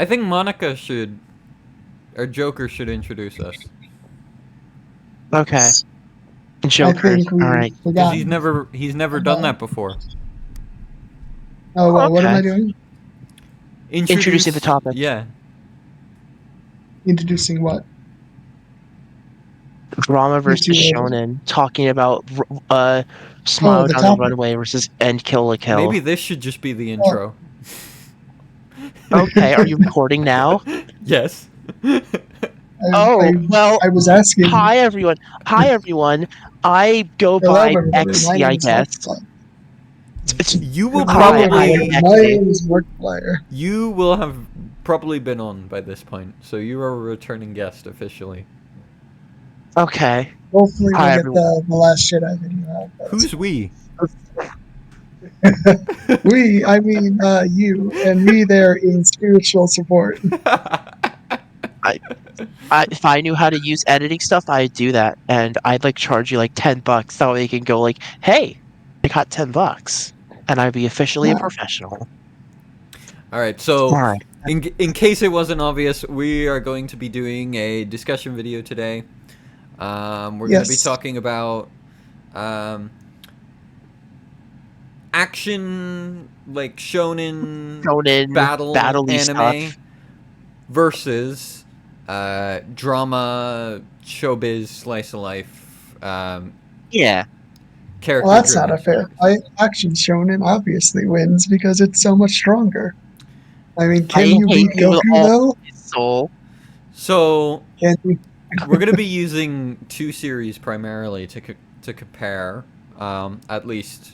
I think Monica should, or Joker should introduce us. Okay. I Joker. think All we right. Because forgot he's never done about. that before. Oh, what am Okay. I doing? Introducing the Introduce, topic. yeah. Introducing what? Drama You're versus too early. shonen. Talking about Oh, Smile the Down the topic. Runway versus End Kill a Maybe Kill. this should just be the Oh, intro. Okay. Are you recording now? Yes. I Oh well. I was asking. Hi everyone. Hi everyone. I go Hello, by everybody. My Exy, I name is guess. Markiplier. You will Hi. Hello, Hi. I'm everybody. probably, My Exy. name is Markiplier. you will have probably been on by this point, so you are a returning guest officially. Okay. Hopefully, we'll Hi get everyone. the last Jedi video out. Who's we? I mean, you and me there in spiritual support. I, if I knew how to use editing stuff, I'd do that, and I'd like charge you like $10. That way you can go like, "Hey, I got $10," and I'd be officially a Yeah. professional. All right, so All right. in case it wasn't obvious, we are going to be doing a discussion video today. We're going to be Yes. talking about um, action, like shonen Shonen battle battle-y anime stuff. versus drama, showbiz, slice of life, Yeah. Well, that's not character-driven a fair stories. fight. Action Shonen obviously wins because it's so much stronger. I mean, I can you hate beat you with Goku all though? my soul. So Can you? we're going to be using two series primarily to compare. At least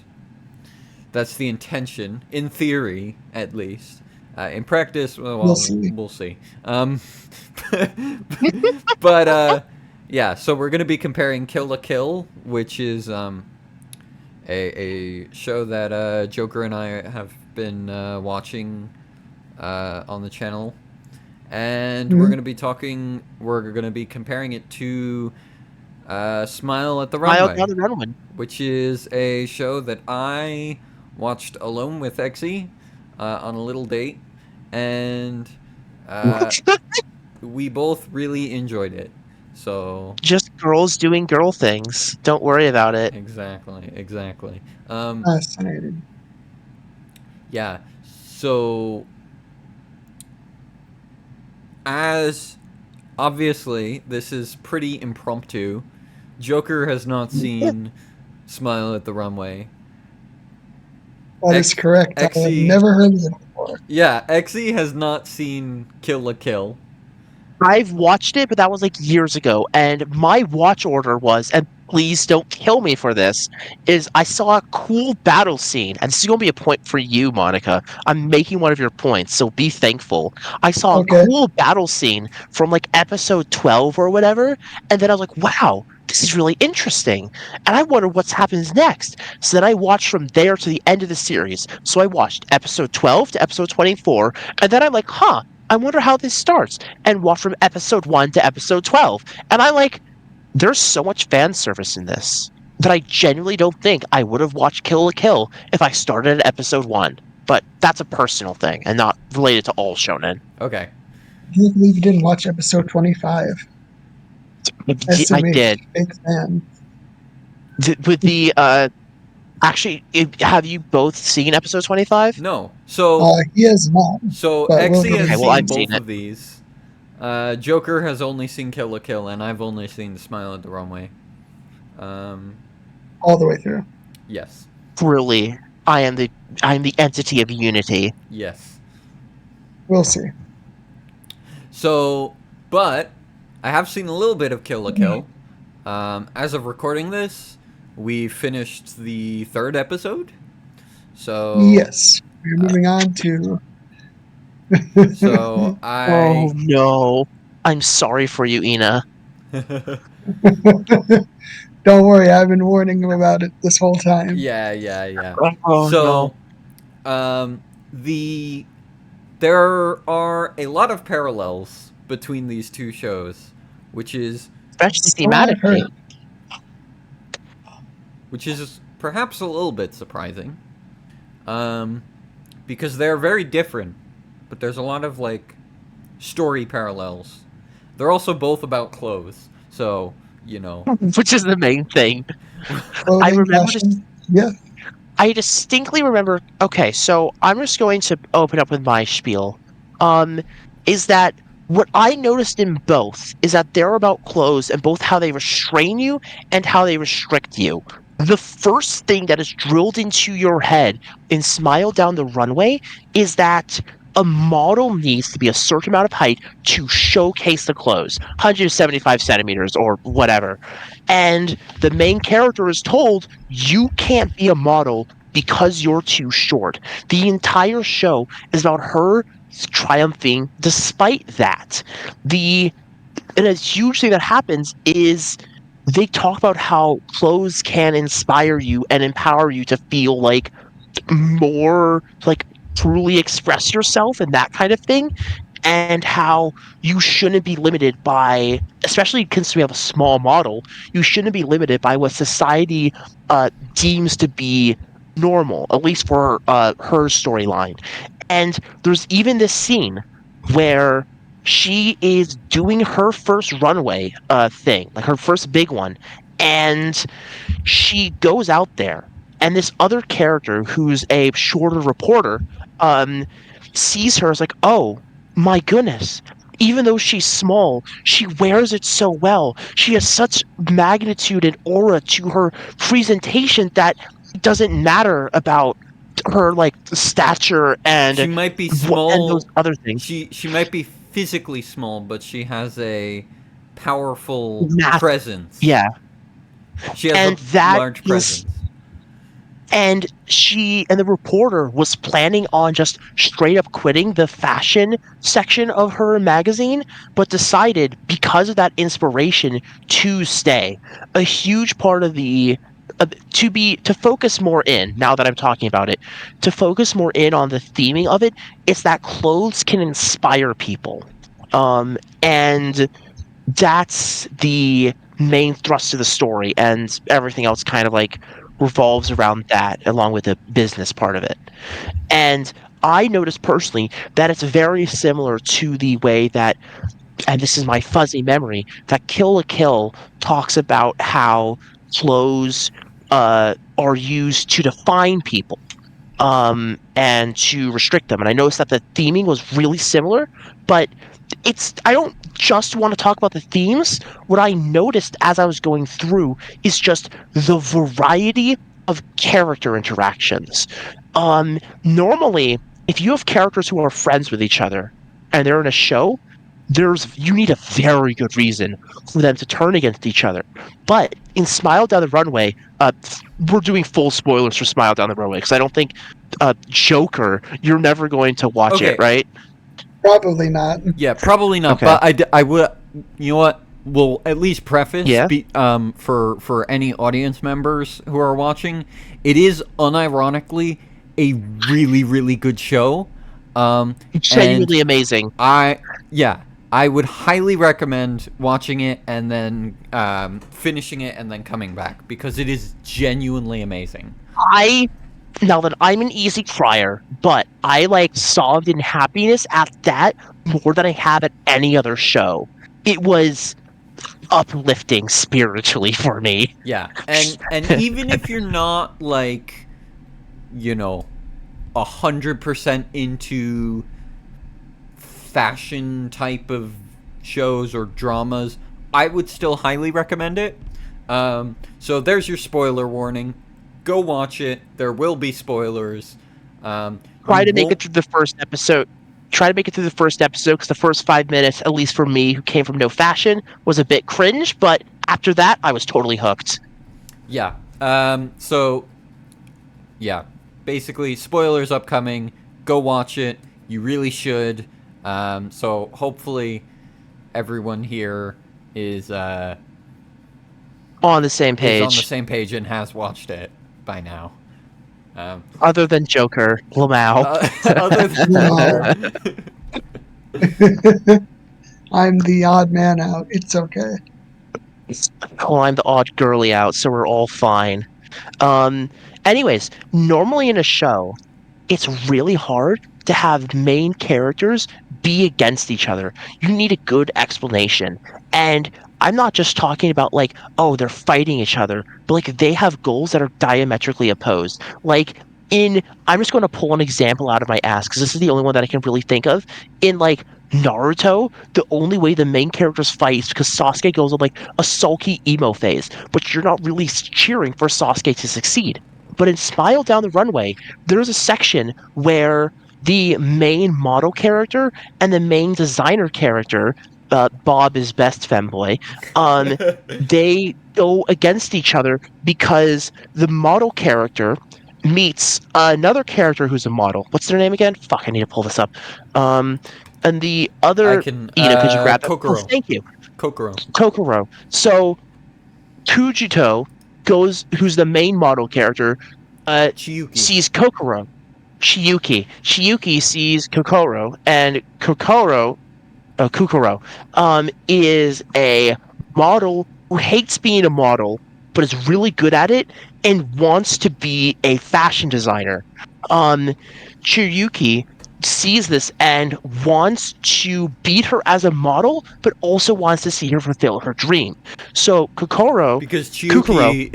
that's the intention, in theory, at least. In practice, We'll well, see. we'll see. But yeah, so we're going to be comparing Kill la Kill, which is a show that Joker and I have been watching on the channel, and we're Mhm. going to be talking. We're going to be comparing it to Smile at the Smile Runway, Down the Runway. which is a show that I watched alone with Exy on a little date, and we both really enjoyed it. So Just girls doing girl things. Don't worry about it. exactly. Fascinating. Yeah. So as obviously this is pretty impromptu. Joker has not Yeah. seen Smile at the Runway. That is correct. I have Exy, never heard of it before. yeah, Exy has not seen Kill la Kill. I've watched it, but that was like years ago. And my watch order was, and please don't kill me for this, is I saw a cool battle scene. And this is going to be a point for you, Monica. I'm making one of your points, so be thankful. I saw a Okay. cool battle scene from like episode 12 or whatever. And then I was like, wow, this is really interesting. And I wonder what's happens next. So then I watched from there to the end of the series. So I watched episode 12 to episode 24. And then I'm like, huh. I wonder how this starts and watch from episode 1 to episode 12. And I'm like, there's so much fan service in this that I genuinely don't think I would have watched Kill la Kill if I started at episode 1. But that's a personal thing and not related to all shonen. Okay. I can't believe you didn't watch episode 25. I Estimate did. big fan. With the, actually, have you both seen episode 25? No. So He has not, but we'll Exy get has Okay, into well, seen I've it. seen both it. of these. Joker has only seen Kill la Kill, and I've only seen Smile at the Runway. All the way through. Yes. Truly, I'm the entity of unity. Yes. We'll see. So, but I have seen a little bit of Kill la Kill. As of recording this, we finished the third episode. So Yes. We're moving on to. so Oh I no. I'm sorry for you, Ina. Don't worry, I've been warning him about it this whole time. yeah. Oh no. So the there are a lot of parallels between these two shows, which is Especially So I've thematically. heard. perhaps a little bit surprising, because they're very different, but there's a lot of like story parallels. They're also both about clothes, so you know. which is the main thing. I Clothing, remember fashion. Yeah. I distinctly remember. Okay, so I'm just going to open up with my spiel. Um, is that what I noticed in both is that they're about clothes and both how they restrain you and how they restrict you. The first thing that is drilled into your head in Smile Down the Runway is that a model needs to be a certain amount of height to showcase the clothes, 175 centimeters or whatever. And the main character is told you can't be a model because you're too short. The entire show is about her triumphing despite that. The and a huge thing that happens is they talk about how clothes can inspire you and empower you to feel like more like truly express yourself and that kind of thing, and how you shouldn't be limited by, especially since we have a small model, you shouldn't be limited by what society deems to be normal, at least for her storyline. And there's even this scene where she is doing her first runway thing, like her first big one, and she goes out there, and this other character who's a shorter reporter um sees her as like, oh my goodness, even though she's small, she wears it so well. She has such magnitude and aura to her presentation that it doesn't matter about her like stature She and might be and those small. other things. She might be physically small, but she has a powerful Math, presence. yeah, She has a and that large is presence. and she and the reporter was planning on just straight up quitting the fashion section of her magazine, but decided because of that inspiration to stay. A huge part of the to focus more in, now that I'm talking about it, to focus more in on the theming of it, it's that clothes can inspire people. And that's the main thrust of the story, and everything else kind of like revolves around that, along with the business part of it. And I noticed personally that it's very similar to the way that, and this is my fuzzy memory, that Kill la Kill talks about how clothes are used to define people and to restrict them. And I noticed that the theming was really similar, but I don't just want to talk about the themes. What I noticed as I was going through is just the variety of character interactions. Normally, if you have characters who are friends with each other and they're in a show, you need a very good reason for them to turn against each other. But in Smile Down the Runway, we're doing full spoilers for Smile Down the Runway because I don't think Joker, you're never going to watch it, Okay, right? Probably not. yeah, probably not. Okay. But I would. You know what? We'll at least preface Yeah. for any audience members who are watching. It is unironically a really really good show. And Genuinely amazing. I would highly recommend watching it and then finishing it and then coming back because it is genuinely amazing. Now that I'm an easy crier, but I like solved in happiness at that more than I have at any other show. It was uplifting spiritually for me. Yeah, and even if you're not like, you know, 100% into fashion type of shows or dramas, I would still highly recommend it. So there's your spoiler warning. Go watch it. There will be spoilers. Try to make it through the first episode. Try to make it through the first episode because the first 5 minutes, at least for me, who came from no fashion, was a bit cringe. But after that, I was totally hooked. Yeah. So, yeah. Basically, spoilers upcoming. Go watch it. You really should. So hopefully, everyone here is On the same is page. on the same page and has watched it by now. Other than Joker, Lamau. Other than I'm the odd man out. It's okay. Oh, I'm the odd girly out, so we're all fine. Anyways, normally in a show, it's really hard to have main characters be against each other, you need a good explanation. And I'm not just talking about like, oh, they're fighting each other, but like they have goals that are diametrically opposed. Like I'm just going to pull an example out of my ass because this is the only one that I can really think of. In like Naruto, the only way the main characters fight is because Sasuke goes on like a sulky emo phase, but you're not really cheering for Sasuke to succeed. But in Smile Down the Runway, there's a section where the main model character and the main designer character, Bob is best femboy, they go against each other because the model character meets another character who's a model. What's their name again? Fuck, I need to pull this up. And the I other, can. Could you grab that? Oh, Kokoro. thank you. Kokoro. Kokoro. So Kujito who's the main model character, Chiyuki. sees Kokoro. Chiyuki sees Kokoro, and Kokoro, is a model who hates being a model, but is really good at it and wants to be a fashion designer. Chiyuki sees this and wants to beat her as a model, but also wants to see her fulfill her dream. So Because Chiyuki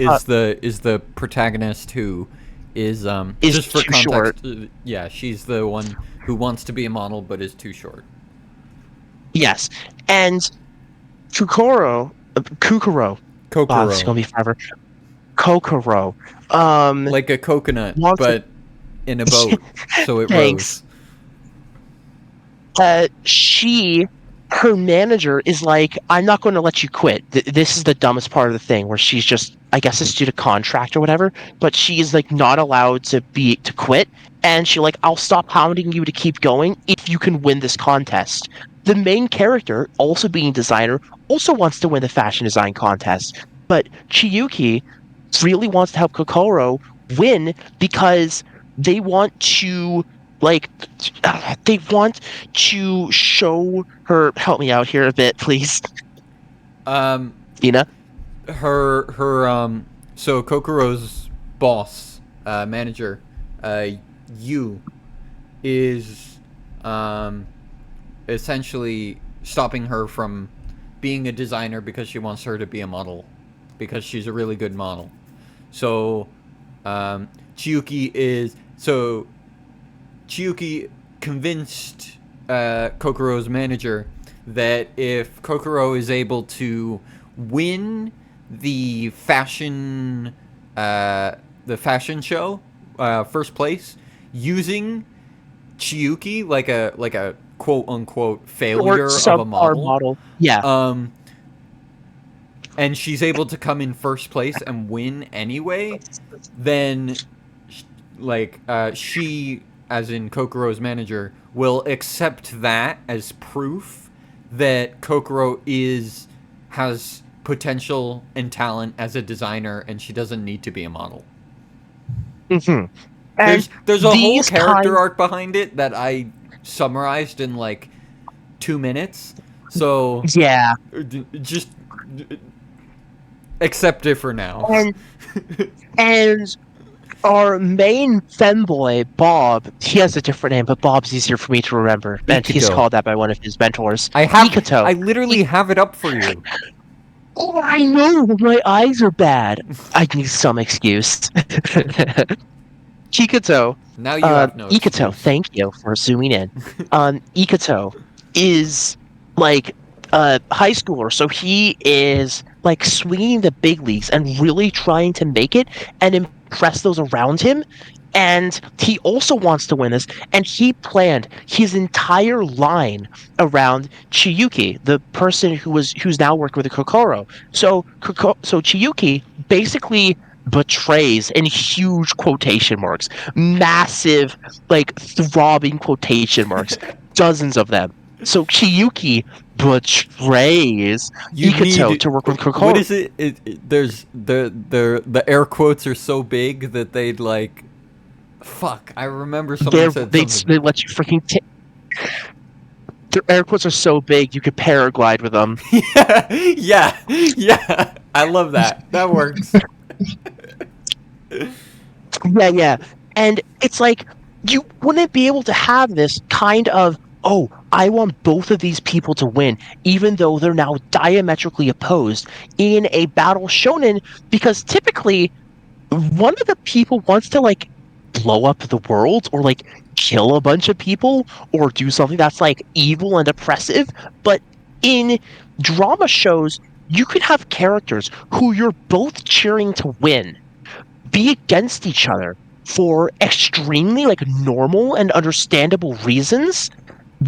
is the protagonist who is just for too context. short. Yeah, she's the one who wants to be a model but is too short. Yes, and Kukoro. Wow, this is gonna be forever. Kokoro. Like a coconut, wants to- but in a boat, so it Thanks. rose. Her manager is like, I'm not going to let you quit. This is the dumbest part of the thing, where she's just, I guess it's due to contract or whatever, but she's like not allowed to quit, and she like, I'll stop hounding you to keep going if you can win this contest. The main character, also being designer, also wants to win the fashion design contest, but Chiyuki really wants to help Kokoro win because they want to show her. Help me out here a bit, please. Ina? So Kokoro's boss, manager, Yu, is essentially stopping her from being a designer because she wants her to be a model, because she's a really good model. So Chiyuki convinced Kokoro's manager that if Kokoro is able to win the fashion show, first place, using Chiyuki like a quote unquote failure of a model. Yeah. And she's able to come in first place and win anyway, then she, as in Kokoro's manager, will accept that as proof that Kokoro has potential and talent as a designer, and she doesn't need to be a model. Mm-hmm. There's a whole character arc behind it that I summarized in like 2 minutes. So yeah, just accept it for now. And our main femboy, Bob, he has a different name, but Bob's easier for me to remember. And he's called that by one of his mentors. I literally have it up for you. Oh, I know, my eyes are bad. I need some excuse. Kikuto. Now you have no Ikuto, excuse. thank you for zooming in. Ikuto is like a high schooler, so he is like swinging the big leagues and really trying to make it and impress those around him. And he also wants to win this, and he planned his entire line around Chiyuki, the person who's now working with Kokoro. So Chiyuki basically betrays, in huge quotation marks, massive, like throbbing quotation marks, dozens of them. So Chiyuki betrays Ikuto to work with Kokoro. What is it? There's the air quotes are so big that they'd like. Fuck! I remember someone said something. They let you freaking. Their air quotes are so big you could paraglide with them. yeah. I love that. That works. Yeah. And it's like, you wouldn't be able to have this kind of, oh, I want both of these people to win, even though they're now diametrically opposed in a battle shonen, because typically one of the people wants to like blow up the world or like kill a bunch of people or do something that's like evil and oppressive. But in drama shows, you could have characters who you're both cheering to win be against each other for extremely like normal and understandable reasons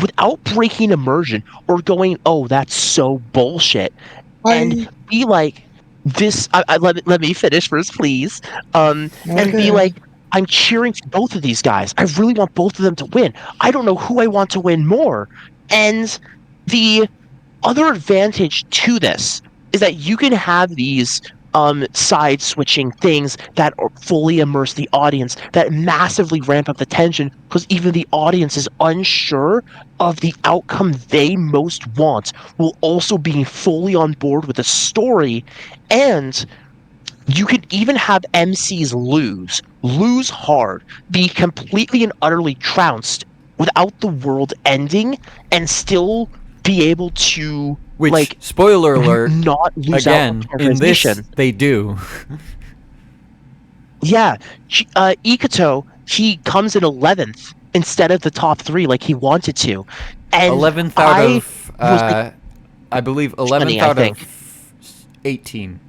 without breaking immersion or going, oh, that's so bullshit, and I be like, this. Let me finish first, please. And be okay. like, I'm cheering for both of these guys. I really want both of them to win. I don't know who I want to win more. And the other advantage to this is that you can have these side switching things that fully immerse the audience, that massively ramp up the tension because even the audience is unsure of the outcome they most want, while also being fully on board with the story. And you could even have MCs lose hard, be completely and utterly trounced without the world ending, and still be able to Which, like spoiler alert, not lose out on again, in characterization. this, they do. Yeah, Ikuto, he comes in 11th instead of the top 3 like he wanted to, and 11th out I of, was like I believe, 20, 11th I out think. of 18.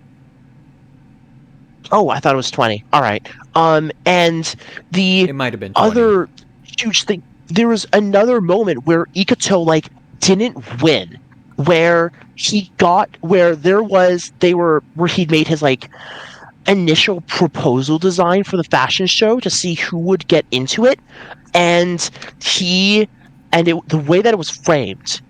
Oh, I thought it was 20. All right. And the It might have been 20. other huge thing, there was another moment where Ikuto like didn't win, where he got where there was they were where he'd made his like initial proposal design for the fashion show to see who would get into it, and the way that it was framed,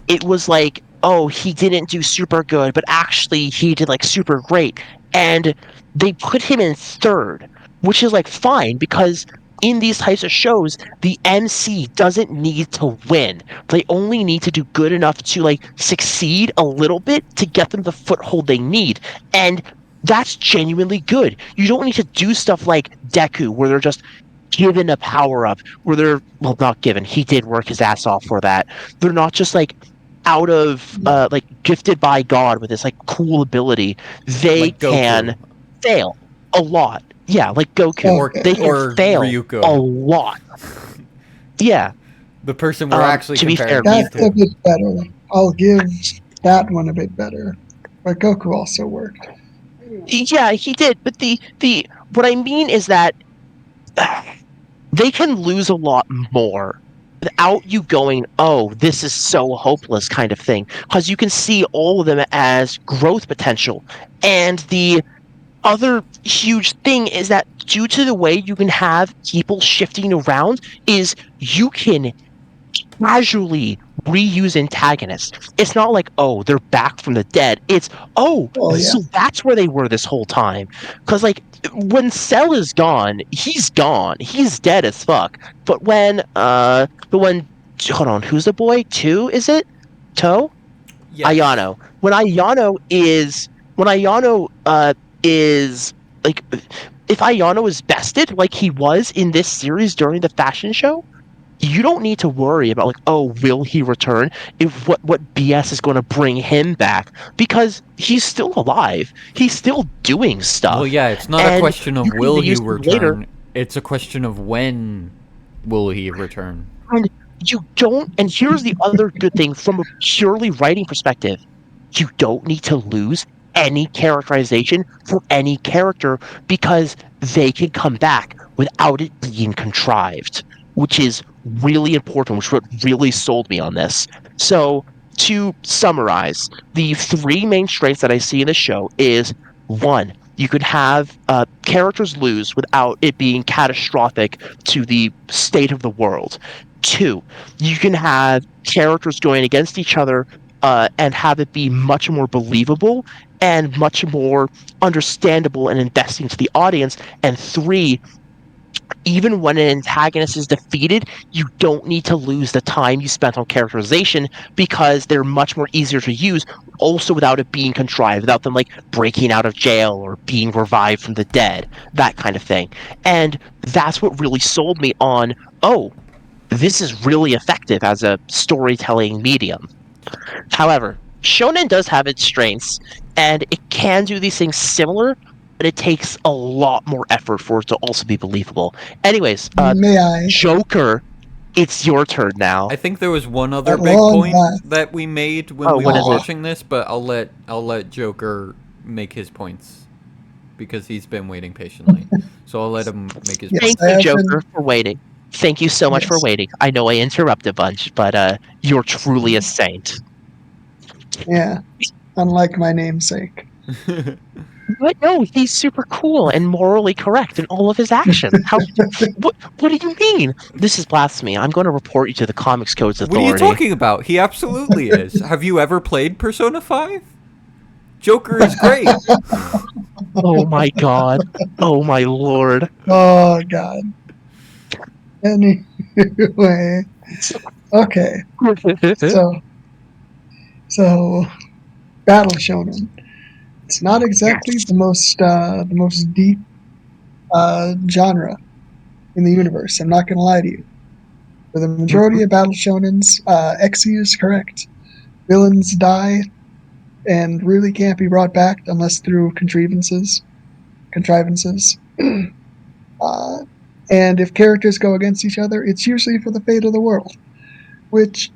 it was like, oh, he didn't do super good, but actually he did like super great. And they put him in third, which is like fine because in these types of shows, the MC doesn't need to win. They only need to do good enough to like succeed a little bit to get them the foothold they need. And that's genuinely good. You don't need to do stuff like Deku, where they're just given a power up, where they're, well, not given, he did work his ass off for that. They're not just like out of Yeah. like gifted by God with this like cool ability. They Like Goku. can fail a lot. Yeah, like Goku. Or, Okay. They can or fail a Ryuko. lot. Yeah. The person we're actually To be fair, comparing That's a to. bit better. I'll give that one a bit better. But Goku also worked. Yeah, he did. But the what I mean is that they can lose a lot more without you going, oh, this is so hopeless kind of thing. Because you can see all of them as growth potential. And the other huge thing is that due to the way you can have people shifting around is you can casually reuse antagonists. It's not like, oh, they're back from the dead. It's, oh, Oh yeah. so that's where they were this whole time. Because, like, when Cell is gone, he's gone. He's dead as fuck. Hold on, who's the boy? 2, is it? Toe? Yes. Ayano. When Ayano is like, if Ayano is bested like he was in this series during the fashion show, you don't need to worry about like, oh, will he return? If what BS is going to bring him back, because he's still alive. He's still doing stuff. Well, yeah, it's not a And question you of can will he reuse them later. return. It's a question of when will he return. And you don't, and here's the other good thing from a purely writing perspective, you don't need to lose any characterization for any character because they can come back without it being contrived, which is really important, which what really sold me on this. So to summarize, the 3 main strengths that I see in the show is, 1, you could have characters lose without it being catastrophic to the state of the world. 2, you can have characters going against each other and have it be much more believable and much more understandable and investing to the audience. And 3, even when an antagonist is defeated, you don't need to lose the time you spent on characterization because they're much more easier to use, also without it being contrived, without them like breaking out of jail or being revived from the dead, that kind of thing. And that's what really sold me on, oh, this is really effective as a storytelling medium. However, shonen does have its strengths, and it can do these things similar, but it takes a lot more effort for it to also be believable. Anyways, May I, Joker, it's your turn now. I think there was one other at big long point last, that we made when Oh, we what were is it? watching this, but I'll let Joker make his points because he's been waiting patiently. So I'll let him make his yes, Thank points. I you, have Joker, been, for waiting. Thank you so much for yes, waiting. I know I interrupt a bunch, but you're truly a saint. yeah, unlike my namesake. But no, he's super cool and morally correct in all of his actions. How? What do you mean? This is blasphemy. I'm going to report you to the Comics Codes What are you Authority. talking about? He absolutely is. Have you ever played Persona 5? Joker is great. Oh my god. Oh my lord. Oh God. Anyway, okay. So, so Battle Shonen. It's not exactly Yes. the most deep genre in the universe. I'm not going to lie to you. For the majority of Battle Shonens, Exxy is correct. Villains die and really can't be brought back unless through contrivances. uh, and if characters go against each other, it's usually for the fate of the world, which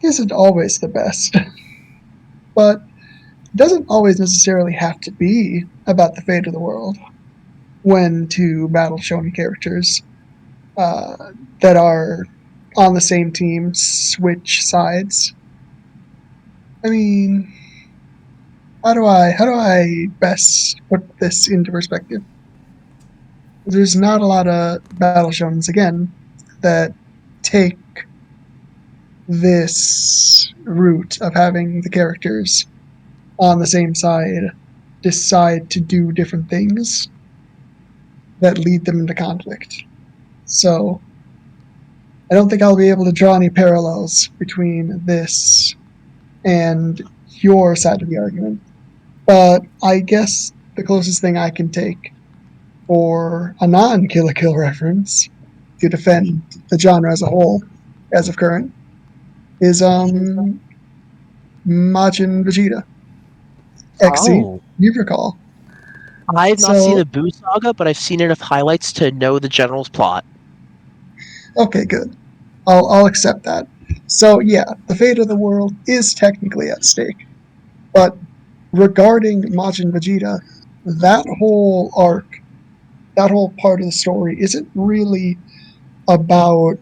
isn't always the best. But it doesn't always necessarily have to be about the fate of the world when two battle shonen characters uh, that are on the same team switch sides. I mean, how do I best put this into perspective? There's not a lot of battle shonens again that take this route of having the characters on the same side decide to do different things that lead them into conflict. So I don't think I'll be able to draw any parallels between this and your side of the argument. But I guess the closest thing I can take for a non Kill la Kill reference to defend the genre as a whole, as of current, is Majin Vegeta. Exy, Oh. you recall. I've not seen the So, Boo Saga, but I've seen enough highlights to know the general's plot. okay, good. I'll accept that. So, yeah, the fate of the world is technically at stake. But regarding Majin Vegeta, that whole arc, that whole part of the story isn't really about,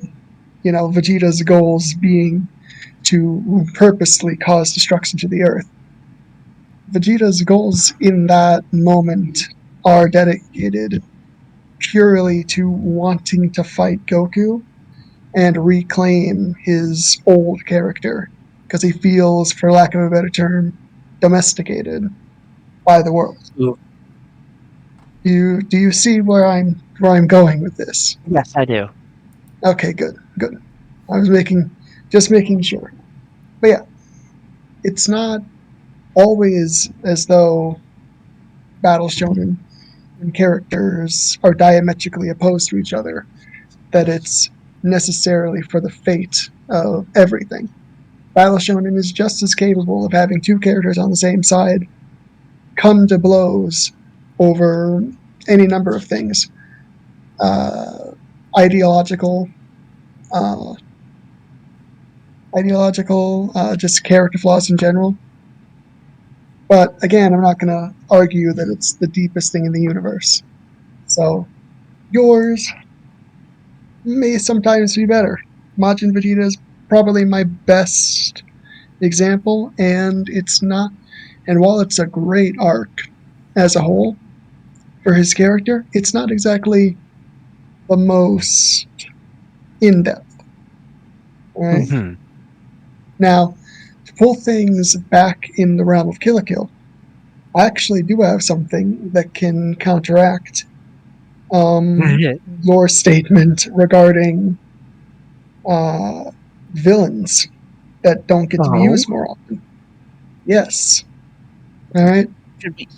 Vegeta's goals being to purposely cause destruction to the Earth. Vegeta's goals in that moment are dedicated purely to wanting to fight Goku and reclaim his old character because he feels, for lack of a better term, domesticated by the world. Ooh. Do you see where I'm going with this? Yes, I do. Okay, good, good. I was just making sure. But yeah, it's not always as though battle shonen and characters are diametrically opposed to each other, that it's necessarily for the fate of everything. Battle shonen is just as capable of having two characters on the same side come to blows over any number of things. Uh, ideological, uh, just character flaws in general. But again, I'm not going to argue that it's the deepest thing in the universe. So yours may sometimes be better. Majin Vegeta is probably my best example, and it's not. And while it's a great arc as a whole for his character, it's not exactly the most in depth. Right Mm-hmm. now, to pull things back in the realm of Kill la Kill, I actually do have something that can counteract your statement regarding uh, villains that don't get to be Oh. used more often. Yes. All right.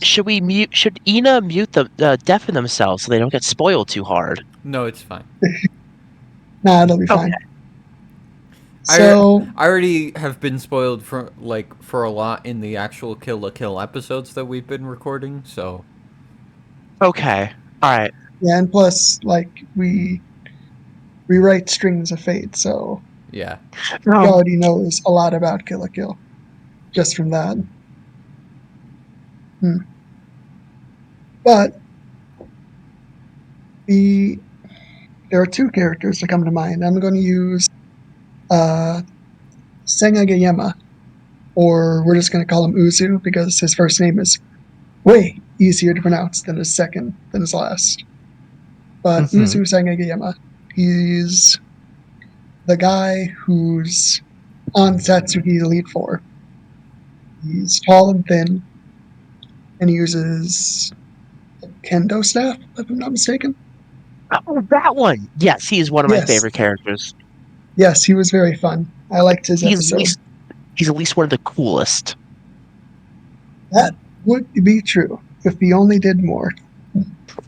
Should we mute? Should Ina mute the deafen themselves so they don't get spoiled too hard? No, it's fine. Nah, it'll be Okay. fine. I So, already have been spoiled for a lot in the actual Kill la Kill episodes that we've been recording. So Okay. All right. yeah, and plus, like, we write Strings of Fate, so yeah, he Um, already knows a lot about Kill la Kill just from that. But the there are two characters that come to mind. I'm going to use uh, Sengagayama, or we're just going to call him Uzu because his first name is way easier to pronounce than his last. But mhm. Uzu Sengagayama, he's the guy who's on Satsuki Elite Four. He's tall and thin, and he uses a kendo staff, if I'm not mistaken. Oh, that one. Yes, he is one of my Yes, favorite characters. yes, he was very fun. I liked his He's at episode. least he's at least one of the coolest. That would be true if he only did more.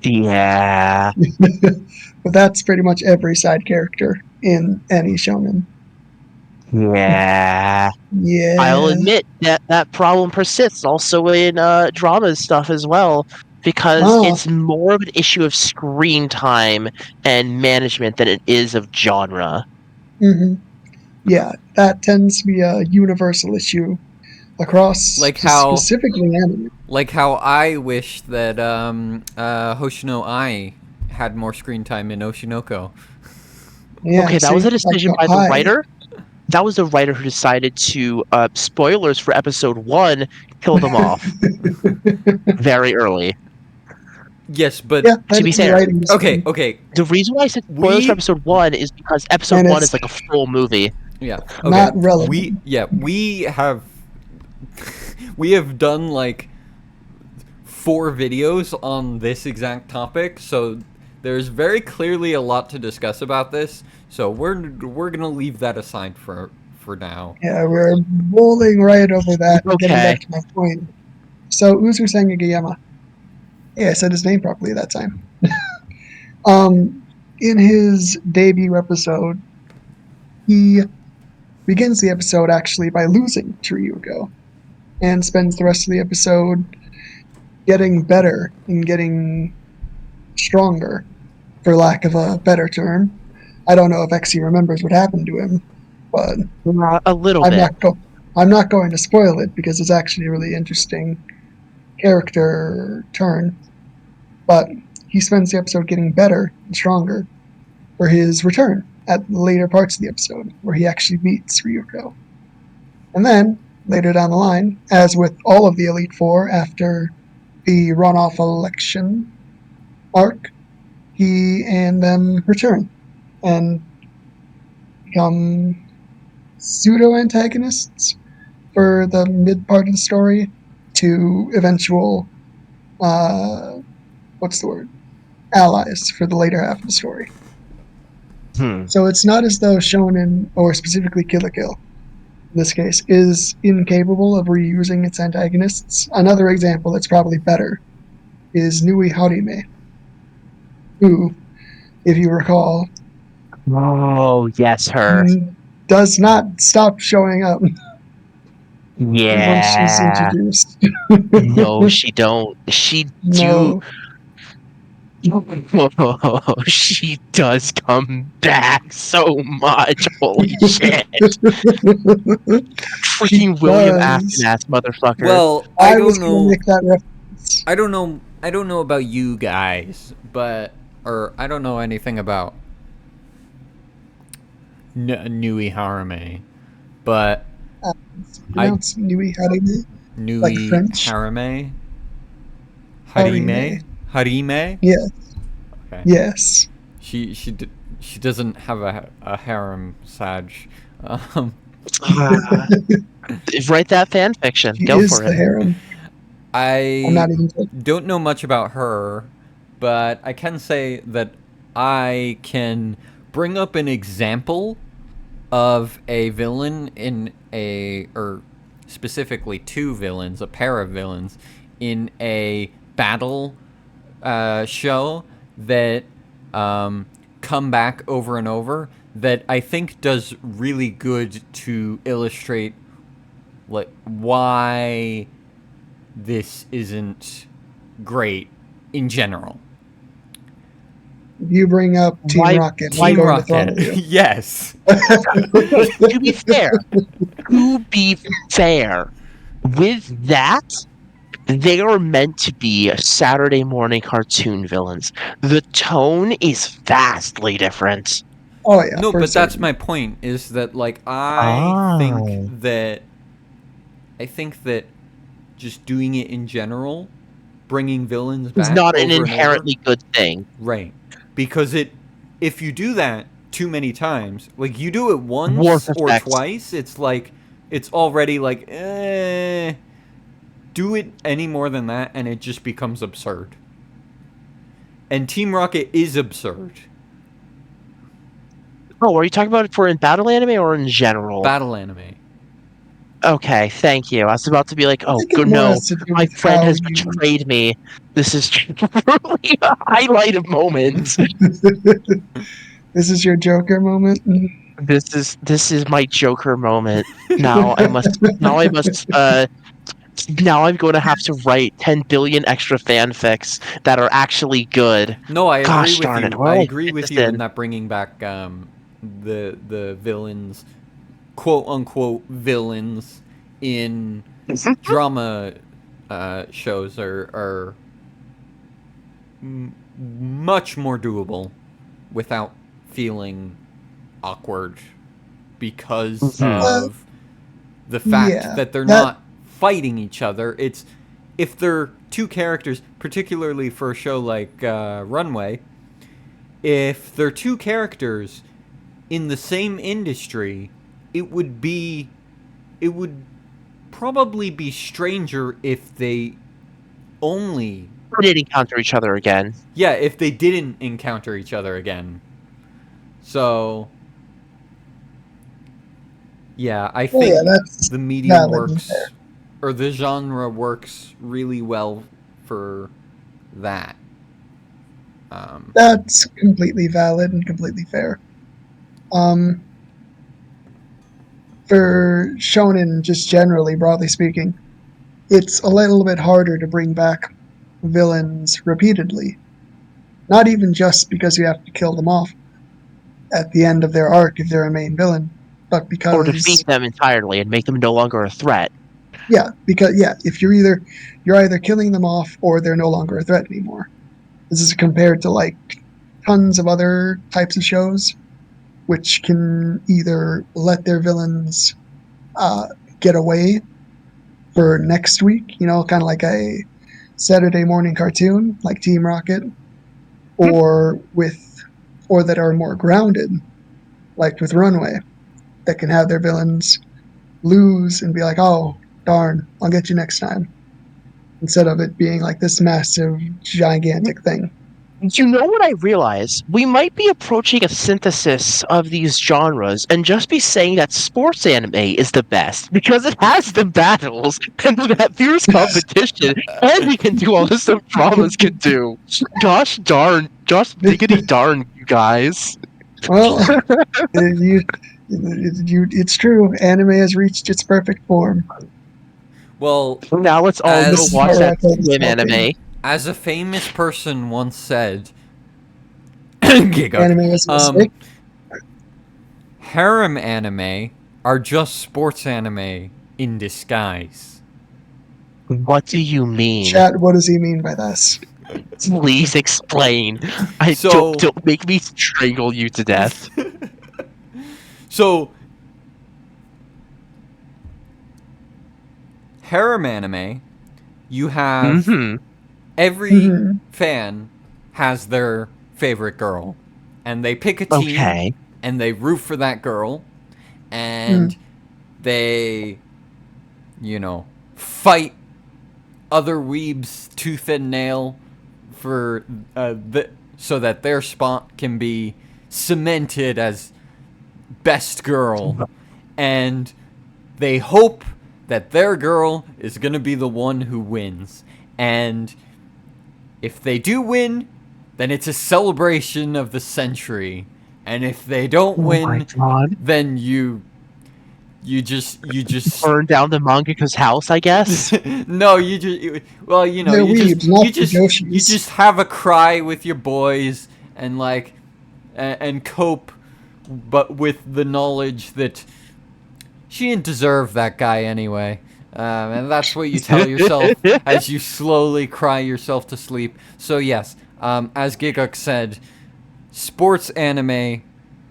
Yeah. But that's pretty much every side character in any shonen. Yeah. I'll Yeah. admit that that problem persists also in drama stuff as well, because Oh, it's more of an issue of screen time and management than it is of genre. hmm yeah. That tends to be a universal issue across like just how specifically anime. I wish that Hoshino Ai had more screen time in Oshinoko. Yeah, Okay, that was see, a like decision the by the eye. writer. That was the writer who decided to spoilers for episode 1, kill them off very early. Yes, but Yeah, To that be is a fair, writing okay, decision. okay. the reason why I said spoilers for We episode 1 is because episode And 1 it's is like a full movie. yeah, okay. not relevant. We have we have done like 4 videos on this exact topic, so there's very clearly a lot to discuss about this. So we're gonna leave that aside for now. Yeah, we're rolling right over that and getting Okay. back to my point. So Uzu Sengagayama. Yeah, I said his name properly that time. In his debut episode, he begins the episode actually by losing to Ryuko and spends the rest of the episode getting better and getting stronger, for lack of a better term. I don't know if Exxy remembers what happened to him, but A little I'm bit. I'm not going to spoil it because it's actually a really interesting character turn. But he spends the episode getting better and stronger for his return at the later parts of the episode, where he actually meets Ryuko. And then, later down the line, as with all of the Elite Four after the runoff election arc, he and them return and become pseudo-antagonists for the mid part of the story to eventual, what's the word? Allies for the later half of the story. Hmm. So it's not as though Shonen, or specifically Kill la Kill, in this case, is incapable of reusing its antagonists. Another example that's probably better is Nui Harime, who, if you recall, Oh, yes, her. does not stop showing up once she's Yeah. introduced. No, she don't. She do. No. She does come back so much. Holy shit. She Freaking William does. Afton ass motherfucker. Well, I was going to make that reference. I don't know about you guys, but or I don't know anything about Nui Harame, but It's pronounced Nui Harime, like Nui French. Harame, Harime. Harime. Yes. Okay. Yes. She doesn't have a harem, Saj. Um, Write that fan fiction. She Go is for the it. harem. I'm I not even joking. don't know much about her, but I can say that I can bring up an example of a villain or specifically 2 villains, a pair of villains, in a battle show that come back over and over that I think does really good to illustrate like why this isn't great in general. You bring up Team Why- Rocket. why I'm Team going to throw Rocket, at you. yes. To be fair, to be fair, with that, they are meant to be Saturday morning cartoon villains. The tone is vastly different. Oh yeah, No, for but that's certain. my point. Is that like Oh. I think that just doing it in general, bringing villains It's back not an over and over, inherently good thing. right? Because if you do that too many times, like you do it Warp once or effect. twice, it's like it's already like, do it any more than that, and it just becomes absurd. And Team Rocket is absurd. Oh, are you talking about it for in battle anime or in general? Battle anime. Okay, thank you. I was about to be like, I oh, think it good, more no, has to do my with friend how has you. betrayed me. This is truly a highlight of moment. This is your Joker moment. This is my Joker moment. Now I must now I must now I'm going to have to write 10 billion extra fanfics that are actually good. No, I agree Gosh with darn it. you. Where I will I agree fit with this you in in? that bringing back the villains, quote unquote villains, in drama shows are much more doable without feeling awkward because Mhm. of the fact Yeah, that they're that not fighting each other. It's if they're two characters, particularly for a show like Runway, if they're two characters in the same industry, it would probably be stranger if they only We did encounter each other again. if they didn't encounter each other again. So yeah, I well, yeah, think that's the medium valid and fair. works, or the genre works really well for that. That's completely valid and completely fair. Um, for shonen, just generally, broadly speaking, it's a little bit harder to bring back villains repeatedly. Not even just because you have to kill them off at the end of their arc if they're a main villain, but Or defeat because them entirely and make them no longer a threat. if you're either killing them off or they're no longer a threat anymore. This is compared to like tons of other types of shows, which can either let their villains uh, get away for next week, kind of like a Saturday morning cartoon like Team Rocket, or or that are more grounded, like with Runway, that can have their villains lose and be like, oh darn, I'll get you next time, instead of it being like this massive, gigantic thing. You know what I realize? We might be approaching a synthesis of these genres and just be saying that sports anime is the best because it has the battles and that fierce competition and we can do all the stuff dramas can do. Gosh diggity darn, you guys. Well, it's true. Anime has reached its perfect form. Well, Now let's all go This is as watch that Naruto swim smoking. anime. as a famous person once said, Gigok, Anime is a um, mistake. harem anime are just sports anime in disguise. What do you mean? Chat, what does he mean by this? Please explain. I So, don't make me strangle you to death. so harem anime, you have Mm-hmm. every Mhm. fan has their favorite girl, and they pick a team Okay. and they root for that girl, Mm. and they, fight other weebs tooth and nail for so that their spot can be cemented as best girl, and they hope that their girl is gonna be the one who wins, and if they do win, then it's a celebration of the century, And if they don't Oh my win, god. then you just Burn down the mangaka's house, I guess. no, well, you know, They're weebs, not you Fujoshis. just have a cry with your boys and like and cope, but with the knowledge that she didn't deserve that guy anyway. And that's what you tell yourself as you slowly cry yourself to sleep. So yes, as Giguk said, sports anime,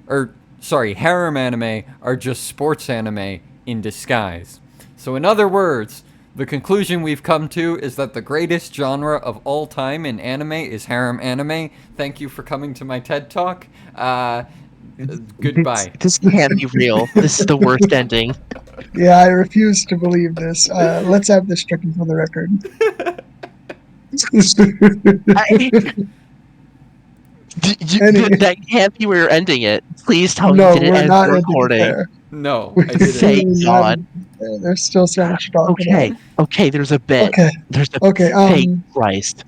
or sorry, harem anime are just sports anime in disguise. So in other words, the conclusion we've come to is that the greatest genre of all time in anime is harem anime. Thank you for coming to my TED Talk. Goodbye. This can't be real. This is the worst ending. Yeah, I refuse to believe this. Let's have this stricken for the record. Any- That can't be where you're ending it. Please tell me you no, didn't we're end not the ending it recording. there. No, We're I didn't. Thank not God. ending it there. There's still so much to talk Okay, about. okay, there's a bit. Okay, There's a okay. thank Christ.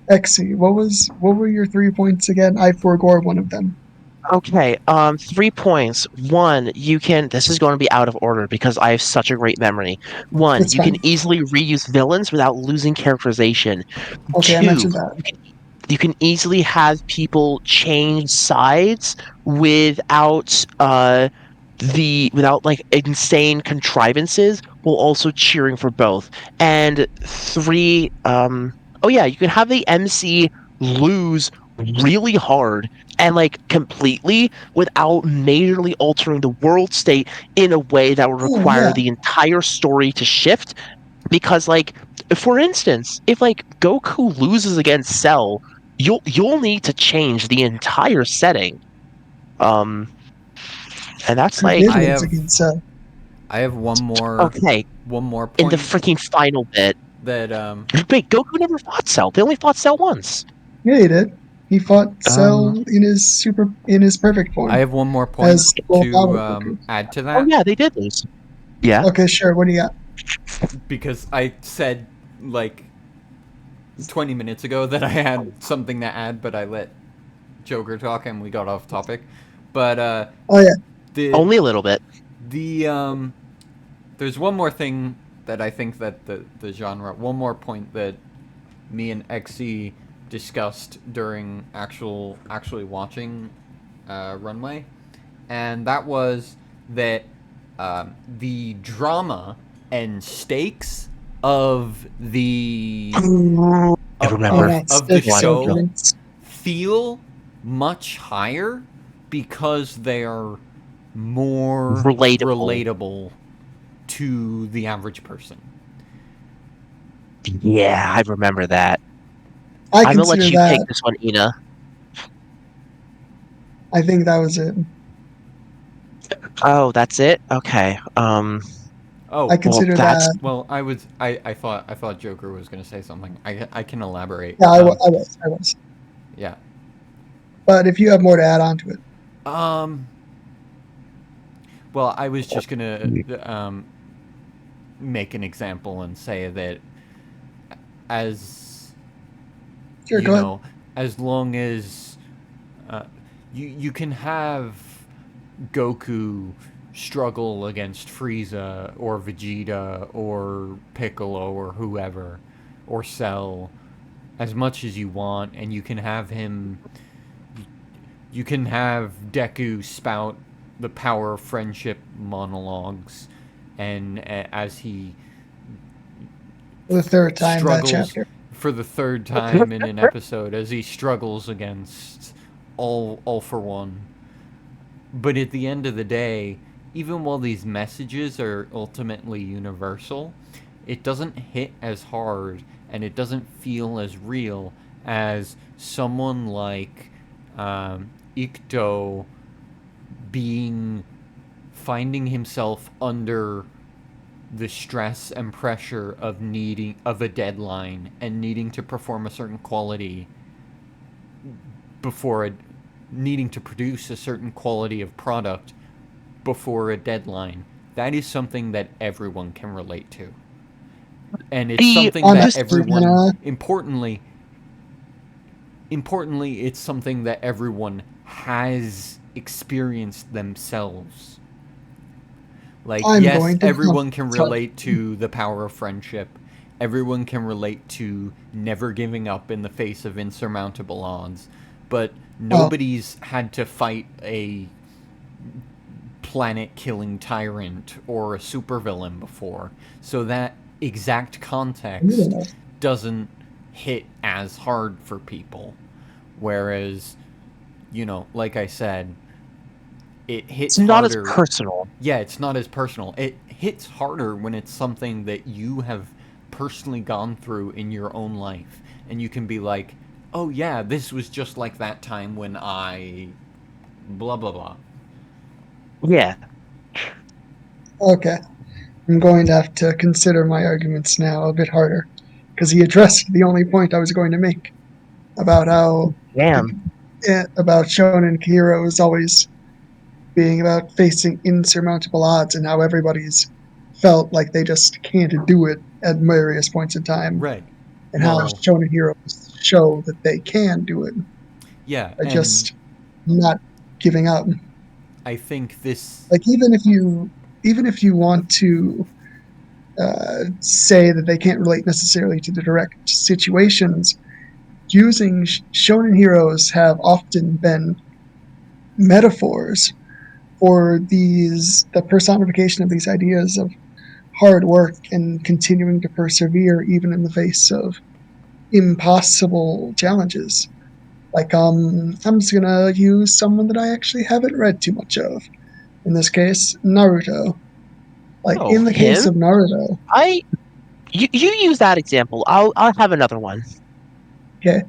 Exy, what were your 3 points again? I forgot one of them. Okay, 3 points. One, you can. This is going to be out of order because I have such a great memory. One, It's you can fine. easily reuse villains without losing characterization. Okay, I Two, mentioned that. you can easily have people change sides without without like insane contrivances while also cheering for both. And three, oh yeah, you can have the MC lose really hard and like completely without majorly altering the world state in a way that would Oh require yeah, the entire story to shift. Because like, for instance, if like Goku loses against Cell, you'll need to change the entire setting. Um, and that's who like, did I lose have against I have okay, one more in the point freaking final bit. that Wait, Goku never fought Cell. They only fought Cell once. Yeah, he did. He fought Um, Cell in his perfect I form have one more point as full power to Goku. add to oh that, yeah, they did lose. Yeah. Okay, sure. What do you got? because I said like 20 minutes ago that I had something to add, but I let Joker talk and we got off topic. But Oh yeah, Only a little bit. the there's one more thing that I think that the genre, one more point that me and Exy discussed during actually watching Runway, and that was that the drama and stakes of the I remember. that of the sticks so show points. feel much higher because they are more relatable to the average person. Yeah, I remember that. I I'm gonna let consider you take that. this one, Ina. I think that was it. Oh, that's it. Okay. Oh, I consider that's that. well, I thought Joker was gonna say something. I can elaborate. Yeah, I was. Yeah. But if you have more to add on to it, Well, I was just gonna make an example and say that as sure, you go ahead. know, as long as you can have Goku struggle against Frieza or Vegeta or Piccolo or whoever or Cell as much as you want, and you can have him. You can have Deku spout the power of friendship monologues, and as he For the third time that struggles chapter. for the third time in an episode, as he struggles against all for one. But at the end of the day, even while these messages are ultimately universal, it doesn't hit as hard and it doesn't feel as real as someone like Ikto finding himself under the stress and pressure of a deadline and needing to perform a certain quality needing to produce a certain quality of product before a deadline. That is something that everyone can relate to. And it's something that everyone importantly it's something that everyone has experienced themselves. Like, I'm yes, going to everyone can sorry. relate to the power of friendship. Everyone can relate to never giving up in the face of insurmountable odds. But nobody's had to fight a planet-killing tyrant or a supervillain before. So that exact context Yeah. doesn't hit as hard for people. Whereas, like I said, it hits It's not as harder. personal. Yeah, it's not as personal. It hits harder when it's something that you have personally gone through in your own life. And you can be like, oh yeah, this was just like that time when I... blah, blah, blah. Yeah. Okay. I'm going to have to consider my arguments now a bit harder, because he addressed the only point I was going to make about how Damn. about shonen heroes always being about facing insurmountable odds, and how everybody's felt like they just can't do it at various points in time, Right. and how Well, shonen heroes show that they can do it yeah, by and just not giving up. I think this... Like even if you want to say that they can't relate necessarily to the direct situations, using shonen heroes have often been metaphors for the personification of these ideas of hard work and continuing to persevere even in the face of impossible challenges. Like, I'm just gonna use someone that I actually haven't read too much of. In this case, Naruto. Like, Oh, in the case him? of Naruto, You use that example. I'll have another one. okay,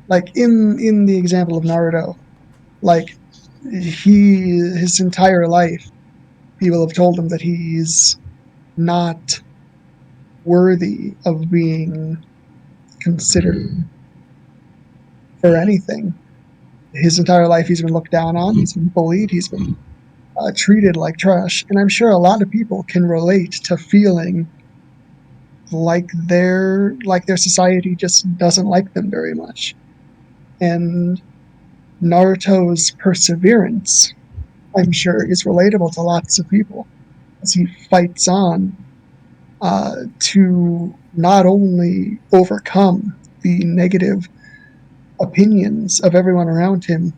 like in the example of Naruto, like his entire life, people have told him that he's not worthy of being considered for anything. His entire life, he's been looked down on. He's been bullied. He's been treated like trash. And I'm sure a lot of people can relate to feeling like their society just doesn't like them very much. And Naruto's perseverance, I'm sure, is relatable to lots of people as he fights on to not only overcome the negative opinions of everyone around him,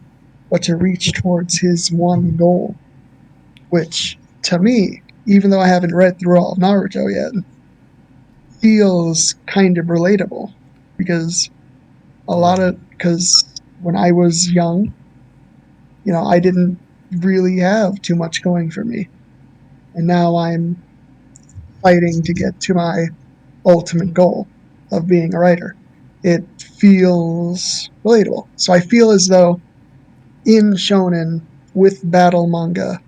but to reach towards his one goal, which, to me, even though I haven't read through all of Naruto yet, feels kind of relatable because because when I was young, I didn't really have too much going for me, and now I'm fighting to get to my ultimate goal of being a writer. It feels relatable. So I feel as though in shonen with battle manga,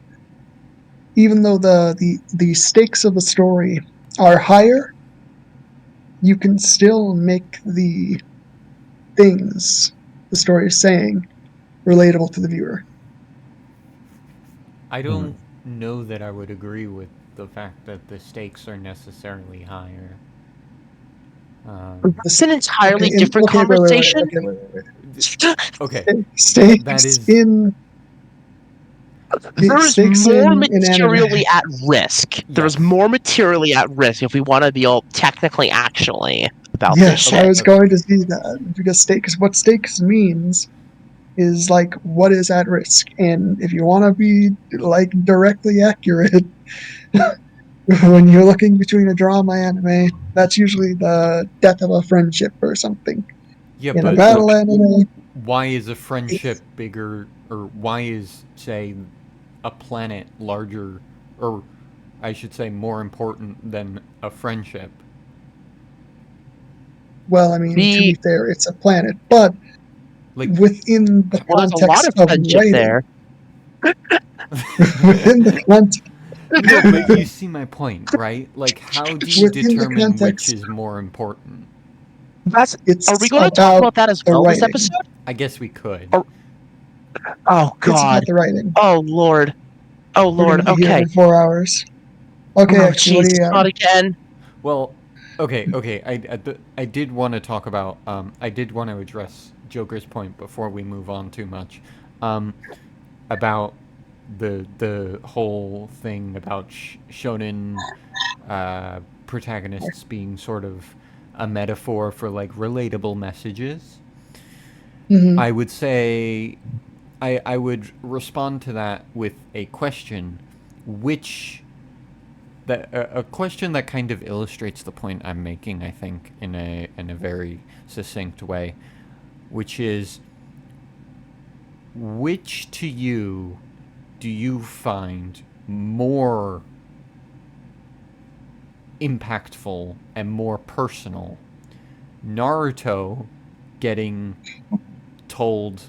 even though the stakes of the story are higher, you can still make the things the story is saying relatable to the viewer. I don't know that I would agree with the fact that the stakes are necessarily higher. That's an entirely Okay, different okay, conversation. Okay, that Stakes is... in There is stakes more in anime. materially at risk. There is Yes. more materially at risk if we want to be all technically actually about this Yes, I shit. was going to see that because what stakes means is like what is at risk, and if you want to be like directly accurate, when you're looking between a drama anime, that's usually the death of a friendship or something. Yeah, In a but battle anime, why is a friendship it's, bigger, or why is, say, a planet larger, or I should say more important than a friendship? well, I mean, to be The fair, it's a planet, but Like... within the Well, there's a lot context of of friendship writing, there. within the context, No, but you see my point, right? Like, how do you within the determine which context, is more important? That's. Are we it's going to talk about about that as the well this writing. episode? I guess we could. Or, oh It's God. about the writing. Oh Lord. Oh We're going Lord. to be here Okay. for 4 hours. Okay, Oh Exy, what do Jesus. you Not have? again. Well, okay. I did want to talk about. I did want to address Joker's point before we move on too much. about the whole thing about shonen protagonists being sort of a metaphor for like relatable messages. Hmm. I would say I would respond to that with a question, which a question that kind of illustrates the point I'm making, I think, in a very succinct way, which is, which to you do you find more impactful and more personal? Naruto getting told,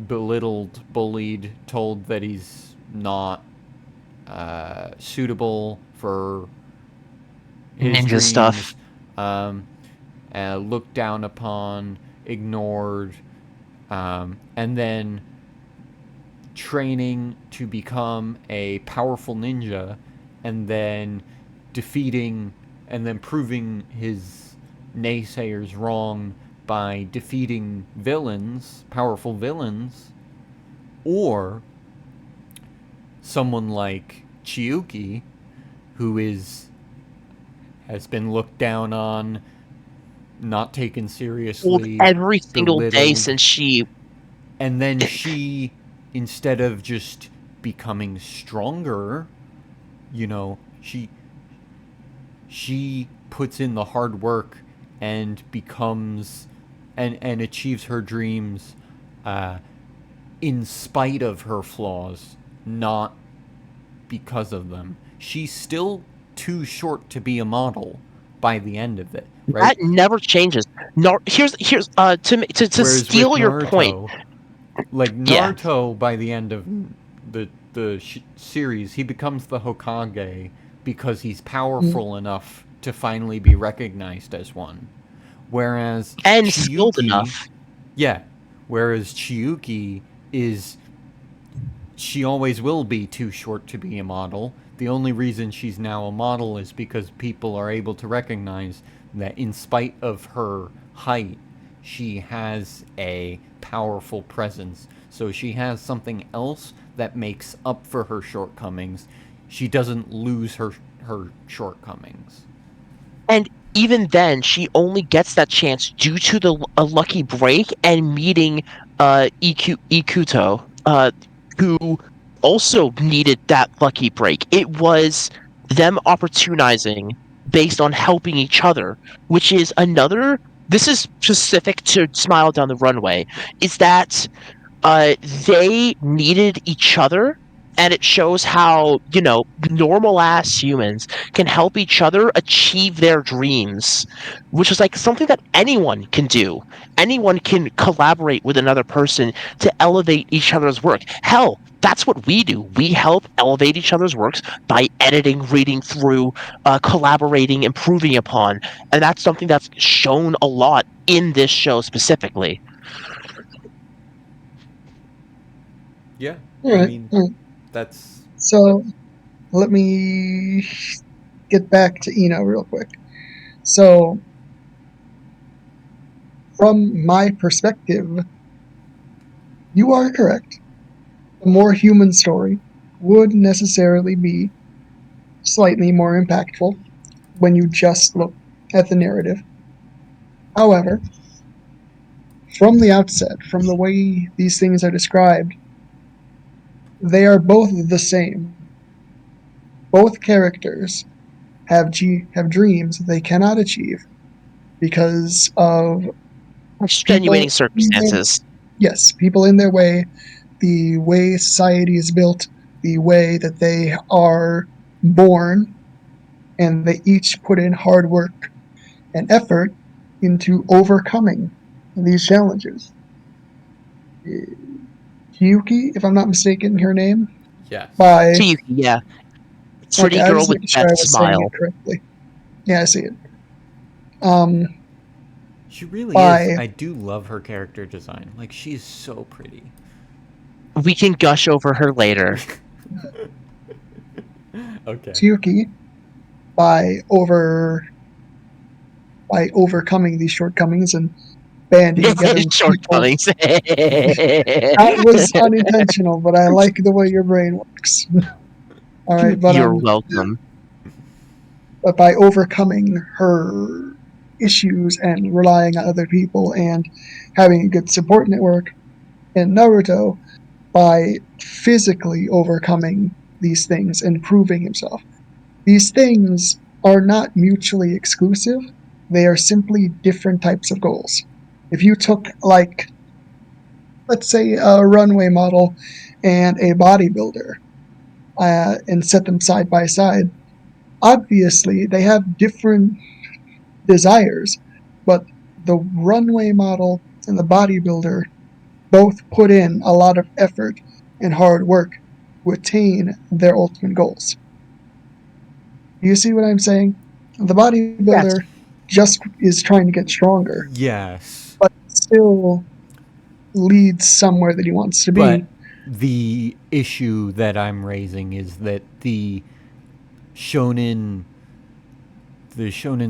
belittled, bullied, told that he's not suitable for his Ninja dreams, stuff. um, looked down upon, ignored, and then training to become a powerful ninja, and then defeating and then proving his naysayers wrong by defeating villains, powerful villains, or someone like Chiyuki, who has been looked down on, not taken Told seriously, every single day belittled, since she. and then she, instead of just becoming stronger, you know, she puts in the hard work and becomes and achieves her dreams, uh, in spite of her flaws, not because of them. She's still too short to be a model by the end of it, right? That never changes. No, here's to Whereas with steal your point. Naruto, like Yeah, Naruto, by the end of the series, he becomes the Hokage because he's powerful enough to finally be recognized as one. Whereas and skilled Chiyuki, enough. yeah, whereas Chiyuki is, she always will be too short to be a model. The only reason she's now a model is because people are able to recognize that in spite of her height, she has a powerful presence. So she has something else that makes up for her shortcomings. She doesn't lose her shortcomings. And even then, she only gets that chance due to a lucky break and meeting Ikuto, who also needed that lucky break. It was them opportunizing based on helping each other, which is another. This is specific to Smile Down the Runway. Is that uh, they needed each other, and it shows how normal ass humans can help each other achieve their dreams, which is like something that anyone can do. Anyone can collaborate with another person to elevate each other's work. Hell, that's what we do. We help elevate each other's works by editing, reading through, collaborating, improving upon, and that's something that's shown a lot in this show specifically. Yeah, All I right. mean, All right. that's So let me get back to Eno real quick. So, from my perspective, you are correct. The more human story would necessarily be slightly more impactful when you just look at the narrative. However, from the outset, from the way these things are described, they are both the same. Both characters have dreams they cannot achieve because of Extenuating people in their, circumstances. yes, people in their way, the way society is built, the way that they are born, and they each put in hard work and effort into overcoming these challenges. Yuki, if I'm not mistaken, her name, yes. by, Chiyuki, yeah. okay, Pretty I was girl just with making sure that I was saying it smile. correctly. Yeah, I see it. Um, She really is. by I do love her character design. Like, she is so pretty. We can gush over her later. Okay. Yuki, by overcoming these shortcomings and bandy together with people. Shortcomings. That was unintentional, but I like the way your brain works. All right, You're welcome. but by overcoming her issues and relying on other people and having a good support network in Naruto, by physically overcoming these things and proving himself. These things are not mutually exclusive. They are simply different types of goals. If you took, like, let's say a runway model and a bodybuilder and set them side by side, obviously they have different desires, but the runway model and the bodybuilder both put in a lot of effort and hard work to attain their ultimate goals. Do you see what I'm saying? The bodybuilder just is trying to get stronger, Yes. but still leads somewhere that he wants to be. But the issue that I'm raising is that the shonen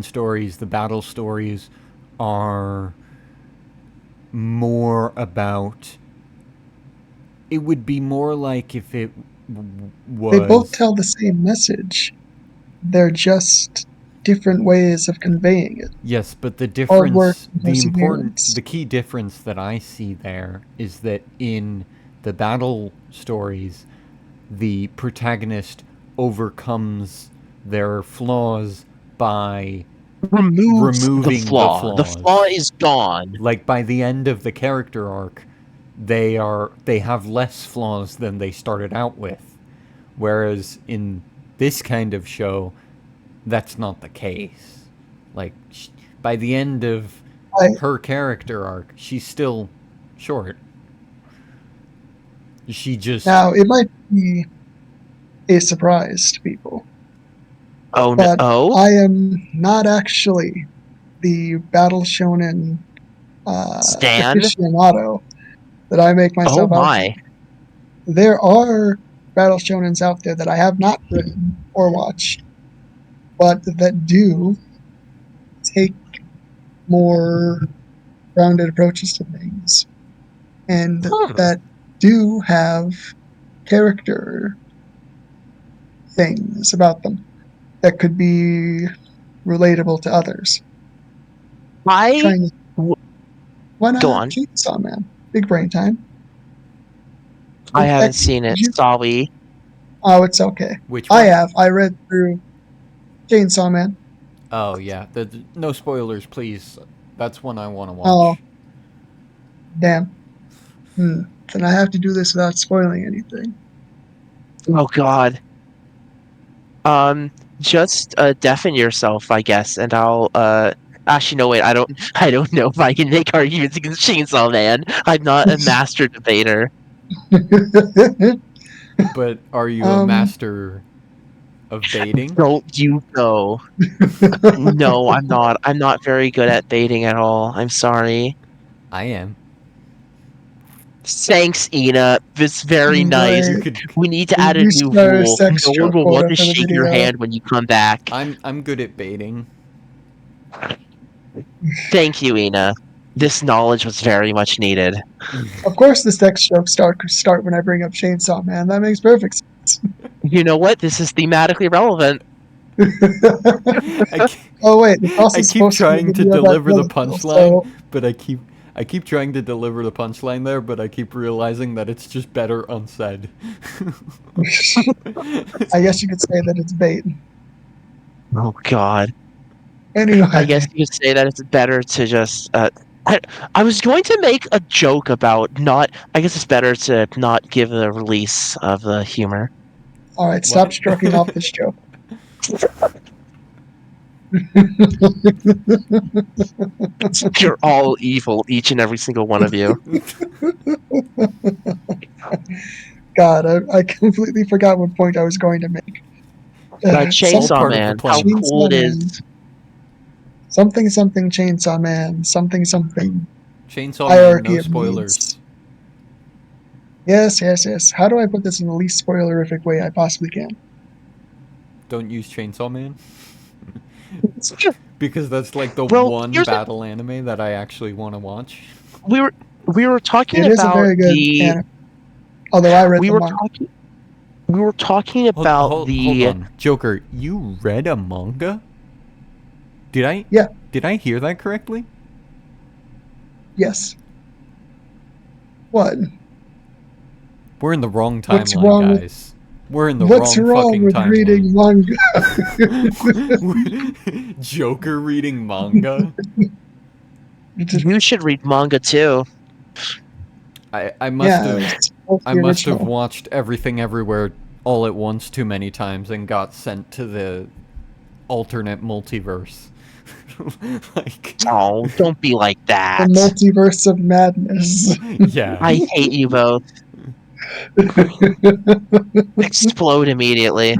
stories, the battle stories, are more about. It would be more like if it was. They both tell the same message. They're just different ways of conveying it. Yes, but the Hard work difference, and the key difference that I see there is that in the battle stories, the protagonist overcomes their flaws by removing the flaw. the The flaws. flaw is gone. Like by the end of the character arc, they have less flaws than they started out with. Whereas in this kind of show, that's not the case. Like by the end of her character arc, she's still short. She just Now, it might be a surprise to people, Oh but no! I am not actually the battle shonen Stan? aficionado that I make Oh myself out to my! be. There are battle shonens out there that I have not read or watched, but that do take more rounded approaches to things, and that do have character things about them that could be relatable to others. I Why not go on. Chainsaw Man? Big brain time. I haven't seen it. Sorry. Oh, it's okay. Which one? I have. I read through Chainsaw Man. Oh yeah, no spoilers, please. That's one I want to watch. Oh, damn. Then I have to do this without spoiling anything. Oh god. Just deafen yourself, I guess, and I'll actually no wait, I don't know if I can make arguments against Chainsaw Man. I'm not a master debater. But are you a master of baiting? Don't you go. No, I'm not. I'm not very good at baiting at all. I'm sorry. I am. Thanks, Ina. It's very nice. We need to add a new rule. No one will want to shake your hand when you come back. I'm good at baiting. Thank you, Ina. This knowledge was very much needed. Of course, this next joke start when I bring up Chainsaw Man. That makes perfect sense. You know what? This is thematically relevant. Oh wait, it's also I keep trying to deliver the punchline, but I keep trying to deliver the punchline there, but I keep realizing that it's just better unsaid. I guess you could say that it's bait. Oh God. Anyway, I guess you could say that it's better to just. I was going to make a joke about not. I guess it's better to not give the release of the humor. All right, stop stroking off this joke. You're all evil, each and every single one of you. God, I completely forgot what point I was going to make. Chainsaw Man, how cool it is. Something Chainsaw Man, something. Chainsaw Man, no spoilers. Yes. How do I put this in the least spoilerific way I possibly can? Don't use Chainsaw Man? because that's like the Well, one here's the, battle anime that I actually want to watch. we were we were talking It is a about very good the anime. Although I read we the were manga. talking we were talking about Hold the on, Joker. You read a manga? Did I? Yeah. Did I hear that correctly? Yes. What? We're in the wrong What's timeline, wrong with guys. We're in the What's wrong wrong fucking with reading timeline. manga? Joker reading manga? you should read manga too. I must Yeah, have it's both I the must have original. watched Everything Everywhere all at once too many times and got sent to the alternate multiverse. Like, Oh, don't be like The that. multiverse of madness. yeah, I hate you both. Explode immediately.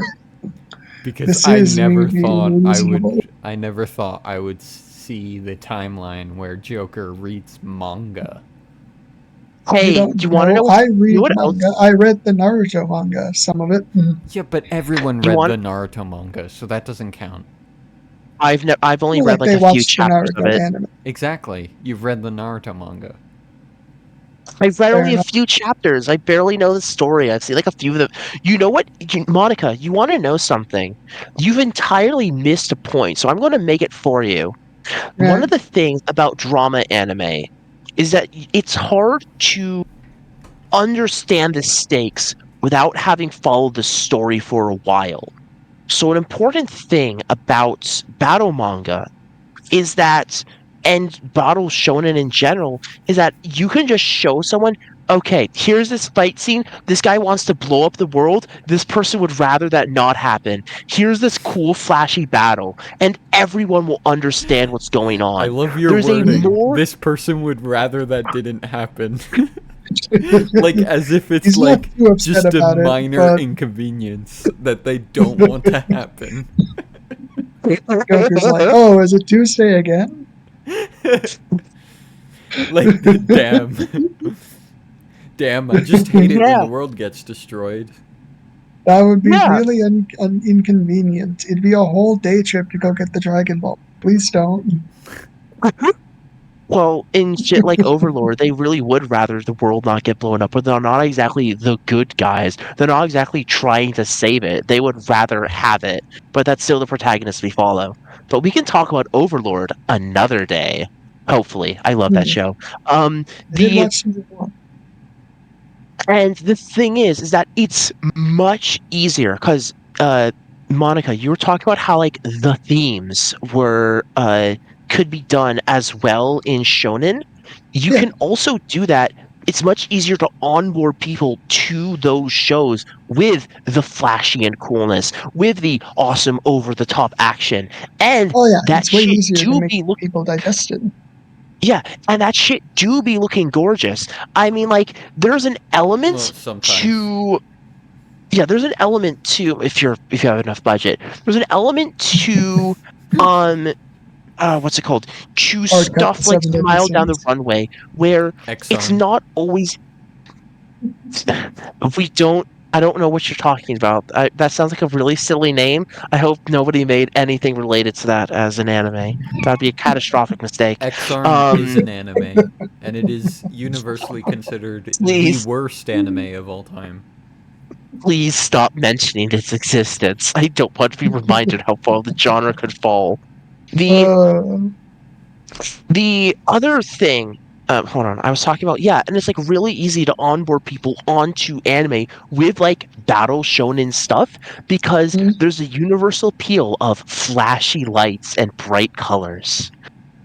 because This is me being reasonable. I never thought I would see the timeline where Joker reads manga. You Hey, don't do you want to know. know? I You know read what manga. else? I read the Naruto manga, some of it. Yeah, but everyone You read want? the Naruto manga, so that doesn't count. I've only read Like like they a few watched the chapters of Naruto it. anime. Exactly. You've read the Naruto manga. I've read Fair only a enough. few chapters. I barely know the story. I've seen like a few of them. You know what, Monica? You want to know something? You've entirely missed a point, so I'm going to make it for you. One Right. of the things about drama anime is that it's hard to understand the stakes without having followed the story for a while. So, an important thing about battle manga is that, and battle shonen in general, is that you can just show someone, okay, here's this fight scene. This guy wants to blow up the world. This person would rather that not happen. Here's this cool, flashy battle, and everyone will understand what's going I on. love your There's a wording. more This person would rather that didn't happen. Like as if it's He's not like too upset just a about it, minor but inconvenience that they don't want to happen. Goku's like, "Oh, is it Tuesday again?" Like damn. Damn, I just hate it when yeah, the world gets destroyed. That would be yeah. really inconvenient. It'd be a whole day trip to go get the Dragon Ball. Please don't. Well, in shit like Overlord, they really would rather the world not get blown up, but they're not exactly the good guys. They're not exactly trying to save it. They would rather have it, but that's still the protagonist we follow. But we can talk about Overlord another day. Hopefully, I love that Hmm. show. Um, I did the watch season 1. and the thing is that it's much easier because Monica, you were talking about how like the themes were could be done as well in shonen. You Yeah. can also do that. It's much easier to onboard people to those shows with the flashy and coolness, with the awesome over the top action, and Oh yeah, that it's way shit easier to do make be look people digest it. yeah, and that shit do be looking gorgeous. I mean, like, there's an Well, element sometimes. to yeah, there's an element to if you have enough budget. There's an element to um what's it called? To Hard cut the stuff like 7 deadly Smile Down the sins. Runway, where it's Exarm. not always we don't I don't know what you're talking about. That sounds like a really silly name. I hope nobody made anything related to that as an anime. That'd be a catastrophic mistake. Exarm is Um, an anime, and it is universally considered the please, worst anime of all time. please stop mentioning its existence. I don't want to be reminded how far the genre could fall. The Uh, The other thing, hold on, I was talking about, yeah, and it's like really easy to onboard people onto anime with like battle shonen stuff because hmm, there's a universal appeal of flashy lights and bright colors.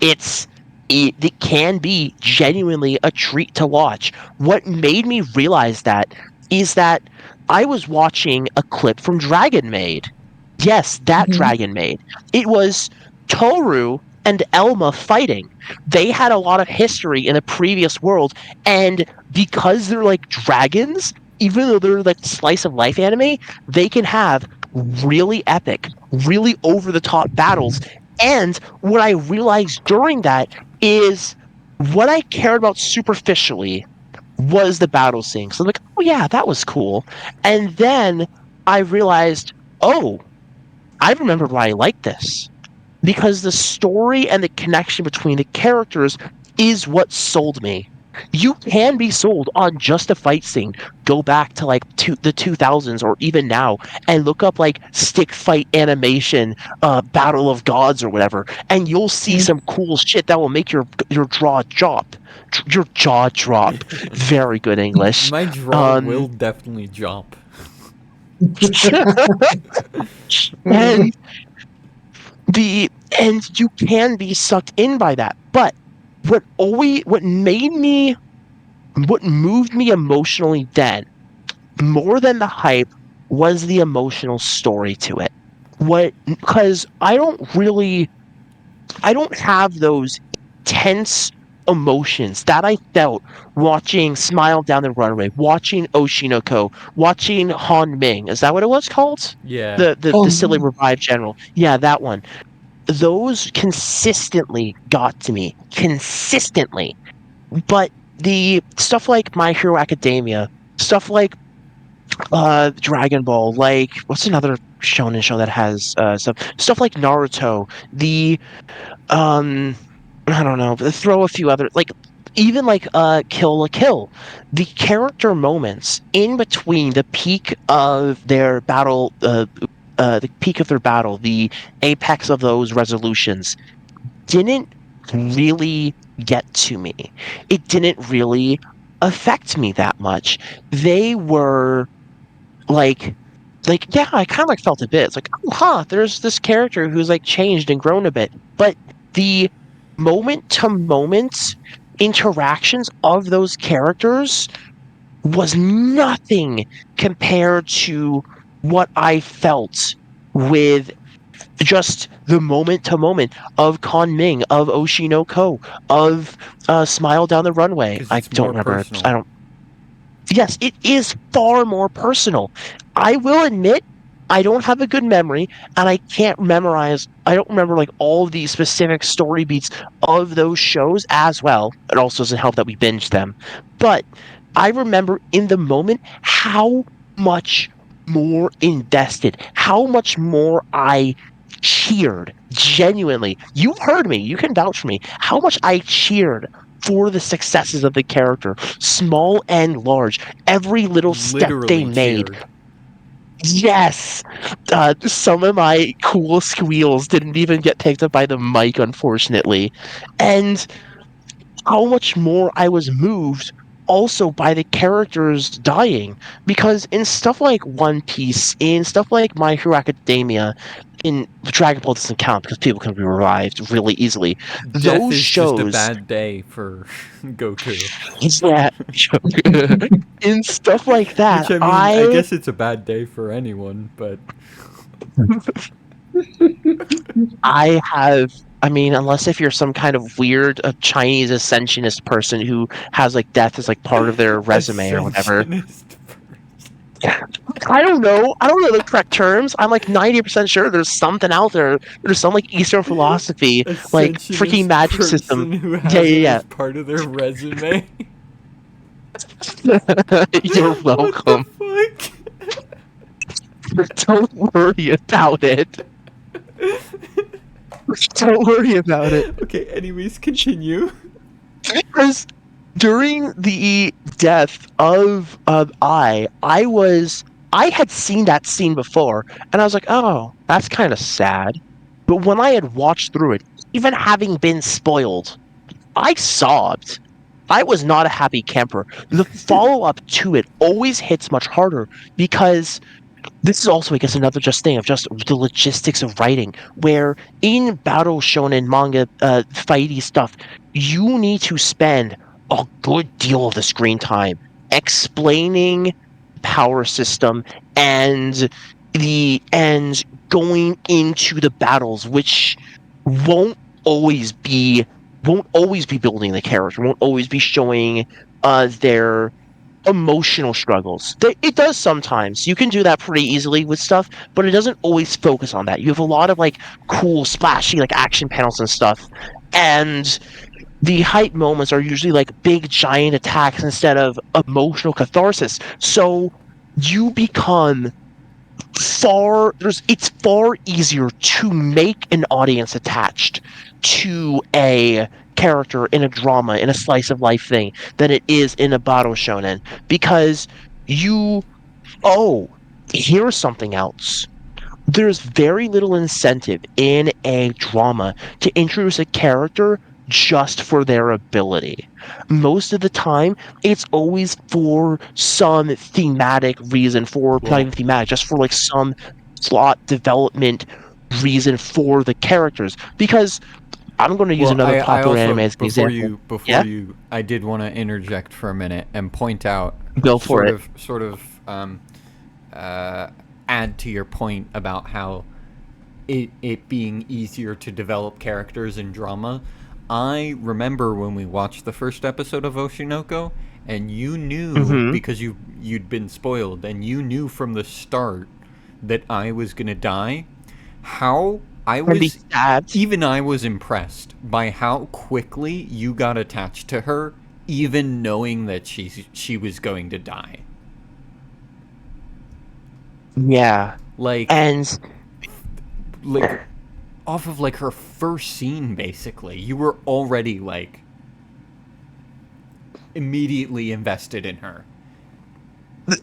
It's it can be genuinely a treat to watch. What made me realize that is that I was watching a clip from Dragon Maid. Yes, that hmm. Dragon Maid. It was Toru and Elma fighting. They had a lot of history in a previous world, and because they're like dragons, even though they're like slice of life anime, they can have really epic, really over the top battles. And what I realized during that is what I cared about superficially was the battle scene. So I'm like, oh yeah, that was cool. And then I realized, oh, I remember why I liked this. because the story and the connection between the characters is what sold me. You can be sold on just a fight scene. Go back to like the 2000s or even now and look up like stick fight animation, Battle of Gods or whatever, and you'll see some cool shit that will make your jaw drop. Your jaw drop. Very good English. My draw will definitely jump. and and you can be sucked in by that. But what moved me emotionally then, more than the hype, was the emotional story to it. Because I don't have those intense emotions that I felt watching Smile Down the Runway, watching Oshinoko, watching Han Ming. Is that what it was called? Yeah. The silly revived general. Yeah, that one. Those consistently got to me. Consistently. But the stuff like My Hero Academia, stuff like Dragon Ball, like what's another shonen show that has stuff like Naruto, the I don't know, throw a few other like even like Kill la Kill, the character moments in between the peak of their battle, the apex of those resolutions didn't really get to me. It didn't really affect me that much. They were like yeah, I kind of like felt a bit. It's like, oh, huh, there's this character who's like changed and grown a bit. But the moment to moment interactions of those characters was nothing compared to what I felt with just the moment to moment of Con Ming, of Oshinoko, of Smile Down the Runway. Because I it's don't more remember. personal. Yes, it is far more personal. I will admit I don't have a good memory and I don't remember like all the specific story beats of those shows as well. It also doesn't help that we binged them. But I remember in the moment how much more invested, how much more I cheered genuinely. You've heard me, you can vouch for me, how much I cheered for the successes of the character, small and large, every little step they Literally made. cheered. Yes, some of my cool squeals didn't even get picked up by the mic, unfortunately, and how much more I was moved also by the characters dying, because in stuff like One Piece, in stuff like My Hero Academia, in Dragon Ball doesn't count because people can be revived really easily. Death Those is just a shows, bad day for Goku. yeah, in stuff like that, Which, I mean, I guess it's a bad day for anyone, but I have. I mean, unless if you're some kind of weird Chinese ascensionist person who has like death as like part of their resume or whatever. Ascensionist. I don't know. I don't know the correct terms. I'm like 90% sure there's something out there. There's some like Eastern philosophy, like freaking Ascensionist magic system. person who Yeah, has it yeah, as part of their resume. yeah. You're What welcome. the fuck? Don't worry about it. Don't worry about it. Okay, anyways, continue. Because during the death of I had seen that scene before, and I was like, oh, that's kind of sad. But when I had watched through it, even having been spoiled, I sobbed. I was not a happy camper. The follow up to it always hits much harder because this is also, I guess, another just thing of just the logistics of writing, where in battle shonen manga fighty stuff, you need to spend a good deal of the screen time explaining power system and going into the battles, which won't always be won't always be building the character, won't always be showing their emotional struggles. It does sometimes. You can do that pretty easily with stuff, but it doesn't always focus on that. You have a lot of like cool, splashy like action panels and stuff, and the hype moments are usually like big giant attacks instead of emotional catharsis. So you become it's far easier to make an audience attached to a character in a drama, in a slice of life thing, than it is in a battle shonen, because you oh, here's something else. There's very little incentive in a drama to introduce a character just for their ability. Most of the time, it's always for some thematic reason, for not Well, even thematic, just for like some plot development reason for the characters. Because I'm going to use well, another I popular anime also as an example. before Yeah, you, I did want to interject for a minute and point out, go for it. uh, add to your point about how it being easier to develop characters in drama. I remember when we watched the first episode of Oshinoko, and you knew Mm-hmm. because you'd been spoiled, and you knew from the start that I was gonna die. How I And be was, stabbed. even I was impressed by how quickly you got attached to her, even knowing that she was going to die. Yeah. Like And like off of like her first scene, basically you were already like immediately invested in her.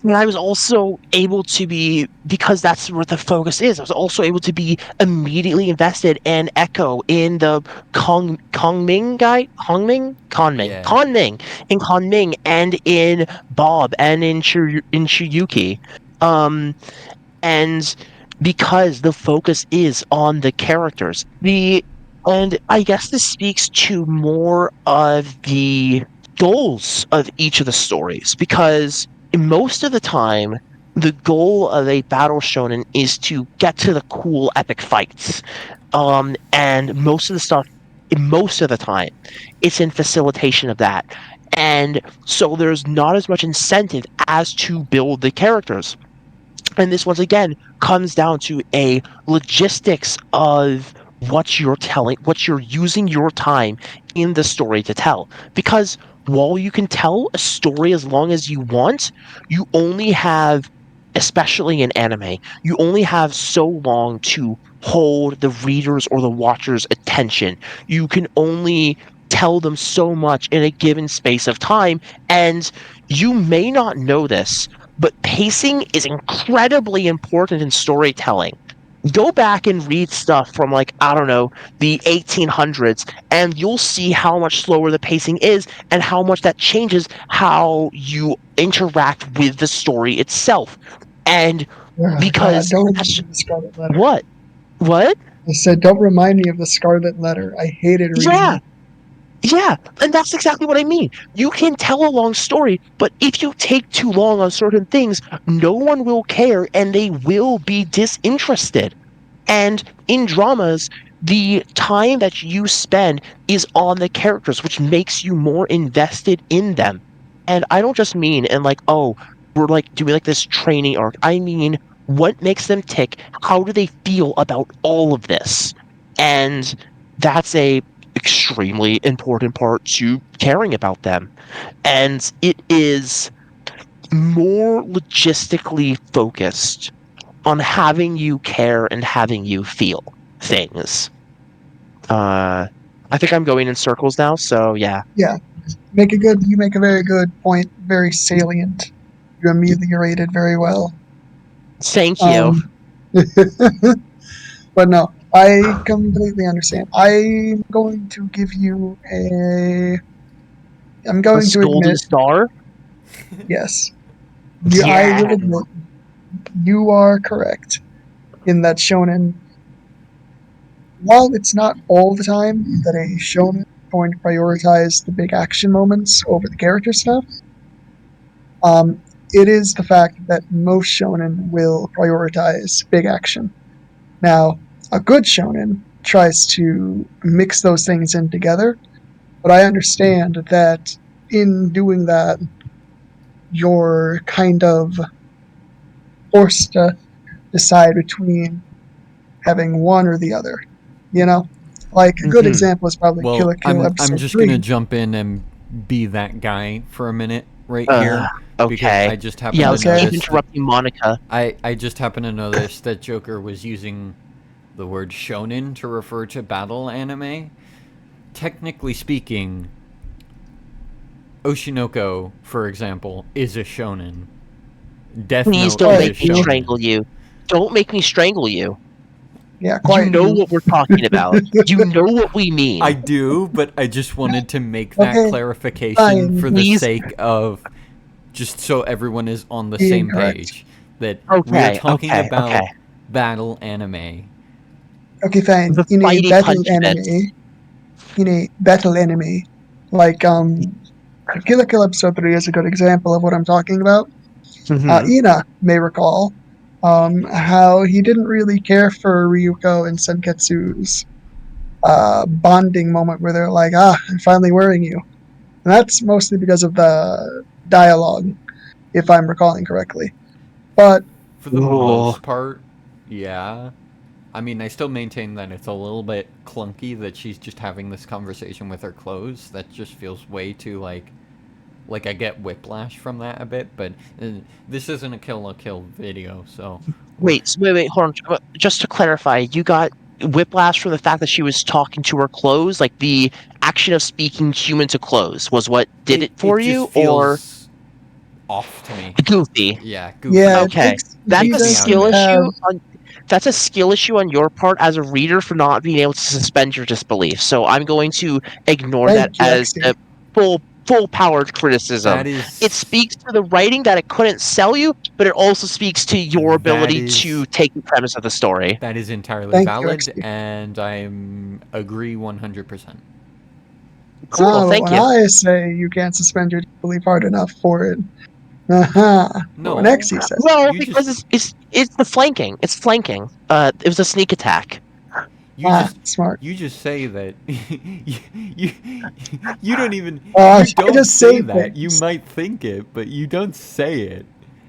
and I was also able to be, because that's where the focus is. I was also able to be immediately invested in Echo, in the Kongming guy, Yeah. Konming, in Konming, and in Bob, and in Shiyuki, um, and because the focus is on the characters, and I guess this speaks to more of the goals of each of the stories, because most of the time the goal of a battle shonen is to get to the cool epic fights, and most of the time it's in facilitation of that, and so there's not as much incentive as to build the characters. And this once again comes down to a logistics of what you're using your time in the story to tell. Because while you can tell a story as long as you want, you only have, especially in anime, you only have so long to hold the readers or the watcher's attention. You can only tell them so much in a given space of time, and you may not know this, but pacing is incredibly important in storytelling. Go back and read stuff from, like, I don't know, the 1800s, and you'll see how much slower the pacing is and how much that changes how you interact with the story itself. And Oh, God, because don't remind me of the Scarlet Letter. what? What? I said, don't remind me of the Scarlet Letter. I hated reading Yeah. it. Yeah, and that's exactly what I mean. You can tell a long story, but if you take too long on certain things, no one will care and they will be disinterested. And in dramas, the time that you spend is on the characters, which makes you more invested in them. And I don't just mean in like, oh, we're like doing like this training arc. I mean, what makes them tick? How do they feel about all of this? And that's a extremely important part to caring about them. And it is more logistically focused on having you care and having you feel things. I think I'm going in circles now, so yeah. Yeah, you make a very good point, very salient. You ameliorated very well. Thank you. Um, but no, I completely understand. I'm going to give you a. I'm A going to golden admit, star? yes, I Yeah. will admit you are correct in that shonen. While it's not all the time that a shonen is going to prioritize the big action moments over the character stuff, it is the fact that most shonen will prioritize big action. Now, a good shonen tries to mix those things in together, but I understand that in doing that, you're kind of forced to decide between having one or the other. You know? Like, a good Hmm. example is probably Kill Well, la Kill I'm episode just gonna 3. jump in and be that guy for a minute right here because Okay. I just happen Yeah, I to was Okay. keep notice. interrupting Monica. I just happen to notice that Joker was using the word shonen to refer to battle anime. Technically speaking, Oshinoko, for example, is a shonen. Death Please Note don't is a make me shonen. strangle you. Don't make me strangle you. Yeah, You quiet know you. what we're talking about. You know what we mean. I do, but I just wanted to make that Okay, clarification fine. for the Please. sake of just so everyone is on the Being same correct. page. That we are Okay, talking okay, about okay. battle anime. Okay, fine. The In a fighty battle punchy anime, bits. like Kill la Kill episode 3 is a good example of what I'm talking about. Mm-hmm. Ina may recall how he didn't really care for Ryuko and Senketsu's bonding moment where they're like, I'm finally wearing you. And that's mostly because of the dialogue, if I'm recalling correctly. But For the Ooh. most part, yeah. I mean, I still maintain that it's a little bit clunky that she's just having this conversation with her clothes. That just feels way too like I get whiplash from that a bit. But this isn't a Kill la Kill video, so Wait, hold on. Just to clarify, you got whiplash from the fact that she was talking to her clothes? Like the action of speaking human to clothes was what did it for it just you? Or feels off to me. goofy? Yeah, goofy. yeah, Okay. That's Takes a me out of skill it. have. issue on that's a skill issue on your part as a reader for not being able to suspend your disbelief. So I'm going to ignore that Thank you, as a Exy. full powered criticism. That It is speaks to the writing that it couldn't sell you, but it also speaks to your that ability is to take the premise of the story. that is entirely Thank you, valid, Exy. and I agree 100%. Cool, But thank when you. I say you can't suspend your disbelief hard enough for it, but when No, Exy says, Well, you because just it's the flanking. It's flanking. It was a sneak attack. you just smart. you just say that you you don't even I you don't just say say that. You things. might think it, but you don't say it.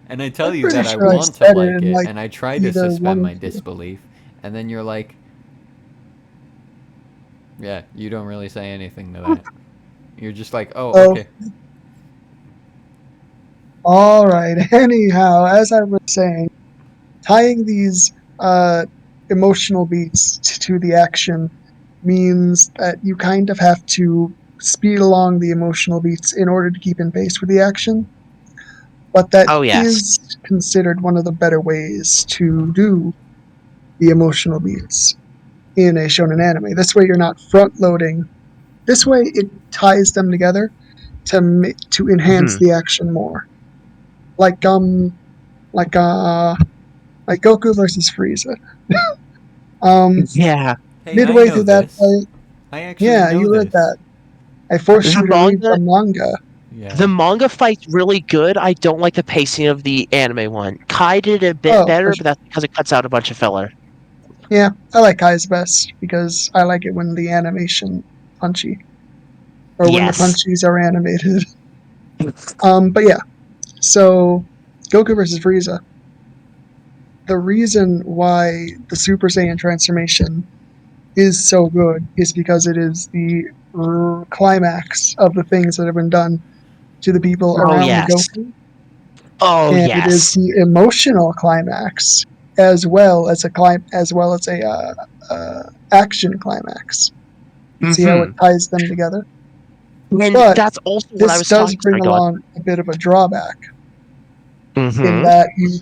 And I tell I'm you pretty that I sure I want to said it like in it, like and I try to either one suspend or my two. disbelief, and then you're like, yeah, you don't really say anything to that. You're just like, oh, Oh, okay. all right. Anyhow, as I was saying, tying these emotional beats to the action means that you kind of have to speed along the emotional beats in order to keep in pace with the action. But that Oh yes. is considered one of the better ways to do the emotional beats in a shonen anime. This way, you're not front loading. This way, it ties them together to enhance Hmm. the action more. Like like uh like Goku versus Frieza. Yeah. Hey, I Midway know through that this. fight, I actually yeah, know you read this. that. I forced The you to read manga the manga. the Yeah. manga fight's really good. I don't like the pacing of the anime one. Kai did it a bit Oh, better, but that's because it cuts out a bunch of filler. yeah, I like Kai's best because I like it when the animation punchy or when the Yes. punchies are animated. But yeah, so Goku versus Frieza. The reason why the Super Saiyan transformation is so good is because it is the climax of the things that have been done to the people Oh around the yes. Goku, Oh and it is yes. the emotional climax as well as a action climax. See how it Hmm. ties them together? And But that's also what I this was does talking. bring Sorry, go on. along a bit of a drawback in Hmm. that you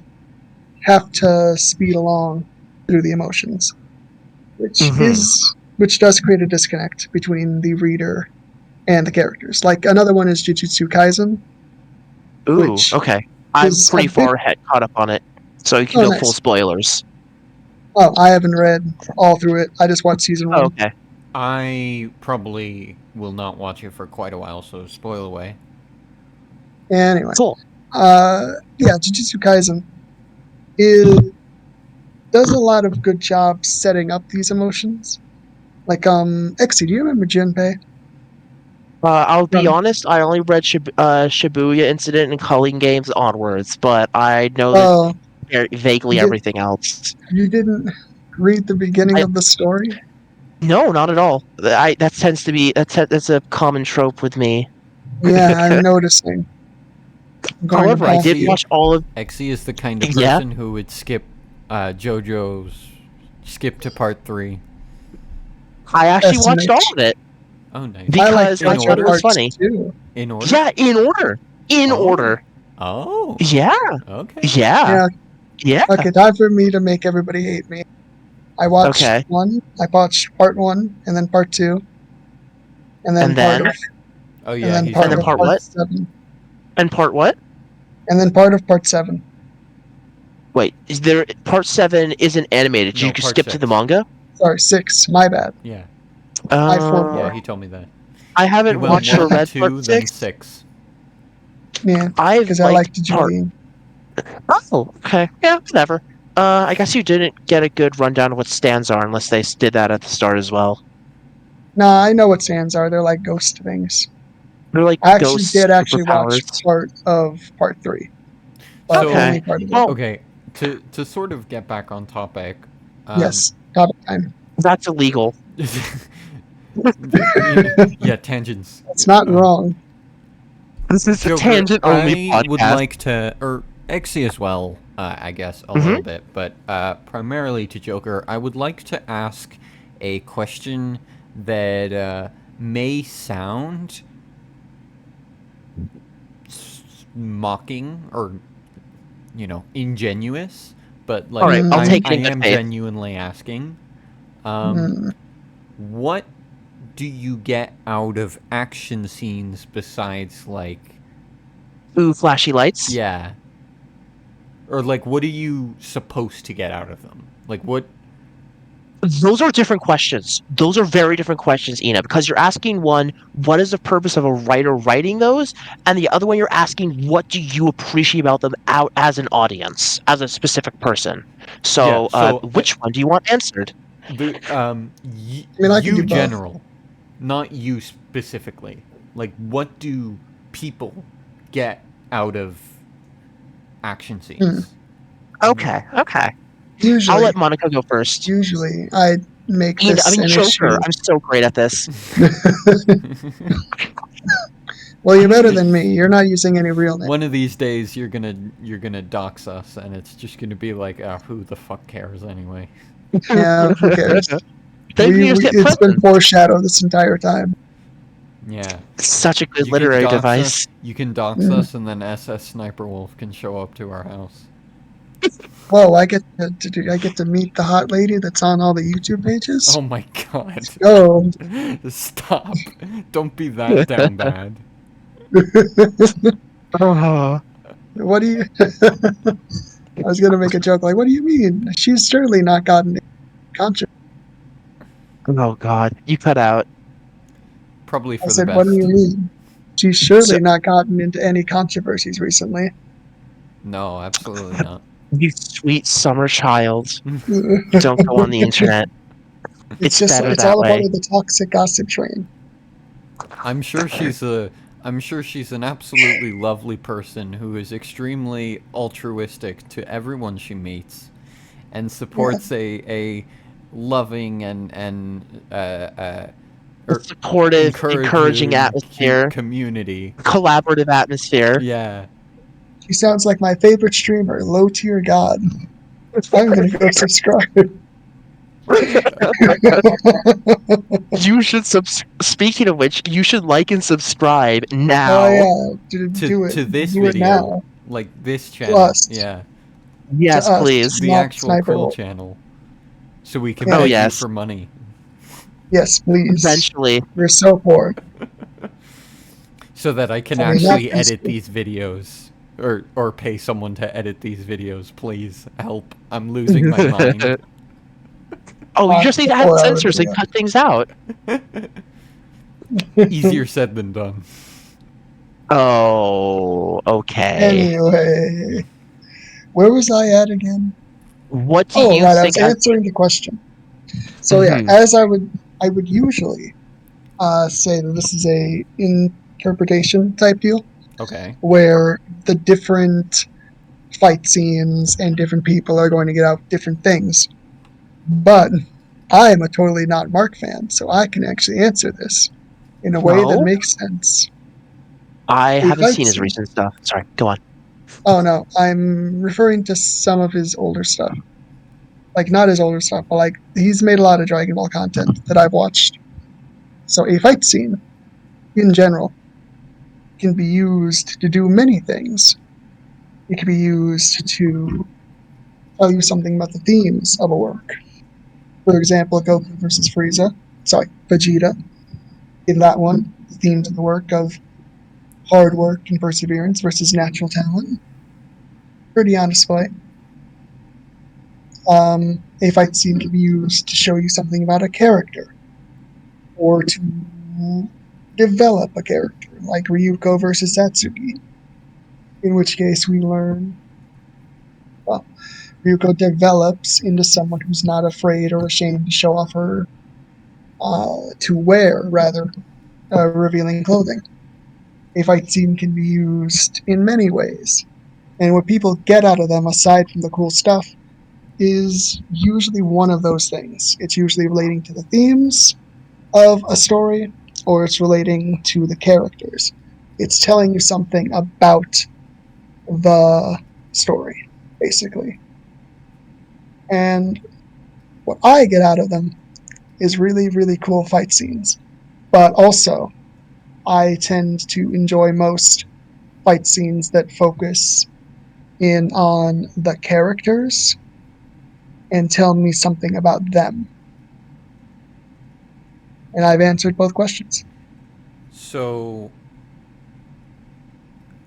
have to speed along through the emotions, Hmm. which does create a disconnect between the reader and the characters. Like another one is Jujutsu Kaisen, Ooh. which Okay. I'm is a pretty bit far ahead, caught up on it, so you can oh no full nice. spoilers. Oh, I haven't read all through it. I just watched season Oh, one. okay. I probably will not watch it for quite a while, so spoil away. Anyway, Cool. yeah, Jujutsu Kaisen is does a lot of good job setting up these emotions. Like Exy, do you remember Junpei I'll be from honest. I only read Shibuya Incident and Culling Games onwards, but I know that oh you vaguely did everything else. you didn't read the beginning I, of the story? no, not at all. That tends to be that's a common trope with me. Yeah, I'm noticing. I'm going However, to I pass did you. watch all of. Exy is the kind of Yeah. person who would skip JoJo's skip to part 3. I actually watched all SMH. of it Oh, nice. I like because I In thought it order? was funny. too. In order? Yeah, in order. In Oh. order. Oh. Yeah. Okay. Yeah. Yeah. Yeah. Okay, time for me to make everybody hate me. I watched Okay. one. I watched part 1, and then part 2, and then And part then? of, Oh and yeah, then he's part And then of talking part about what? 7, And part what? and then part of part 7. Wait, is there part 7 isn't animated? No, You can part skip to the 6. manga. Sorry, 6. My bad. Yeah. I forgot. Yeah, Uh, he told me that. I He haven't went watched or 1, read 2, part then 6. 6. Yeah, I've because I liked liked part. Julian. Oh, okay. Yeah, whatever. I guess you didn't get a good rundown of what stands are unless they did that at the start as well. Nah, I know what sands are. They're like ghost things. They're like I actually ghost did actually watch superpowers. part of part 3. But So- only part of it. Well, Okay, to sort of get back on topic. Yes, topic time. that's illegal. Yeah, tangents. That's not wrong. This is a Joker, tangent-only I podcast. would like to, or Exy as well, I guess, a little bit, but primarily to Joker, I would like to ask a question that may sound mocking or, ingenuous, but like All right, I'll Mm. take I it in good am faith. genuinely asking. Mm. What do you get out of action scenes besides like Ooh, flashy lights. yeah, or like what are you supposed to get out of them? Like what? Those are different questions. Those are very different questions, Ina, because you're asking one, what is the purpose of a writer writing those? And the other one, you're asking, what do you appreciate about them out as an audience, as a specific person? So, Yeah, so, which one do you want answered? The I mean, I can you do both. general, not you specifically. Like what do people get out of action scenes? Okay. Usually, I'll let Monica go first. I make Ina, this an Joker, issue. I'm so great at this. Well, you're better than me. You're not using any real names. One of these days you're gonna dox us, and it's just gonna be like, who the fuck cares anyway? Yeah, who cares? Thank you, It's Preston. been foreshadowed this entire time. Yeah. Such a good You can literary dox device. us- you can dox Mm. us, and then SS Sniper Wolf can show up to our house. Whoa, I get to meet the hot lady that's on all the YouTube pages. Oh my god. Oh, Stop. Don't be that down bad. Oh, what do you? I was gonna make a joke like, "What do you mean? She's certainly not gotten controversy." oh God, you cut out. Probably for I the said, best. "What do you mean? She's surely So- not gotten into any controversies recently." No, absolutely not. You sweet summer child. Don't go on the internet. It's better it's that all a part way. of the toxic gossip train. I'm sure she's an absolutely lovely person who is extremely altruistic to everyone she meets, and supports a loving and Supportive, encouraging atmosphere, community. collaborative atmosphere. Yeah. She sounds like my favorite streamer, Low Tier God. I'm gonna go subscribe. You should Speaking of which, you should like and subscribe now. Oh yeah, do it. To this do it video, now. like this channel. Plus. Yeah. Yes, To us. please. The Not actual Sniper cool Wolf. channel. So we can Oh, beg yes. you for money. Yes, please. Eventually. We're so poor. So that I can I mean, actually that's- edit these videos. Or pay someone to edit these videos, please. Help. I'm losing my mind. Oh, you just need to add 4 hour sensors and video. cut things out. Easier said than done. Oh, okay. Anyway, where was I at again? What do Oh, you right, I think? was answering the question. So Mhm. yeah, as I would usually say that this is a interpretation type deal, Okay. where the different fight scenes and different people are going to get out different things. But I am a totally not Mark fan, so I can actually answer this in a way that No? makes sense. I Hey, haven't fight seen his scene. recent stuff. Sorry, go on. Oh no, I'm referring to some of his older stuff. Like not his older stuff, but like he's made a lot of Dragon Ball content that I've watched. So a fight scene, in general, can be used to do many things. It can be used to tell you something about the themes of a work. For example, Goku versus Frieza. Sorry, Vegeta. In that one, the themes of the work of hard work and perseverance versus natural talent. Pretty on display. A fight scene can be used to show you something about a character or to develop a character, like Ryuko versus Satsuki, in which case we learn, well, Ryuko develops into someone who's not afraid or ashamed to show off her, to wear, rather, revealing clothing. A fight scene can be used in many ways, and what people get out of them, aside from the cool stuff, is usually one of those things. It's usually relating to the themes of a story, or it's relating to the characters. It's telling you something about the story, basically. And what I get out of them is really, really cool fight scenes. But also, I tend to enjoy most fight scenes that focus in on the characters and tell me something about them. And I've answered both questions. So,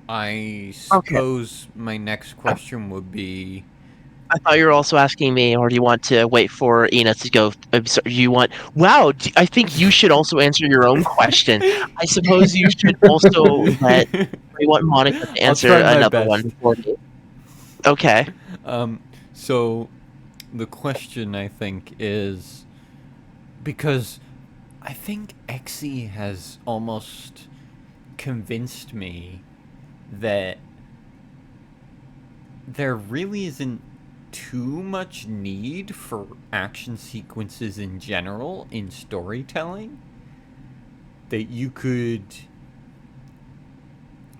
I Okay. suppose my next question would be I thought you were also asking me, or do you want to wait for Ina to go? You want? Wow, I think you should also answer your own question. I suppose you should also let. You want Monica to I'll answer try my another one best. before me. Okay. So the question I think is because I think Exxy has almost convinced me that there really isn't too much need for action sequences in general in storytelling. That you could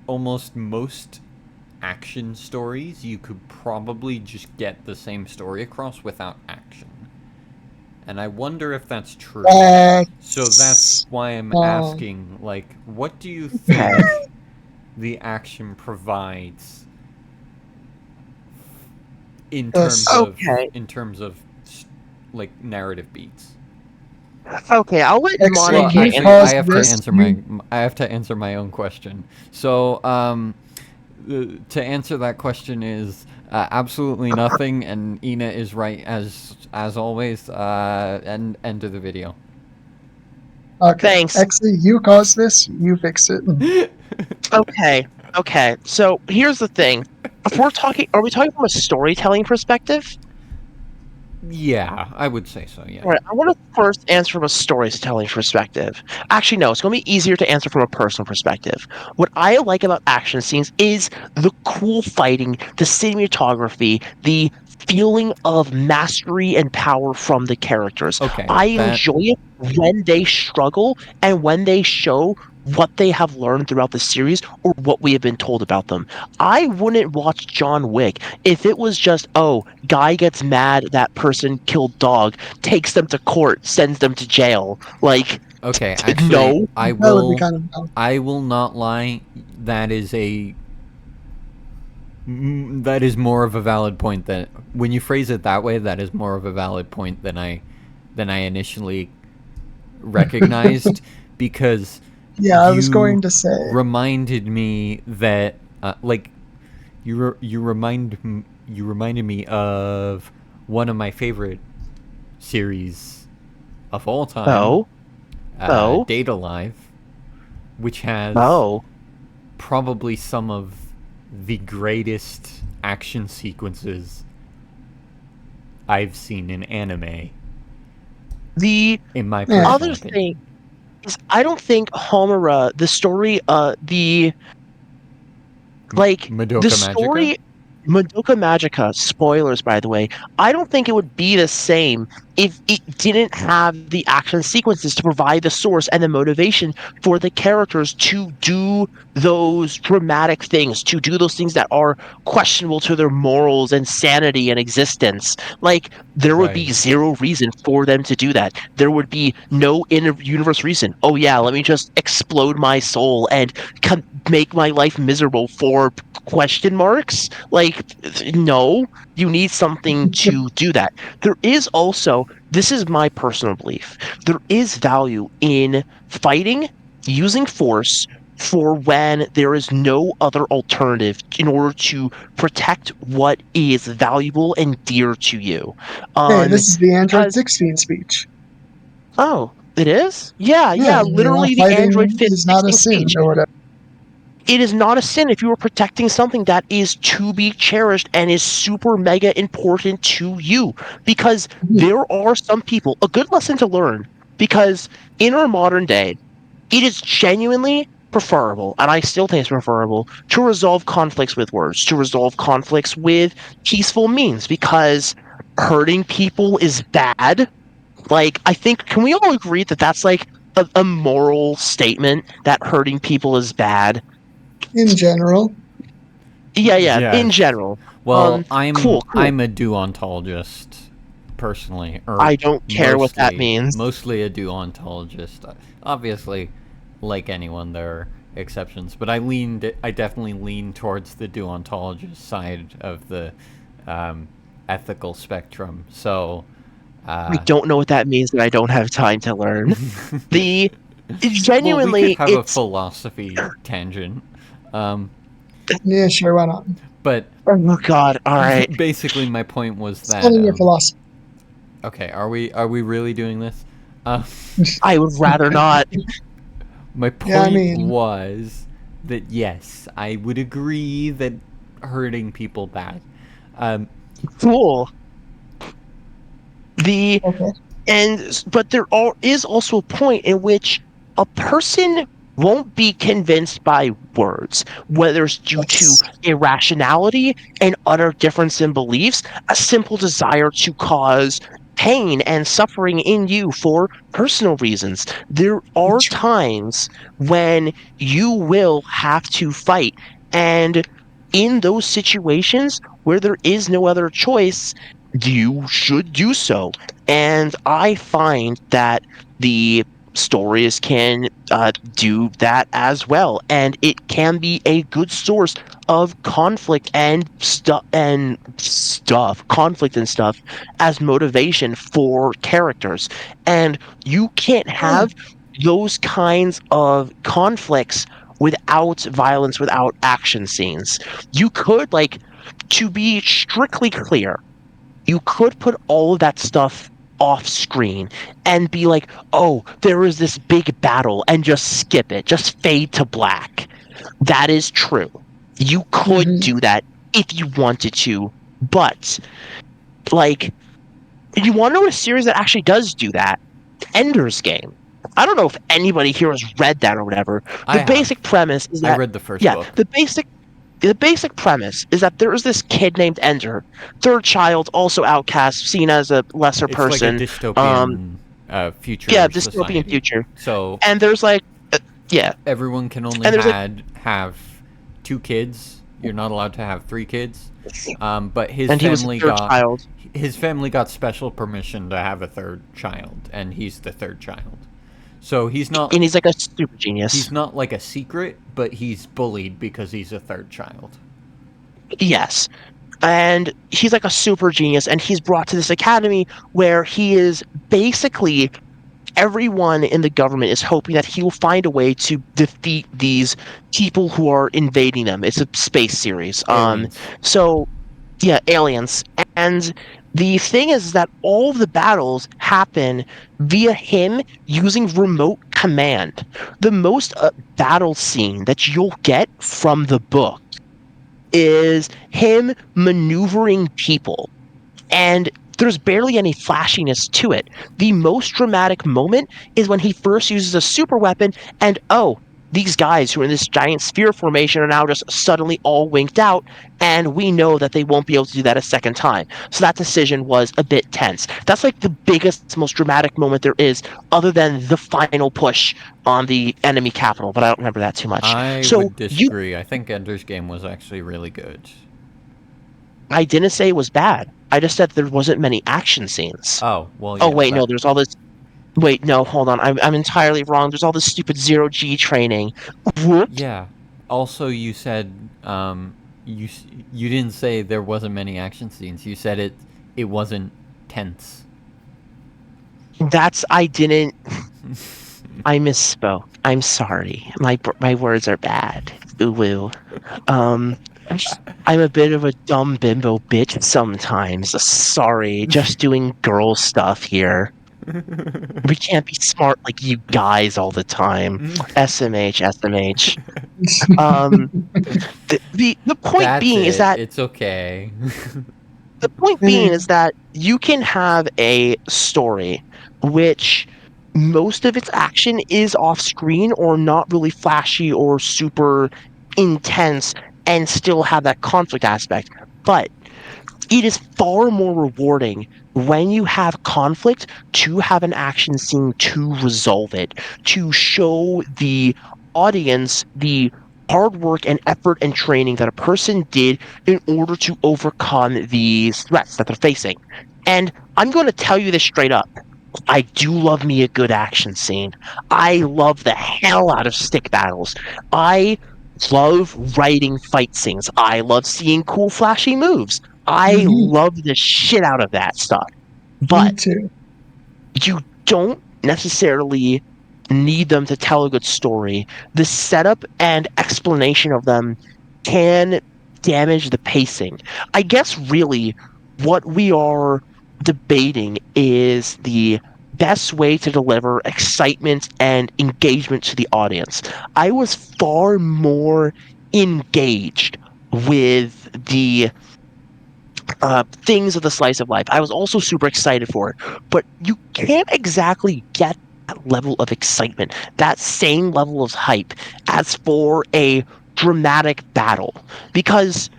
almost most action stories, you could probably just get the same story across without action. And I wonder if that's true. So that's why I'm asking, like, what do you think Okay. the action provides in Yes. terms of Okay. like narrative beats? Okay. I'll let Exy, Well, Monica you actually, answer I caused have to this. answer my own question. So, to answer that question is absolutely nothing, and Ina is right as always. And end of the video. Okay. Thanks. Exy, you caused this. You fix it. Okay. Okay. So here's the thing. If we're talking, are we talking from a storytelling perspective? Yeah, I would say so. Yeah. All right, I want to first answer from a storytelling perspective. Actually, no, it's going to be easier to answer from a personal perspective. What I like about action scenes is the cool fighting, the cinematography, the feeling of mastery and power from the characters. Okay. I That. enjoy it when they struggle and when they show what they have learned throughout the series or what we have been told about them. I wouldn't watch John Wick if it was just, oh, guy gets mad that person killed dog, takes them to court, sends them to jail. Like, Okay. Actually, no. That would be kind of dumb. I will not lie. That is that is more of a valid point than when you phrase it that way. That is more of a valid point than I initially recognized because Yeah, I was you going to say. reminded me that like you reminded me of one of my favorite series of all time, Oh. Oh. Data Live, which has Oh. probably some of the greatest action sequences I've seen in anime. The In my Yeah. personal other opinion. thing is, I don't think Homura, the story, the Madoka story, Magica? Madoka Magica, spoilers by the way, I don't think it would be the same if it didn't have the action sequences to provide the source and the motivation for the characters to do those dramatic things, to do those things that are questionable to their morals and sanity and existence. Like, there would be Right. zero reason for them to do that. There would be no inner-universe reason. Oh yeah, let me just explode my soul and make my life miserable for question marks. Like, no, you need something to do that. There is also, this is my personal belief, there is value in fighting, using force for when there is no other alternative in order to protect what is valuable and dear to you. Hey, this is the Android Because, 16 speech. oh, it is? Yeah, Yeah, yeah, literally the Android fighting is not a 16 sin speech. or whatever. It is not a sin if you are protecting something that is to be cherished and is super mega important to you. Because there are some people, a good lesson to learn, because in our modern day, it is genuinely preferable, and I still think it's preferable, to resolve conflicts with words, to resolve conflicts with peaceful means, because hurting people is bad. Like, I think, can we all agree that that's like a moral statement that hurting people is bad? In general. Yeah, yeah, in Yes. general. Well, I'm Cool, cool. I'm a deontologist personally, or I don't care what that mostly means. mostly a deontologist. Obviously, like anyone, there are exceptions, but I definitely lean towards the deontologist side of the ethical spectrum. So, I uh, don't know what that means, and I don't have time to learn. The well, we could genuinely, have a it's philosophy tangent, um, Yeah, sure, why not? but oh god. All right, basically, my point was that Studying your philosophy. okay, are we really doing this? Uh, I would rather not. my Yeah, I point mean, was that yes, I would agree that hurting people bad. Um, Cool. The okay. and but is also a point in which a person won't be convinced by words, whether it's due to Yes. irrationality and utter difference in beliefs, a simple desire to cause pain and suffering in you for personal reasons. There are True. times when you will have to fight, and in those situations where there is no other choice, you should do so. And I find that the stories can do that as well, and it can be a good source of conflict and conflict and stuff as motivation for characters. And you can't Yeah. have those kinds of conflicts without violence, without action scenes. You could, like, to be strictly clear, you could put all of that stuff off screen and be like, oh, there is this big battle, and just skip it, just fade to black. That is true. You could Hmm. do that if you wanted to, but, like, you want to know a series that actually does do that? Ender's Game. I don't know if anybody here has read that or whatever. I The have. basic premise is I that, read the first yeah, book. the basic premise is that there is this kid named Ender, third child, also outcast, seen as a lesser It's like a person. Um, dystopian yeah, future dystopian society. future. So And there's like, yeah, everyone can only and there's like, have two kids. You're not allowed to have three kids. But and he was a third child, his family got special permission to have a third child, and he's the third child. So and he's like a super genius. he's not like a secret, but he's bullied because he's a third child. Yes. And he's like a super genius, and he's brought to this academy where he is basically, everyone in the government is hoping that he will find a way to defeat these people who are invading them. It's a space series. Aliens. So yeah, aliens. And the thing is that all of the battles happen via him using remote command. The most battle scene that you'll get from the book is him maneuvering people, and there's barely any flashiness to it. The most dramatic moment is when he first uses a super weapon, and oh, these guys who are in this giant sphere formation are now just suddenly all winked out, and we know that they won't be able to do that a second time. So that decision was a bit tense. That's like the biggest, most dramatic moment there is, other than the final push on the enemy capital, but I don't remember that too much. I So would disagree. I think Ender's Game was actually really good. I didn't say it was bad. I just said there wasn't many action scenes. Oh, well, Oh yeah, wait, no, that. there's all this. Wait, no, hold on. I'm entirely wrong. There's all this stupid zero G training. Whoops. Yeah. Also, you said you didn't say there wasn't many action scenes. You said it wasn't tense. That's I didn't. I misspoke. I'm sorry. My words are bad. Ooh woo. Um, I'm a bit of a dumb bimbo bitch sometimes. Sorry, just doing girl stuff here. We can't be smart like you guys all the time. SMH, SMH. Um, the point That's being is it. that It's okay. the point being is that you can have a story which most of its action is off screen or not really flashy or super intense and still have that conflict aspect. But it is far more rewarding when you have conflict to have an action scene to resolve it, to show the audience the hard work and effort and training that a person did in order to overcome these threats that they're facing. And I'm going to tell you this straight up. I do love me a good action scene. I love the hell out of stick battles. I love writing fight scenes. I love seeing cool, flashy moves. I Me, love the shit out of that stuff. me But too. you don't necessarily need them to tell a good story. The setup and explanation of them can damage the pacing. I guess really what we are debating is the best way to deliver excitement and engagement to the audience. I was far more engaged with the things of the slice of life. I was also super excited for it, but you can't exactly get that level of excitement, that same level of hype as for a dramatic battle. Because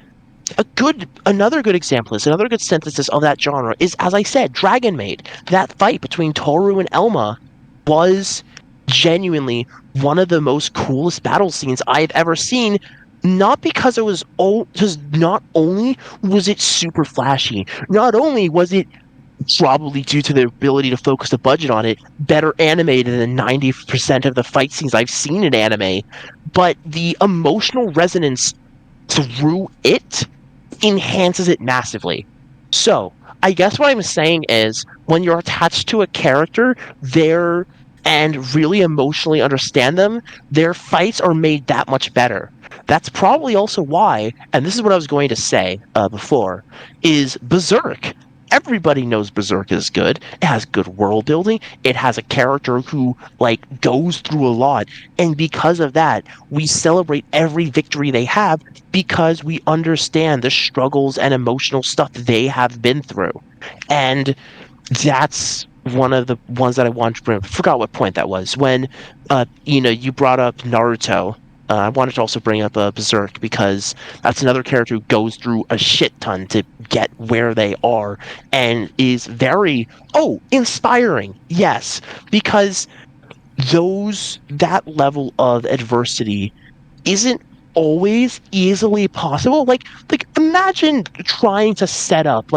another good example is another good synthesis of that genre is, as I said, Dragon Maid. That fight between Toru and Elma was genuinely one of the most coolest battle scenes I've ever seen. Not because it was just not only was it super flashy, not only was it probably due to the ability to focus the budget on it, better animated than 90% of the fight scenes I've seen in anime, but the emotional resonance through it enhances it massively. So, I guess what I'm saying is when you're attached to a character, they're and really emotionally understand them, their fights are made that much better. That's probably also why, and this is what I was going to say before, is Berserk. Everybody knows Berserk is good. It has good world building. It has a character who goes through a lot, and because of that, we celebrate every victory they have because we understand the struggles and emotional stuff they have been through. And that's one of the ones that I wanted to bring up. I forgot what point that was. When you brought up Naruto. I wanted to also bring up Berserk because that's another character who goes through a shit ton to get where they are and is very inspiring. Yes, because that level of adversity isn't always easily possible. Like imagine trying to set up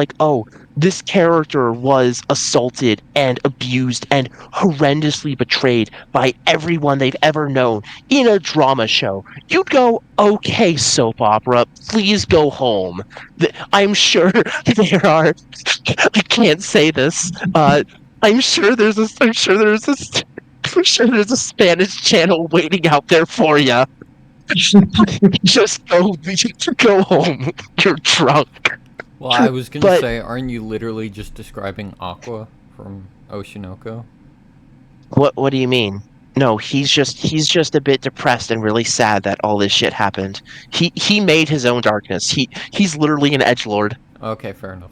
this character was assaulted and abused and horrendously betrayed by everyone they've ever known in a drama show. You'd go, okay, soap opera, please go home. I'm sure there are. I can't say this. I'm sure there's a. I'm sure there's a. I'm sure there's a Spanish channel waiting out there for you. Just go home. You're drunk. Well, I was gonna But say, aren't you literally just describing Aqua from Oshinoko? what do you mean? No, he's just a bit depressed and really sad that all this shit happened. He made his own darkness. He's literally an edgelord. Okay, fair enough.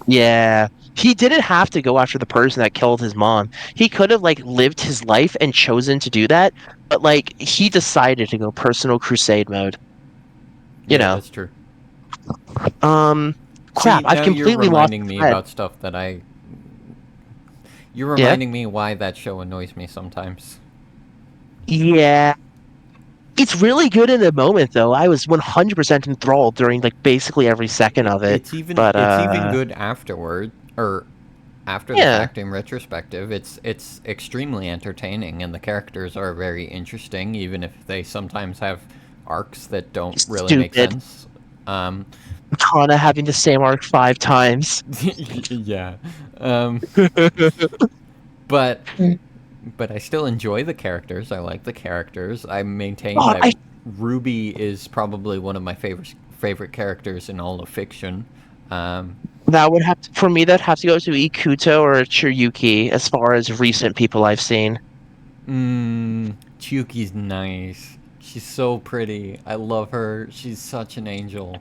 Yeah. He didn't have to go after the person that killed his mom. He could have like lived his life and chosen to do that, but like he decided to go personal crusade mode. You Yeah, know. that's true. Um See, Crap, I've now you're completely lost reminding the me thread. about stuff that I. You're Yeah? reminding me why that show annoys me sometimes. Yeah. It's really good in the moment though. I was 100% enthralled during like basically every second of it. But It's even good afterward, or after the yeah. fact in retrospective. It's extremely entertaining, and the characters are very interesting, even if they sometimes have arcs that don't really make Stupid. sense. Um, Kana having the same arc 5 times. yeah, um, but Mm. but I still enjoy the characters. I like the characters. I maintain God, that Ruby is probably one of my favorite characters in all of fiction. Um, that would have to, for me that'd have to go to Ikuto or Chiryuki as far as recent people I've seen. Chiyuki's nice. She's so pretty. I love her. She's such an angel.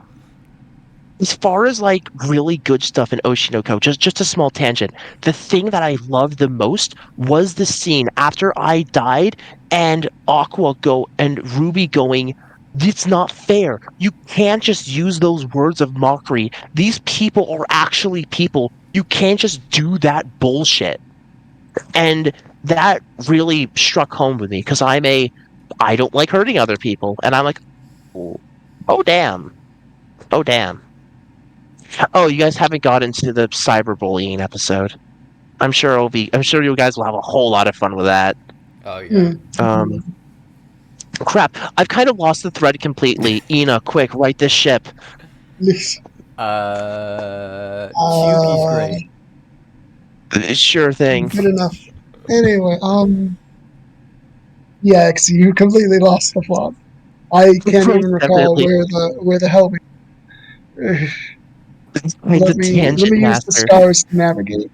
As far as like really good stuff in Oshinoko, just a small tangent. The thing that I loved the most was the scene after I died and Aqua go and Ruby going, it's not fair. You can't just use those words of mockery. These people are actually people. You can't just do that bullshit. And that really struck home with me because I don't like hurting other people. And I'm like, oh, oh damn. Oh damn. Oh, you guys haven't got into the cyberbullying episode. I'm sure you guys will have a whole lot of fun with that. Oh yeah. Mm. Um Crap. I've kind of lost the thread completely. Ina, quick, write this ship. Yes. Chiyuki's Uh, great. Sure thing. good enough. Anyway, yeah, 'cause you completely lost the plot. I can't even recall Definitely. where the hell we. The Let tangent me use the master. stars to navigate.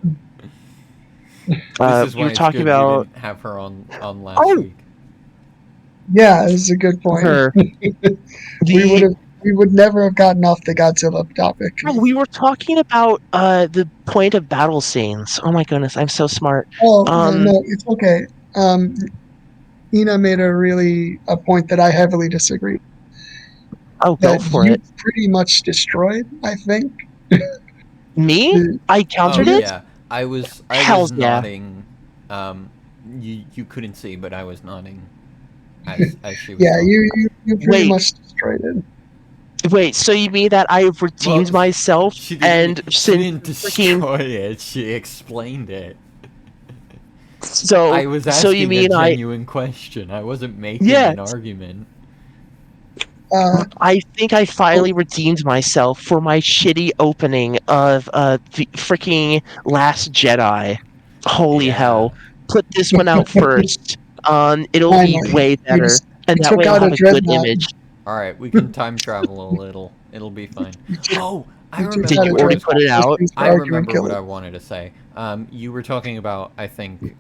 This is You why were it's talking good you about didn't have her on last oh week. Yeah, this is a good point. her we would the have we would never have gotten off the Godzilla topic. no, we were talking about the point of battle scenes. Oh my goodness, I'm so smart. Oh yeah, Um no, it's okay. Um, Ina made a point that I heavily disagree. oh go That for you it. pretty much destroyed. I think. Me? The, I Oh countered it? yes. yeah, I Hell was yeah. nodding. You couldn't see, but I was nodding as she was Yeah, talking. you pretty Wait, much destroyed it. wait, so you mean that I have Well, redeemed myself and she since didn't freaking destroy it. She explained it. so I was so you asking a mean I genuine question. I wasn't making yeah, an argument. I think I finally redeemed myself for my shitty opening of the freaking Last Jedi. Holy Yeah. hell. Put this one out first. It'll be Finally, way better. And you that took way I'll out a have a good dreadnought. image. All right, we can time travel a little. It'll be fine. You took Oh, I you took Did out remember you a what I already was. put dreadnought it just out? used for I argument remember what I killers. wanted to say. You were talking about, I think,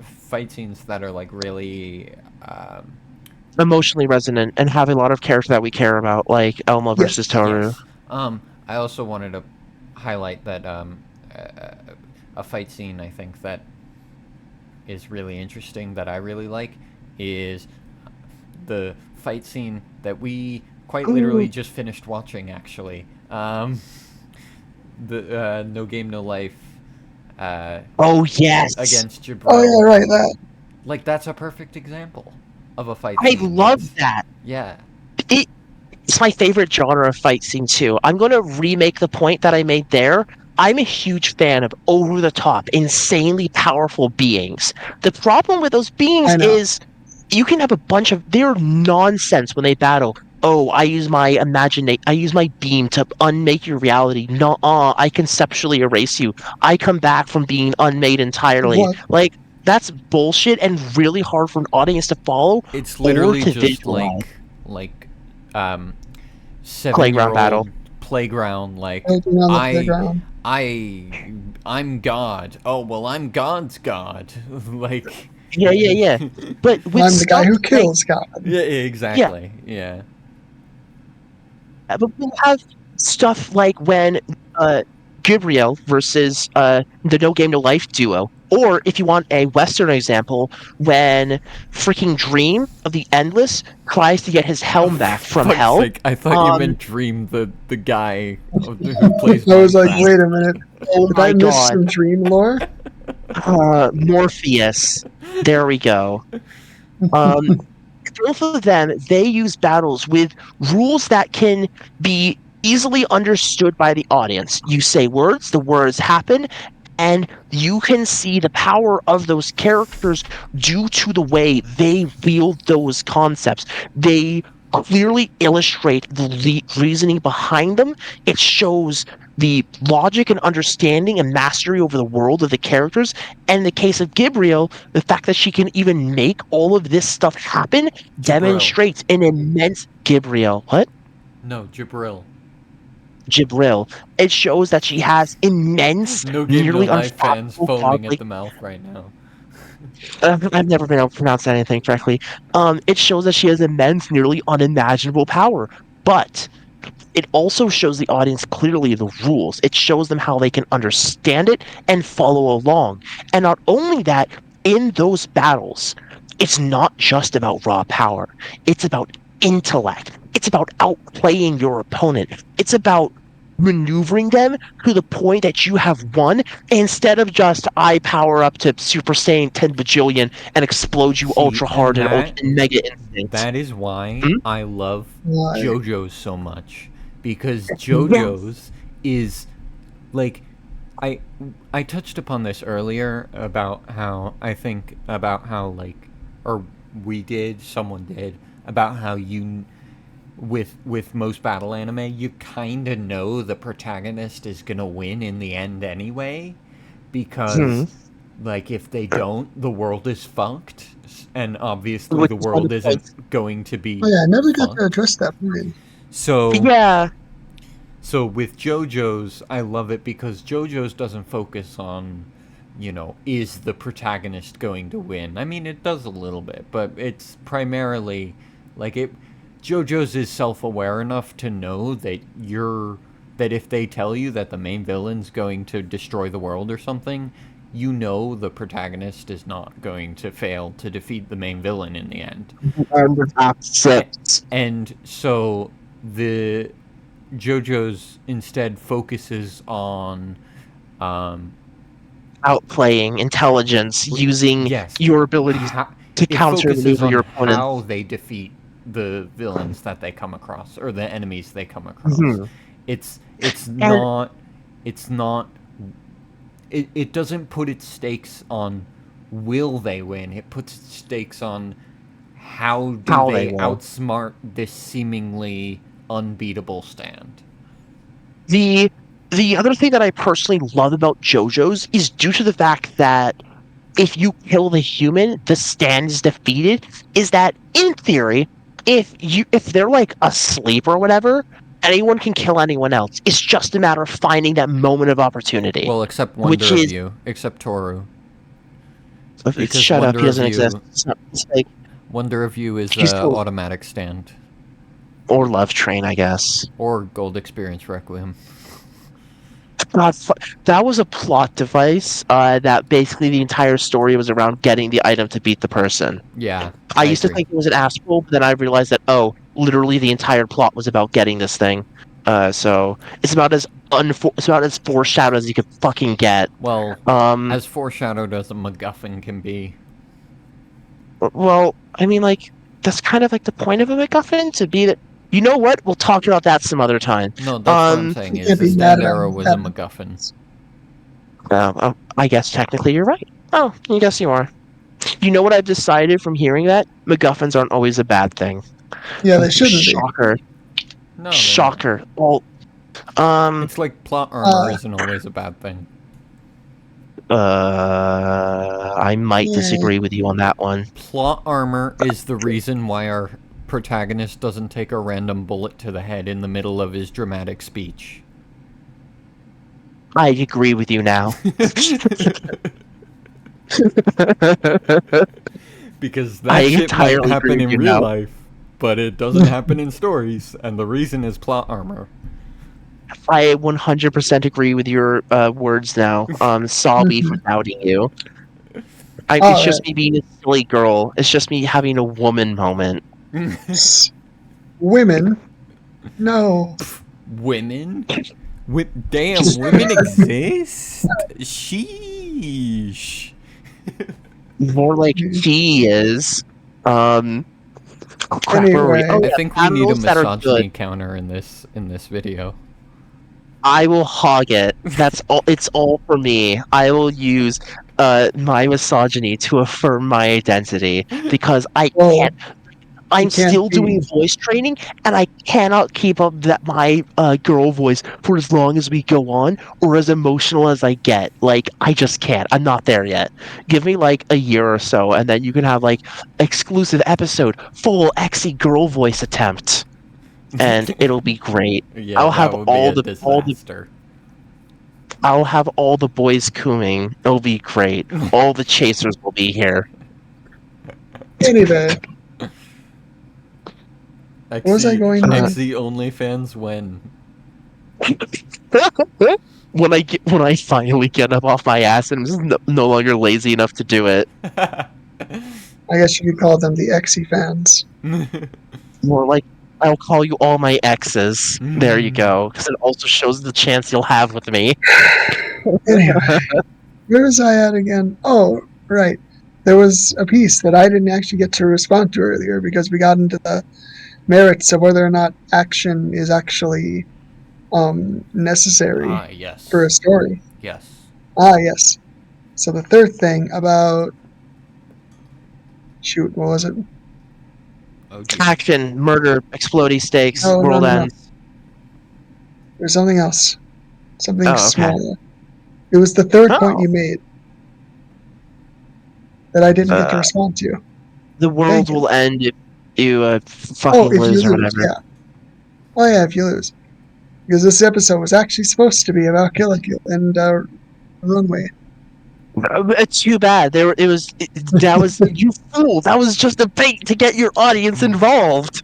fight scenes that are like really. Emotionally resonant and have a lot of character that we care about, like Elma versus Yes. Toru. Yes. I also wanted to highlight that uh, a fight scene I think that is really interesting that I really like is the fight scene that we quite literally Ooh. just finished watching. Actually, the No Game No Life uh, Oh yes. against Oh yeah, Jabril. right. That. Like that's a perfect example of a fight I scene love that's that. yeah. It, it's my favorite genre of fight scene too. I'm going to remake the point that I made there. I'm a huge fan of over the top, insanely powerful beings. The problem with those beings I know. is you can have a bunch of they're nonsense when they battle. Oh, I use my beam to unmake your reality. No, I conceptually erase you. I come back from being unmade entirely. What? Like that's bullshit and really hard for an audience to follow It's or literally to just visualize. like um 7 year Playground battle. old playground like Anything on the I playground? I'm God. Oh well I'm God's God. Like Yeah, yeah, yeah. But with I'm the guy stuff who like kills God. yeah, yeah, exactly. Yeah. but we have stuff like when uh Gabriel versus the No Game No Life duo. Or if you want a Western example, when freaking Dream of the Endless tries to get his Oh, helm back for from fuck's hell. sake, I thought you meant Dream, the guy who plays I was like, Minecraft. wait a minute. Oh Did my I miss god. some dream lore? Morpheus. There we go. Both of them, they use battles with rules that can be easily understood by the audience. You say words, the words happen, and you can see the power of those characters due to the way they wield those concepts. They clearly illustrate the reasoning behind them. It shows the logic and understanding and mastery over the world of the characters. And in the case of Gabriel, the fact that she can even make all of this stuff happen Jibril. demonstrates an immense Gabriel. What? No, Jibril. Jibril. It shows that she has immense, No Game No nearly Life fans unfathomable foaming godly. at the mouth right now. I've never been able to pronounce anything correctly. It shows that she has immense, nearly unimaginable power. But it also shows the audience clearly the rules. It shows them how they can understand it and follow along. And not only that, in those battles, it's not just about raw power. It's about intellect. It's about outplaying your opponent. It's about maneuvering them to the point that you have won instead of just I power up to Super Saiyan 10 bajillion and explode you See, ultra hard and and ultra mega instinct. That is why Hmm? I love Why? JoJo's so much, because Yes. JoJo's is like I touched upon this earlier about how I think about how like or we did someone did about how you with most battle anime you kind of know the protagonist is going to win in the end anyway because like if they don't the world is fucked and obviously Which the is one of world the isn't points. going to be Oh yeah, I never got fucked. to address that point. So Yeah. so with JoJo's, I love it because JoJo's doesn't focus on, is the protagonist going to win? I mean, it does a little bit, but it's primarily like it. JoJo's is self-aware enough to know that that if they tell you that the main villain's going to destroy the world or something, you know the protagonist is not going to fail to defeat the main villain in the end. And that's it. And so the JoJo's instead focuses on Outplaying intelligence, using yes, your abilities to it counter focuses maneuver on your opponent. how they defeat the villains that they come across or the enemies they come across. Mhm. It's not it doesn't put its stakes on will they win. It puts its stakes on how do How they they will. outsmart this seemingly unbeatable stand. The other thing that I personally love about JoJo's is due to the fact that if you kill the human, the stand is defeated. Is that in theory, if they're like asleep or whatever, anyone can kill anyone else. It's just a matter of finding that moment of opportunity. Well, except Which Wonder of is- You, except Toru. because Shut up, Wonder he doesn't of exist. You- It's not, it's like, Wonder of You is He's cool. automatic stand or Love Train, I guess. or Gold Experience Requiem. God, that was a plot device that basically the entire story was around getting the item to beat the person. Yeah, I used to agree. think it was an astral, but then I realized that literally the entire plot was about getting this thing. So it's about as foreshadowed as you could fucking get. Well, Um, as foreshadowed as a MacGuffin can be. well, I mean, like that's kind of like the point of a MacGuffin to be that. You know what? We'll talk about that some other time. No, that's what I'm saying. you Is can't the be stand mad at arrow him. was a MacGuffin. I guess technically you're right. Oh, I guess you are. You know what I've decided from hearing that? MacGuffins aren't always a bad thing. Yeah, they shouldn't be. Shocker. No, they're Shocker. Well, not. It's like plot armor isn't always a bad thing. I might Yeah. disagree with you on that one. Plot armor is the reason why our protagonist doesn't take a random bullet to the head in the middle of his dramatic speech. I agree with you now. Because I that shit might entirely happen agree in with you real now. life, but it doesn't happen in stories, and the reason is plot armor. I 100% agree with your words now. Sorry for Mhm. doubting you. It's All just right. me being a silly girl. It's just me having a woman moment. Women? No. Women? Damn, Just women exist? Sheesh. more like she is. Oh crap, where were we? Anyway, Oh I yeah, think we need a animals that are good. misogyny counter in this video. I will hog it. That's all. It's all for me. I will use my misogyny to affirm my identity because I well, can't. you I'm can't still doing be. voice training, and I cannot keep up that my girl voice for as long as we go on, or as emotional as I get. Like I just can't. I'm not there yet. Give me like a year or so, and then you can have like exclusive episode, full Exy girl voice attempt, and it'll be great. Yeah, I'll that have would be a all the disaster. I'll have all the boys cooming. It'll be great. All the chasers will be here. Anyway, what was I Exy, going with? Exy OnlyFans when? When I finally get up off my ass and I'm just no longer lazy enough to do it. I guess you could call them the Exy fans. More like I'll call you all my exes. There you go. Because it also shows the chance you'll have with me. Anyway, where was I at again? Oh, right. There was a piece that I didn't actually get to respond to earlier because we got into the merits of whether or not action is actually necessary Ah, for yes. a story. Yes. Ah, yes. So the third thing about shoot, what was it? Oh dear. Action, murder, explodey stakes, No, no, world no, no. ends. There's something else. Something Oh, okay. smaller. It was the third point Oh, you made that I didn't get to uh, respond to. the world Thank you. will end if you Oh, fucking if you lose or lose, whatever. yeah. Oh yeah, if you lose. Because this episode was actually supposed to be about Kill la Kill and Runway. It's too bad. That was you fool. That was just a bait to get your audience involved.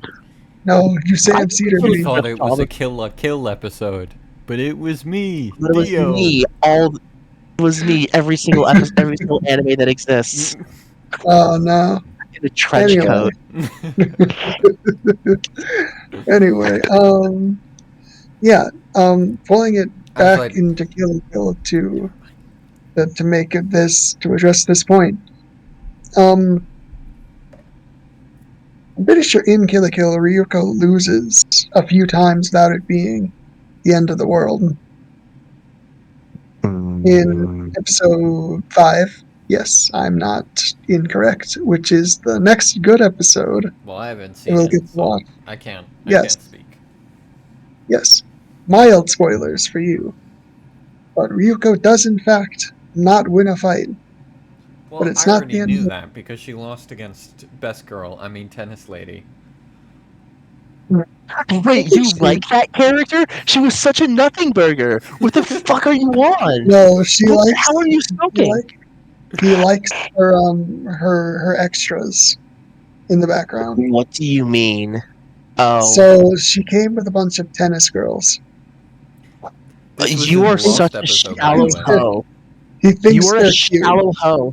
No, you I Sam think Cedar You it me. thought was it was a Kill la Kill episode, but it was me, but it was Dio. me. It was me. Every single episode, every single anime that exists Oh no. in a trench Anyway. coat. Anyway, yeah, pulling it As back I into Kill la Kill to make it this to address this point. Um, I'm pretty sure in Kill la Kill, Ryuko loses a few times without it being the end of the world. In Mm. episode 5, yes, I'm not incorrect, which is the next good episode well, I haven't that seen we'll it, get to so watch. I can't Yes, speak. yes. Mild spoilers for you. But Ryuko does, in fact, not win a fight. But Well, it's I not already the end of knew the that because she lost against Best Girl. I mean, Tennis Lady. I Wait, think you like that character? She was such a nothing burger. What the fuck are you on? no, she What the likes hell are you he smoking? like he likes her extras in the background. What do you mean? Oh, So she came with a bunch of tennis girls. This was you in are the He such lost a episode, by the shallow thinks way. they're hoe. he You thinks are a they're cute. shallow hoe.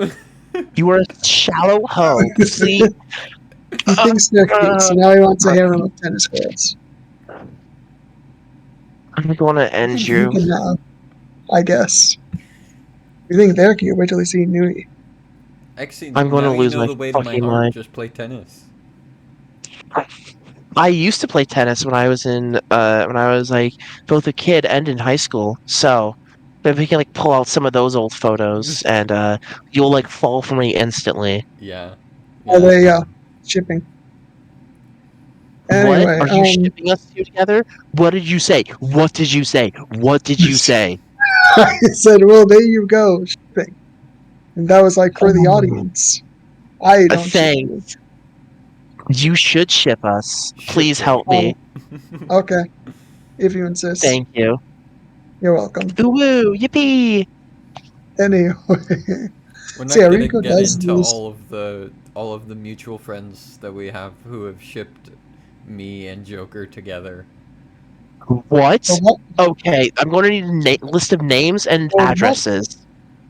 You are a shallow hoe. See, He thinks they're cute, so now he wants a harem of tennis girls. I'm gonna I end think he you. can I guess. You think they're cute, wait till you see Nui. Exy, I'm now gonna you lose know my the way to my fucking heart. mind. Just play tennis. I used to play tennis when I was when I was like both a kid and in high school. So maybe we can like pull out some of those old photos and you'll like fall for me instantly. Yeah. Oh Yeah. there you go. Shipping. What? Anyway, Are you shipping us two together? What did you say? What did you say? What did you say? I said, well there you go, shipping. And that was like for the Oh, audience. I don't ship you. thanks. You should ship us. Please Shipping. help me. Okay, if you insist. Thank you. You're welcome. Ooh, woo, yippee! Anyway. We're So yeah, not gonna Rico get does into lose. all of the mutual friends that we have who have shipped me and Joker together. What? The what? Okay, I'm going to need a list of names and The what? addresses.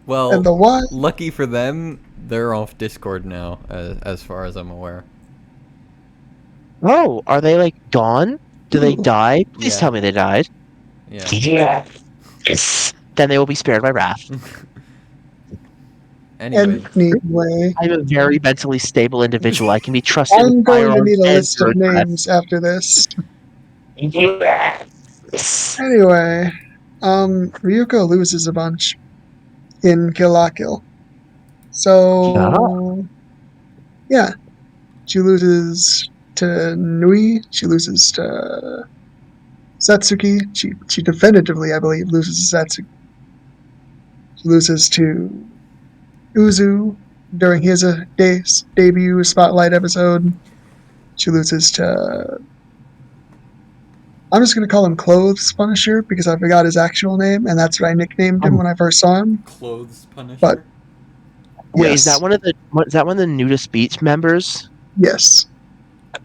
Well, And the what? lucky for them, they're off Discord now, as far as I'm aware. Oh, are they like gone? Do they Ooh. die? Please Yeah. tell me they died. Yeah. Yes. Then they will be spared my wrath. Anyway, Anyway, I'm a very mentally stable individual. I can be trusted with I'm going to firearms need a and list your of address. names after this. Yes. Anyway, Ryuko loses a bunch in Kill La Kill. So, yeah, she loses to Nui. She loses to Satsuki. She definitively, I believe, loses to Satsuki. She loses to Uzu during his debut spotlight episode. She loses to. I'm just going to call him Clothes Punisher because I forgot his actual name, and that's what I nicknamed him when I first saw him. Clothes Punisher. But Wait, yes, is that one of the Nudist Beach members? yes,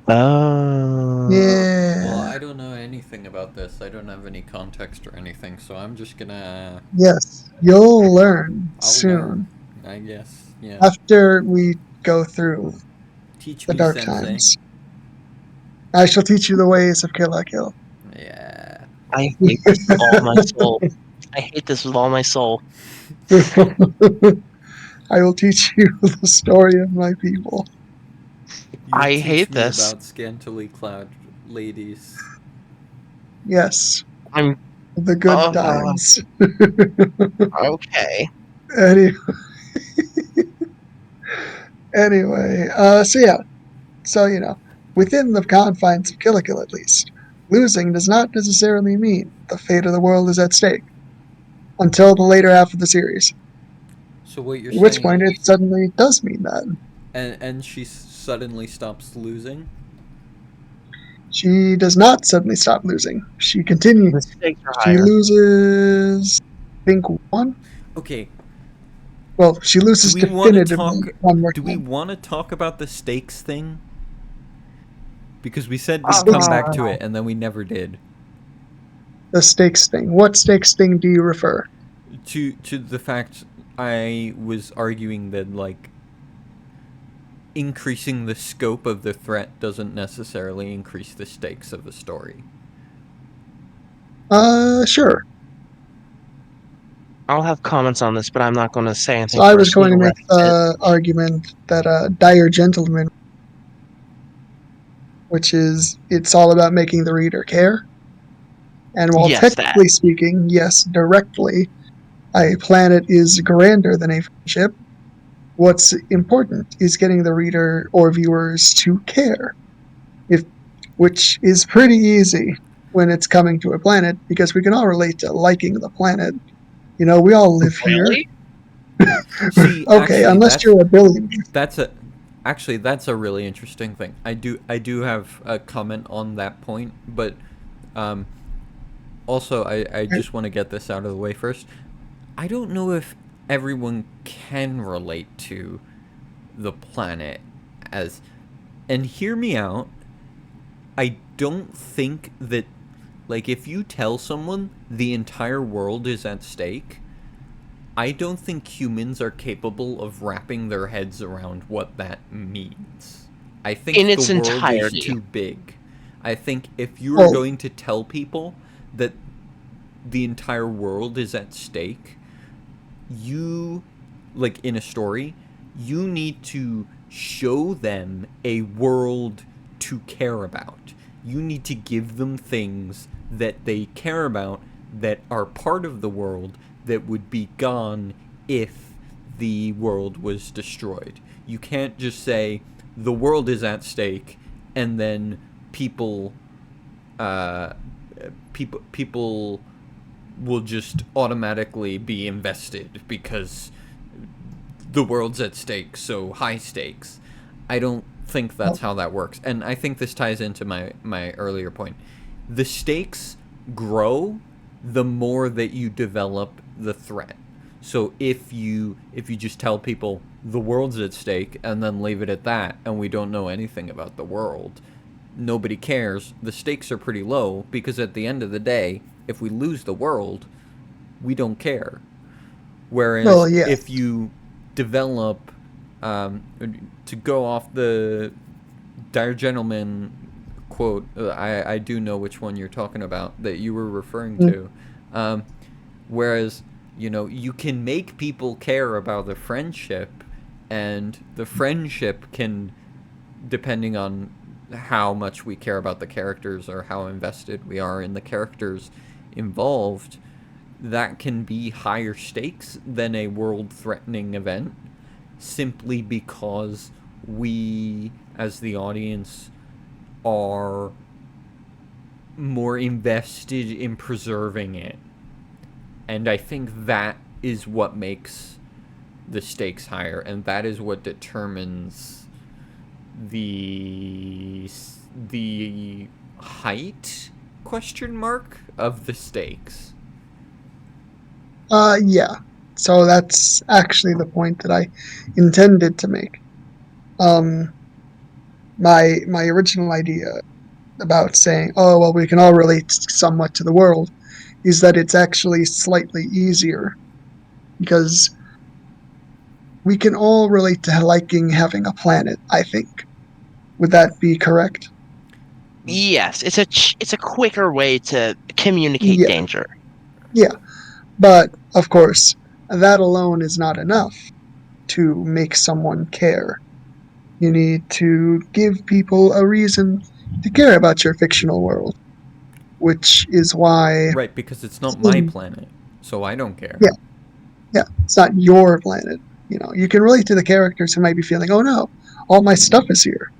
Oh. yeah, Well, I don't know anything about this. I don't have any context or anything, so I'm just gonna. yes. You'll learn I'll soon learn, I guess. Yeah. after we go through Teach the me, dark Sensei. times. I shall teach you the ways of Kill La Kill. Yeah. I hate this with all my soul. I hate this with all my soul. I will teach you the story of my people. You'll I teach hate me this. about scantily clad ladies. Yes, I'm the good times. okay. Any, anyway, so yeah, so within the confines of Kill La Kill at least, losing does not necessarily mean the fate of the world is at stake until the later half of the series. So what you're At which saying, point it suddenly does mean that. and she suddenly stops losing. She does not suddenly stop losing. She continues. The stakes are She higher. loses, I think, one. Okay. Well, she loses Do we want to definitively talk? one more Do we time. want to talk about the stakes thing? Because we said The we'd stakes, come back to it, and then we never did. the stakes thing. What stakes thing do you refer? To the fact I was arguing that like increasing the scope of the threat doesn't necessarily increase the stakes of the story. Sure. I'll have comments on this, but I'm not going to say anything So I was first. going to Legal make reference it. the argument that Dire Gentleman, which is it's all about making the reader care. And while Yes, that. technically speaking, yes, directly, a planet is grander than a friendship. What's important is getting the reader or viewers to care, which is pretty easy when it's coming to a planet because we can all relate to liking the planet. We all live here. Really? See, Okay, actually, unless you're a billionaire. that's a really interesting thing. I do have a comment on that point, but um, also I just want to get this out of the way first. I don't know if everyone can relate to the planet as, and hear me out. I don't think that, like, if you tell someone the entire world is at stake, I don't think humans are capable of wrapping their heads around what that means. I think In the its world entirety. is too big. I think if you are Oh. going to tell people that the entire world is at stake, you, like in a story, you need to show them a world to care about. You need to give them things that they care about that are part of the world that would be gone if the world was destroyed. You can't just say the world is at stake and then people people will just automatically be invested because the world's at stake, so high stakes. I don't think that's how that works. And I think this ties into my earlier point. The stakes grow the more that you develop the threat. So if you just tell people the world's at stake and then leave it at that and we don't know anything about the world, nobody cares, the stakes are pretty low, because at the end of the day, if we lose the world, we don't care. Well, Whereas yeah. if you develop, to go off the Dire Gentleman quote, I do know which one you're talking about that you were referring to. Whereas, you can make people care about the friendship, and the friendship can, depending on how much we care about the characters or how invested we are in the characters involved, that can be higher stakes than a world-threatening event, simply because we, as the audience, are more invested in preserving it. And I think that is what makes the stakes higher, and that is what determines the height, question mark, of the stakes. Yeah. So that's actually the point that I intended to make. My original idea about saying, oh well, we can all relate somewhat to the world, is that it's actually slightly easier because we can all relate to liking having a planet. I think. Would that be correct? Yes, it's a quicker way to communicate Yeah. danger. Yeah. But of course, that alone is not enough to make someone care. You need to give people a reason to care about your fictional world, which is why. Right, because it's not my planet, so I don't care. Yeah, yeah, it's not your planet. You can relate to the characters who might be feeling, oh no, all my stuff is here.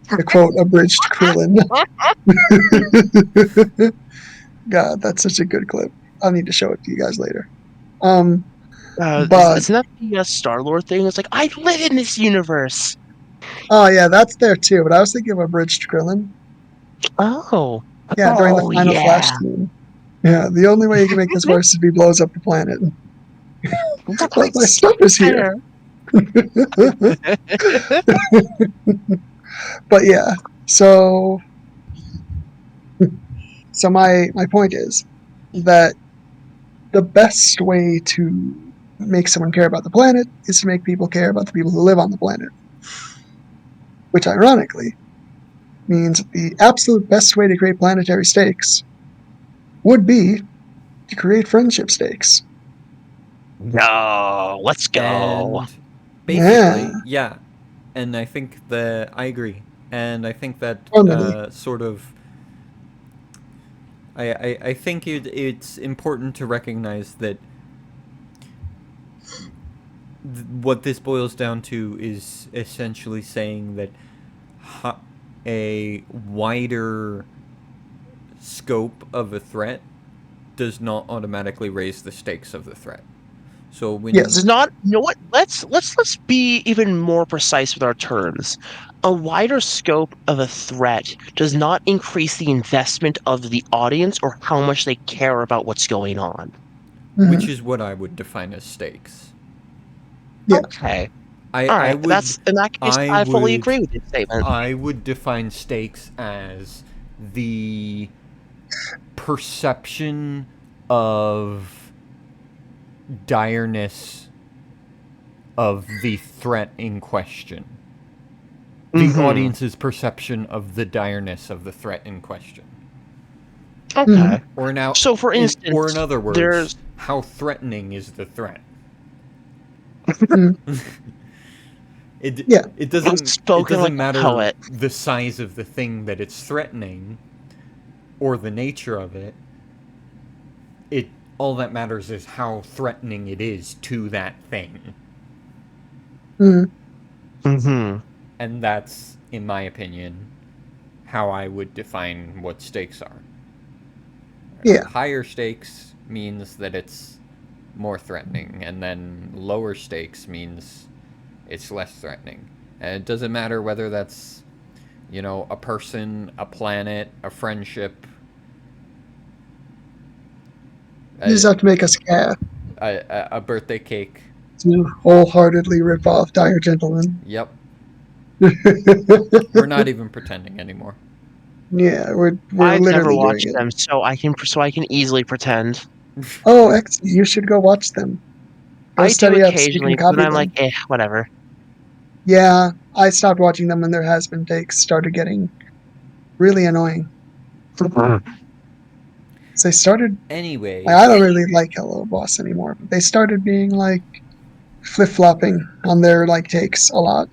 To quote abridged Krillin. God, that's such a good clip. I'll need to show it to you guys later. But Isn't that the Star-Lord thing? It's like, I live in this universe. oh yeah, that's there too. But I was thinking of abridged Krillin. Oh. Yeah, during the Oh, final Flash yeah. scene. Yeah, the only way you can make this worse is if he blows up the planet. Well, my stuff is here. But yeah, so my point is that the best way to make someone care about the planet is to make people care about the people who live on the planet. Which ironically means the absolute best way to create planetary stakes would be to create friendship stakes. No, let's go. And basically, yeah. And I think I agree. And I think that sort of. I think it's important to recognize that what this boils down to is essentially saying that a wider scope of a threat does not automatically raise the stakes of the threat. So when It's not. You know what? Let's be even more precise with our terms. A wider scope of a threat does not increase the investment of the audience or how much they care about what's going on. Which is what I would define as stakes. Yeah. Okay. All right. That's in that case. I fully agree with your statement. I would define stakes as the perception of direness of the threat in question. The audience's perception of the direness of the threat in question. Okay. Or now, so for instance, or in other words, how threatening is the threat? It doesn't matter the size of the thing that it's threatening or the nature of it. All that matters is how threatening it is to that thing. And that's, in my opinion, how I would define what stakes are. Yeah. Higher stakes means that it's more threatening, and then lower stakes means it's less threatening. And it doesn't matter whether that's, a person, a planet, a friendship. You just have to make us care. A birthday cake. To wholeheartedly rip off Dire Gentleman. Yep. We're not even pretending anymore. Yeah, we're I've never literally doing watched it. them, so I can easily pretend. Oh, you should go watch them. Go I do study up so you can occasionally, but copy I'm like, them. whatever. Yeah, I stopped watching them when their has-been takes started getting really annoying. So they started. I don't Anyways, really like Hello Boss anymore, but they started being like flip-flopping on their like takes a lot,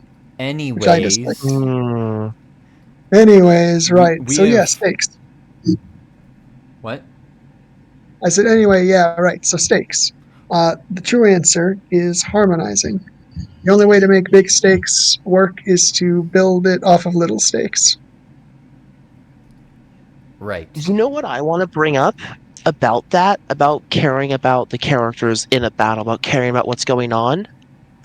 which I dislike. anyways, Hmm. Anyways, right. we So yeah, have stakes. what? I said anyway, yeah, right. So stakes. The true answer is harmonizing. The only way to make big stakes work is to build it off of little stakes. Right. You know what I want to bring up about that, about caring about the characters in a battle, about caring about what's going on?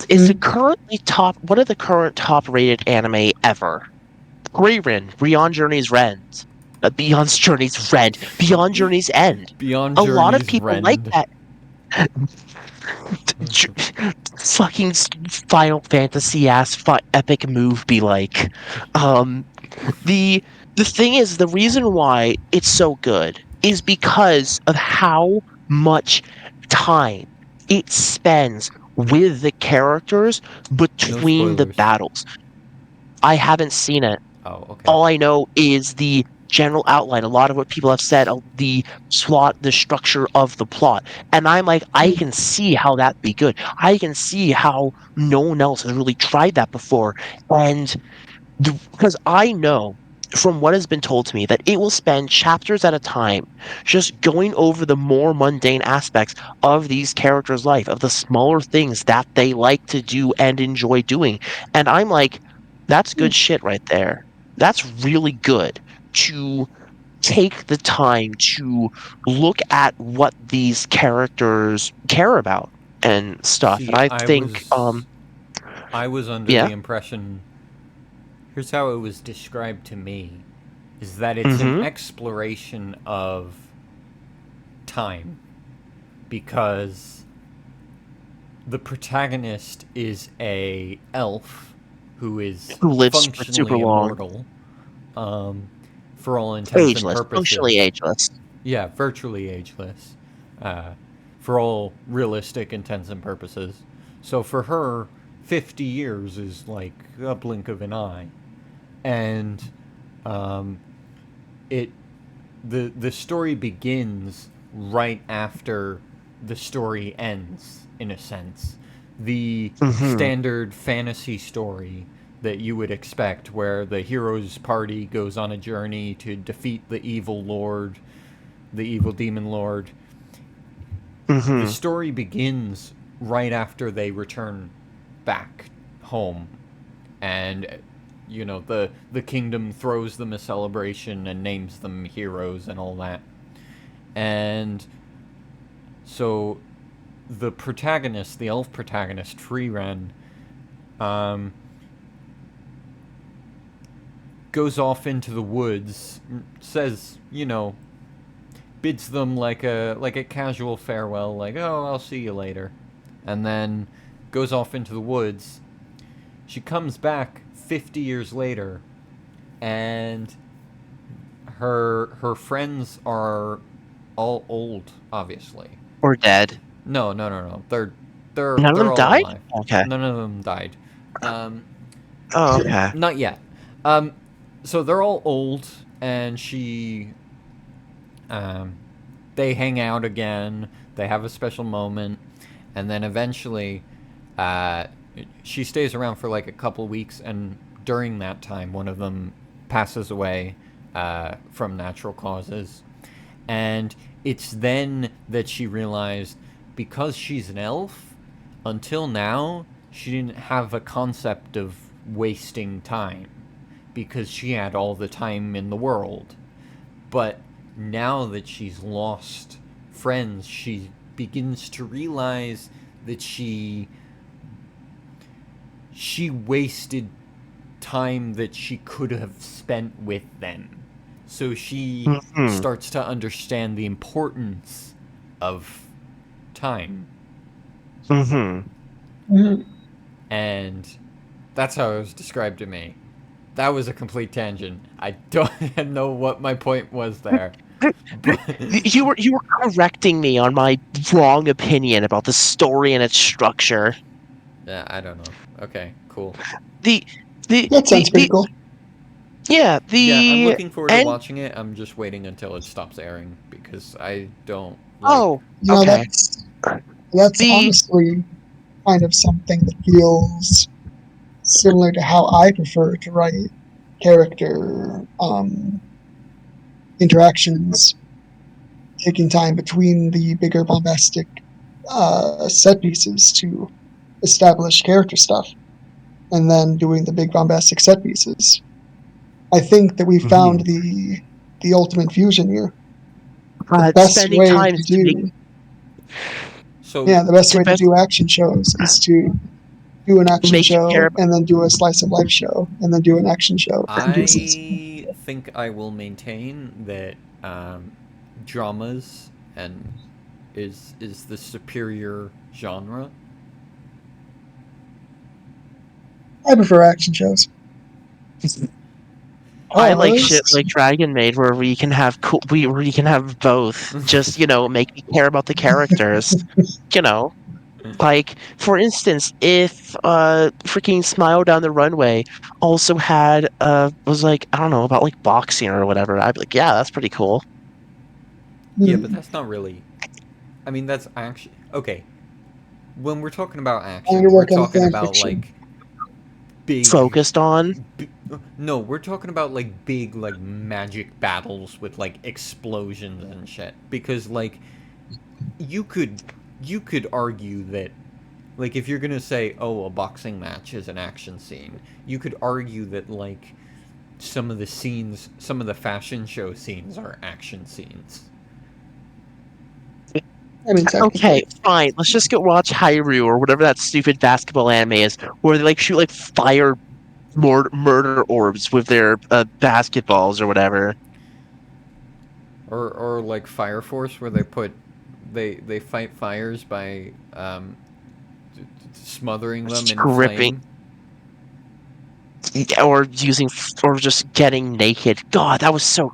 Is the Hmm? currently top, what are the current top rated anime ever? Beyond Journey's End. Beyond Journey's End. Beyond Journey's End. Beyond A lot of Journey's people like Rend. that. Fucking Final Fantasy ass epic move be like. Um, the the thing is, the reason why it's so good is because of how much time it spends with the characters No between the spoilers. battles. I haven't seen it. Oh, okay. All I know is the general outline. A lot of what people have said, the plot, the structure of the plot. And I'm like, I can see how that be good. I can see how no one else has really tried that before. And because I know from what has been told to me that it will spend chapters at a time just going over the more mundane aspects of these characters' life, of the smaller things that they like to do and enjoy doing. And I'm like, that's good shit right there. That's really good to take the time to look at what these characters care about and stuff. And See, I I think, was I was under yeah. the impression, here's how it was described to me, is that it's an Mm-hmm. exploration of time because the protagonist is a elf who is Who lives for super functionally long. immortal, um, for all intents and Ageless, functionally purposes. ageless. Yeah, virtually ageless, uh, for all realistic intents and purposes. So for her, 50 years is like a blink of an eye, and um, it the story begins right after the story ends, in a sense. The Mm-hmm. standard fantasy story that you would expect, where the hero's party goes on a journey to defeat the evil demon lord. The Mm-hmm. story begins right after they return back home, and the kingdom throws them a celebration and names them heroes and all that. And so the protagonist, the elf protagonist, Freeran, um, goes off into the woods, says, bids them like a casual farewell, like, "Oh, I'll see you later," and then goes off into the woods. She comes back 50 years later, and her friends are all old, obviously. Or dead. No, no, no, no. They're None of they're them all died? alive. Okay. None of them died. Um, Oh, okay. not yet. Um, so they're all old, and um, they hang out again. They have a special moment, and then eventually, uh, she stays around for like a couple weeks, and during that time, one of them passes away from natural causes, and it's then that she realized, because she's an elf, until now she didn't have a concept of wasting time because she had all the time in the world. But now that she's lost friends, she begins to realize that she wasted time that she could have spent with them. So she Mm-hmm. starts to understand the importance of time. Mm-hmm. Mhm. And That's how it was described to me. That was a complete tangent. I don't know what my point was there. But You were correcting me on my wrong opinion about the story and its structure. yeah, I don't know. Okay, cool. The the That the, sounds pretty the cool. yeah, Yeah, I'm the looking forward to and watching it. I'm just waiting until it stops airing because I don't like. oh, You know, okay. that's The honestly kind of something that feels similar to how I prefer to write character interactions, taking time between the bigger bombastic set pieces to establish character stuff, and then doing the big bombastic set pieces. I think that we found mhm. the ultimate fusion here. The best Spending way time to to make do So yeah, the best to way to best do action shows is to do an action make you care show about and then do a slice of life show and then do an action show and do a slice of life I show. think I will maintain that dramas and is the superior genre. I prefer action shows. I like shit Cause like Dragon Maid where we can have where you can have both. Just, make me care about the characters. You know. Like, for instance, if freaking Smile Down the Runway also had was like, I don't know, about like boxing or whatever, I'd be like, yeah, that's pretty cool. Yeah, but hmm, that's not really. I mean, that's action. Okay, when we're talking about I want to action, we're work on talking fan about fiction. like big, Focused on. bi- no, we're talking about like big like magic battles with like explosions and shit. Because like you could you could argue that like if you're gonna say oh a boxing match is an action scene, you could argue that like some of the scenes, some of the fashion show scenes are action scenes. I mean, Okay, technically, fine. Let's just go watch Hairu or whatever that stupid basketball anime is, where they like shoot like fire murder orbs with their basketballs or whatever. Or like Fire Force where they put they fight fires by smothering them in Stripping flame. or using or just getting naked. God, that was so.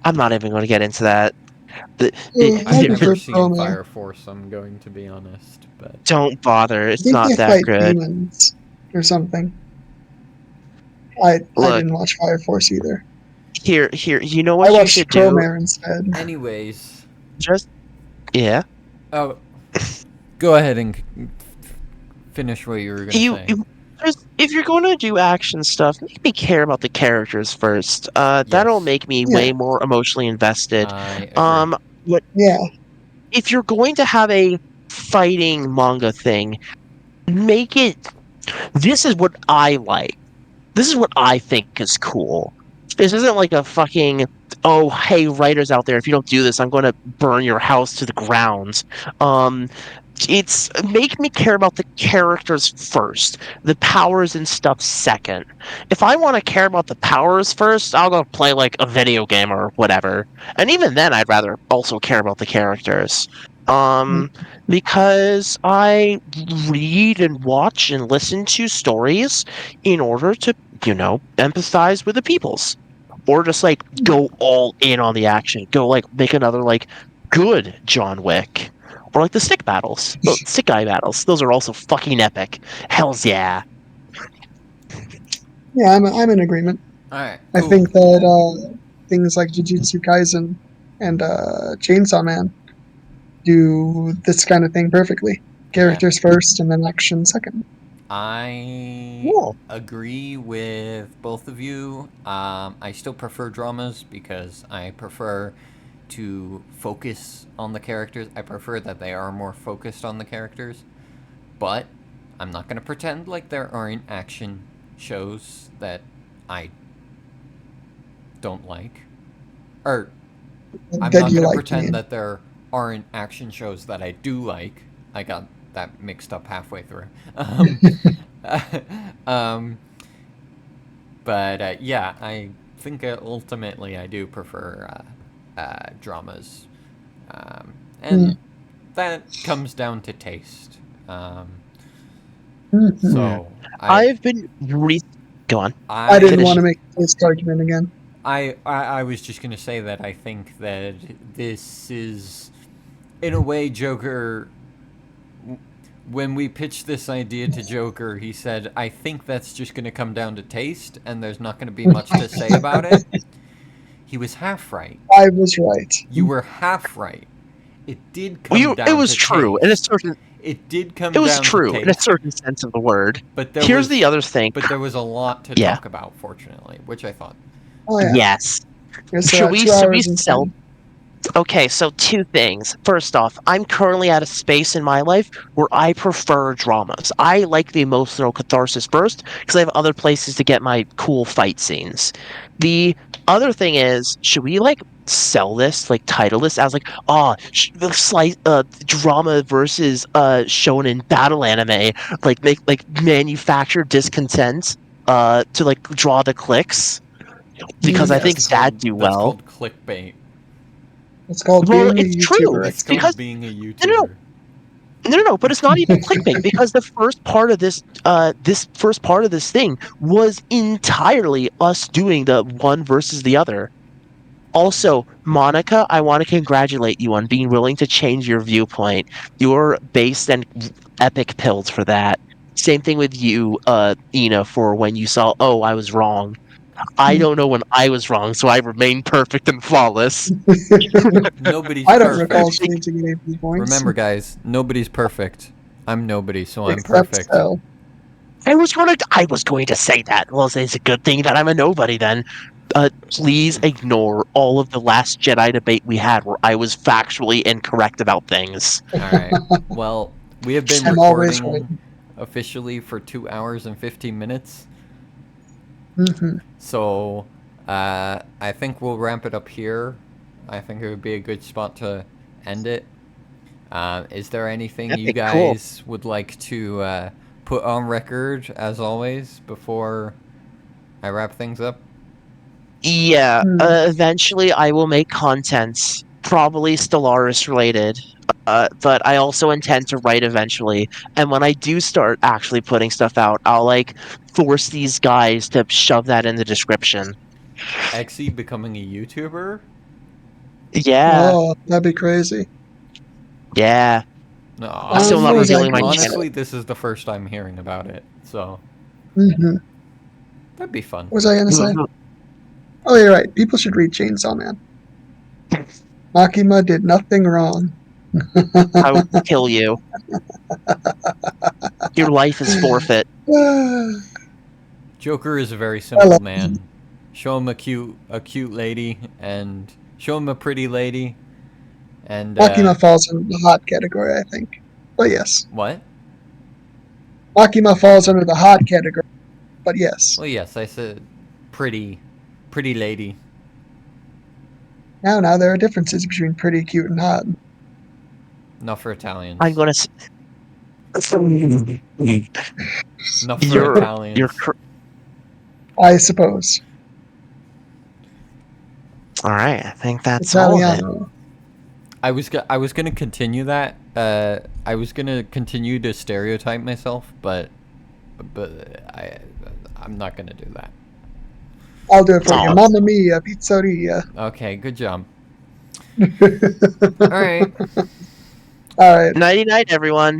I'm not even going to get into that. I've I never prefer seen Chromare. Fire Force, I'm going to be honest, but Don't bother. I It's think not they that fight good. demons or something. I Look, didn't watch Fire Force either. here. You know I what you watched should do? Chromare instead. anyways, Just yeah. oh, go ahead and finish what you were gonna You, say. you just if you're going to do action stuff, make me care about the characters first. That'll Yes, make me Yeah, way more emotionally invested. I agree. Um, what yeah. if you're going to have a fighting manga thing? Make it. This is what I like. This is what I think is cool. This isn't like a fucking oh hey writers out there, if you don't do this, I'm going to burn your house to the ground. Um, it's make me care about the characters first, the powers and stuff second. If I want to care about the powers first, I'll go play like a video game or whatever. And even then, I'd rather also care about the characters. Um, because I read and watch and listen to stories in order to, empathize with the peoples. Or just like go all in on the action. Go like make another like good John Wick. Or like the stick battles. The stick guy battles. Those are also fucking epic. Hells yeah. Yeah, I'm in agreement. All right, I cool. think that things like Jujutsu Kaisen and Chainsaw Man do this kind of thing perfectly. Yeah, Characters first and then action second. I Cool. agree with both of you. I still prefer dramas because I prefer to focus on the characters. I prefer that they are more focused on the characters. But I'm not going to pretend like there aren't action shows that I don't like. Or I'm That not you going to like, you pretend mean? that there aren't action shows that I do like. I got that mixed up halfway through. Um, but yeah, I think ultimately I do prefer dramas. And Mm, that comes down to taste. Um, So I've been go on. I didn't Finish. want to make this argument again. I was just gonna say that I think that this is, in a way, Joker. When we pitched this idea to Joker, he said, "I think that's just gonna come down to taste, and there's not gonna be much to say about it." He was half right. I was right. You were half right. It did come down. It was to true taste. in a certain. It did come. It was down true to in a taste, certain sense of the word. but Here's the other thing. But there was a lot to Yeah. talk about, fortunately, which I thought. Oh yeah. Yes. It's Should we 2 hours sell? and 10. Okay, so two things. First off, I'm currently at a space in my life where I prefer dramas. I like the emotional catharsis first because I have other places to get my cool fight scenes. The other thing is, should we sell this, title this as drama versus shonen battle anime, make manufacture discontent to draw the clicks because I think Yes. that'd do That's well. called clickbait. It's called Well, being a it's true. YouTuber. It's It's called because being a no, YouTuber. no, but it's not even clickbait because the first part of this thing was entirely us doing the one versus the other. Also, Monica, I want to congratulate you on being willing to change your viewpoint. You're based and epic pilled for that. Same thing with you, Ina, for when you saw, oh, I was wrong. I don't know when I was wrong, so I remain perfect and flawless. Nobody's I don't recall perfect. changing any of these points. Remember, guys, nobody's perfect. I'm nobody, so I'm Except perfect. so. I was going to say that. Well, it's a good thing that I'm a nobody then. Please ignore all of the Last Jedi debate we had where I was factually incorrect about things. All right. Well, we have been I'm always recording officially for 2 hours and 15 minutes. Mhm. So, I think we'll ramp it up here. I think it would be a good spot to end it. Is there anything you Okay, guys would like to put on record, as always, before I wrap things up? Yeah, Hmm. eventually I will make content, probably Stellaris related. But I also intend to write eventually. And when I do start actually putting stuff out, I'll force these guys to shove that in the description. Exxy becoming a YouTuber? Yeah, Oh, that'd be crazy. yeah. No, I'm still not what was revealing I my gonna channel. honestly, this is the first I'm hearing about it, so Hmm. that'd be fun. What was I gonna say? Oh, you're right. People should read Chainsaw Man. Makima did nothing wrong. I will kill you. Your life is forfeit. Joker is a very Hello. simple man. Show him a cute lady, and show him a pretty lady, and Makima falls in the hot category, I think. But yes. what? Makima falls under the hot category. But yes. Well, yes, I said pretty lady. Now there are differences between pretty, cute, and hot. Not for Italians. I'm gonna. Not for You're Italians. I suppose. all right. I think that's all of it. Italiano. I was gonna continue that. I was gonna continue to stereotype myself, but I'm not gonna do that. I'll do it for Oh. you. Mamma mia, pizzeria. Okay, good job. All right. All right. Nighty night, everyone.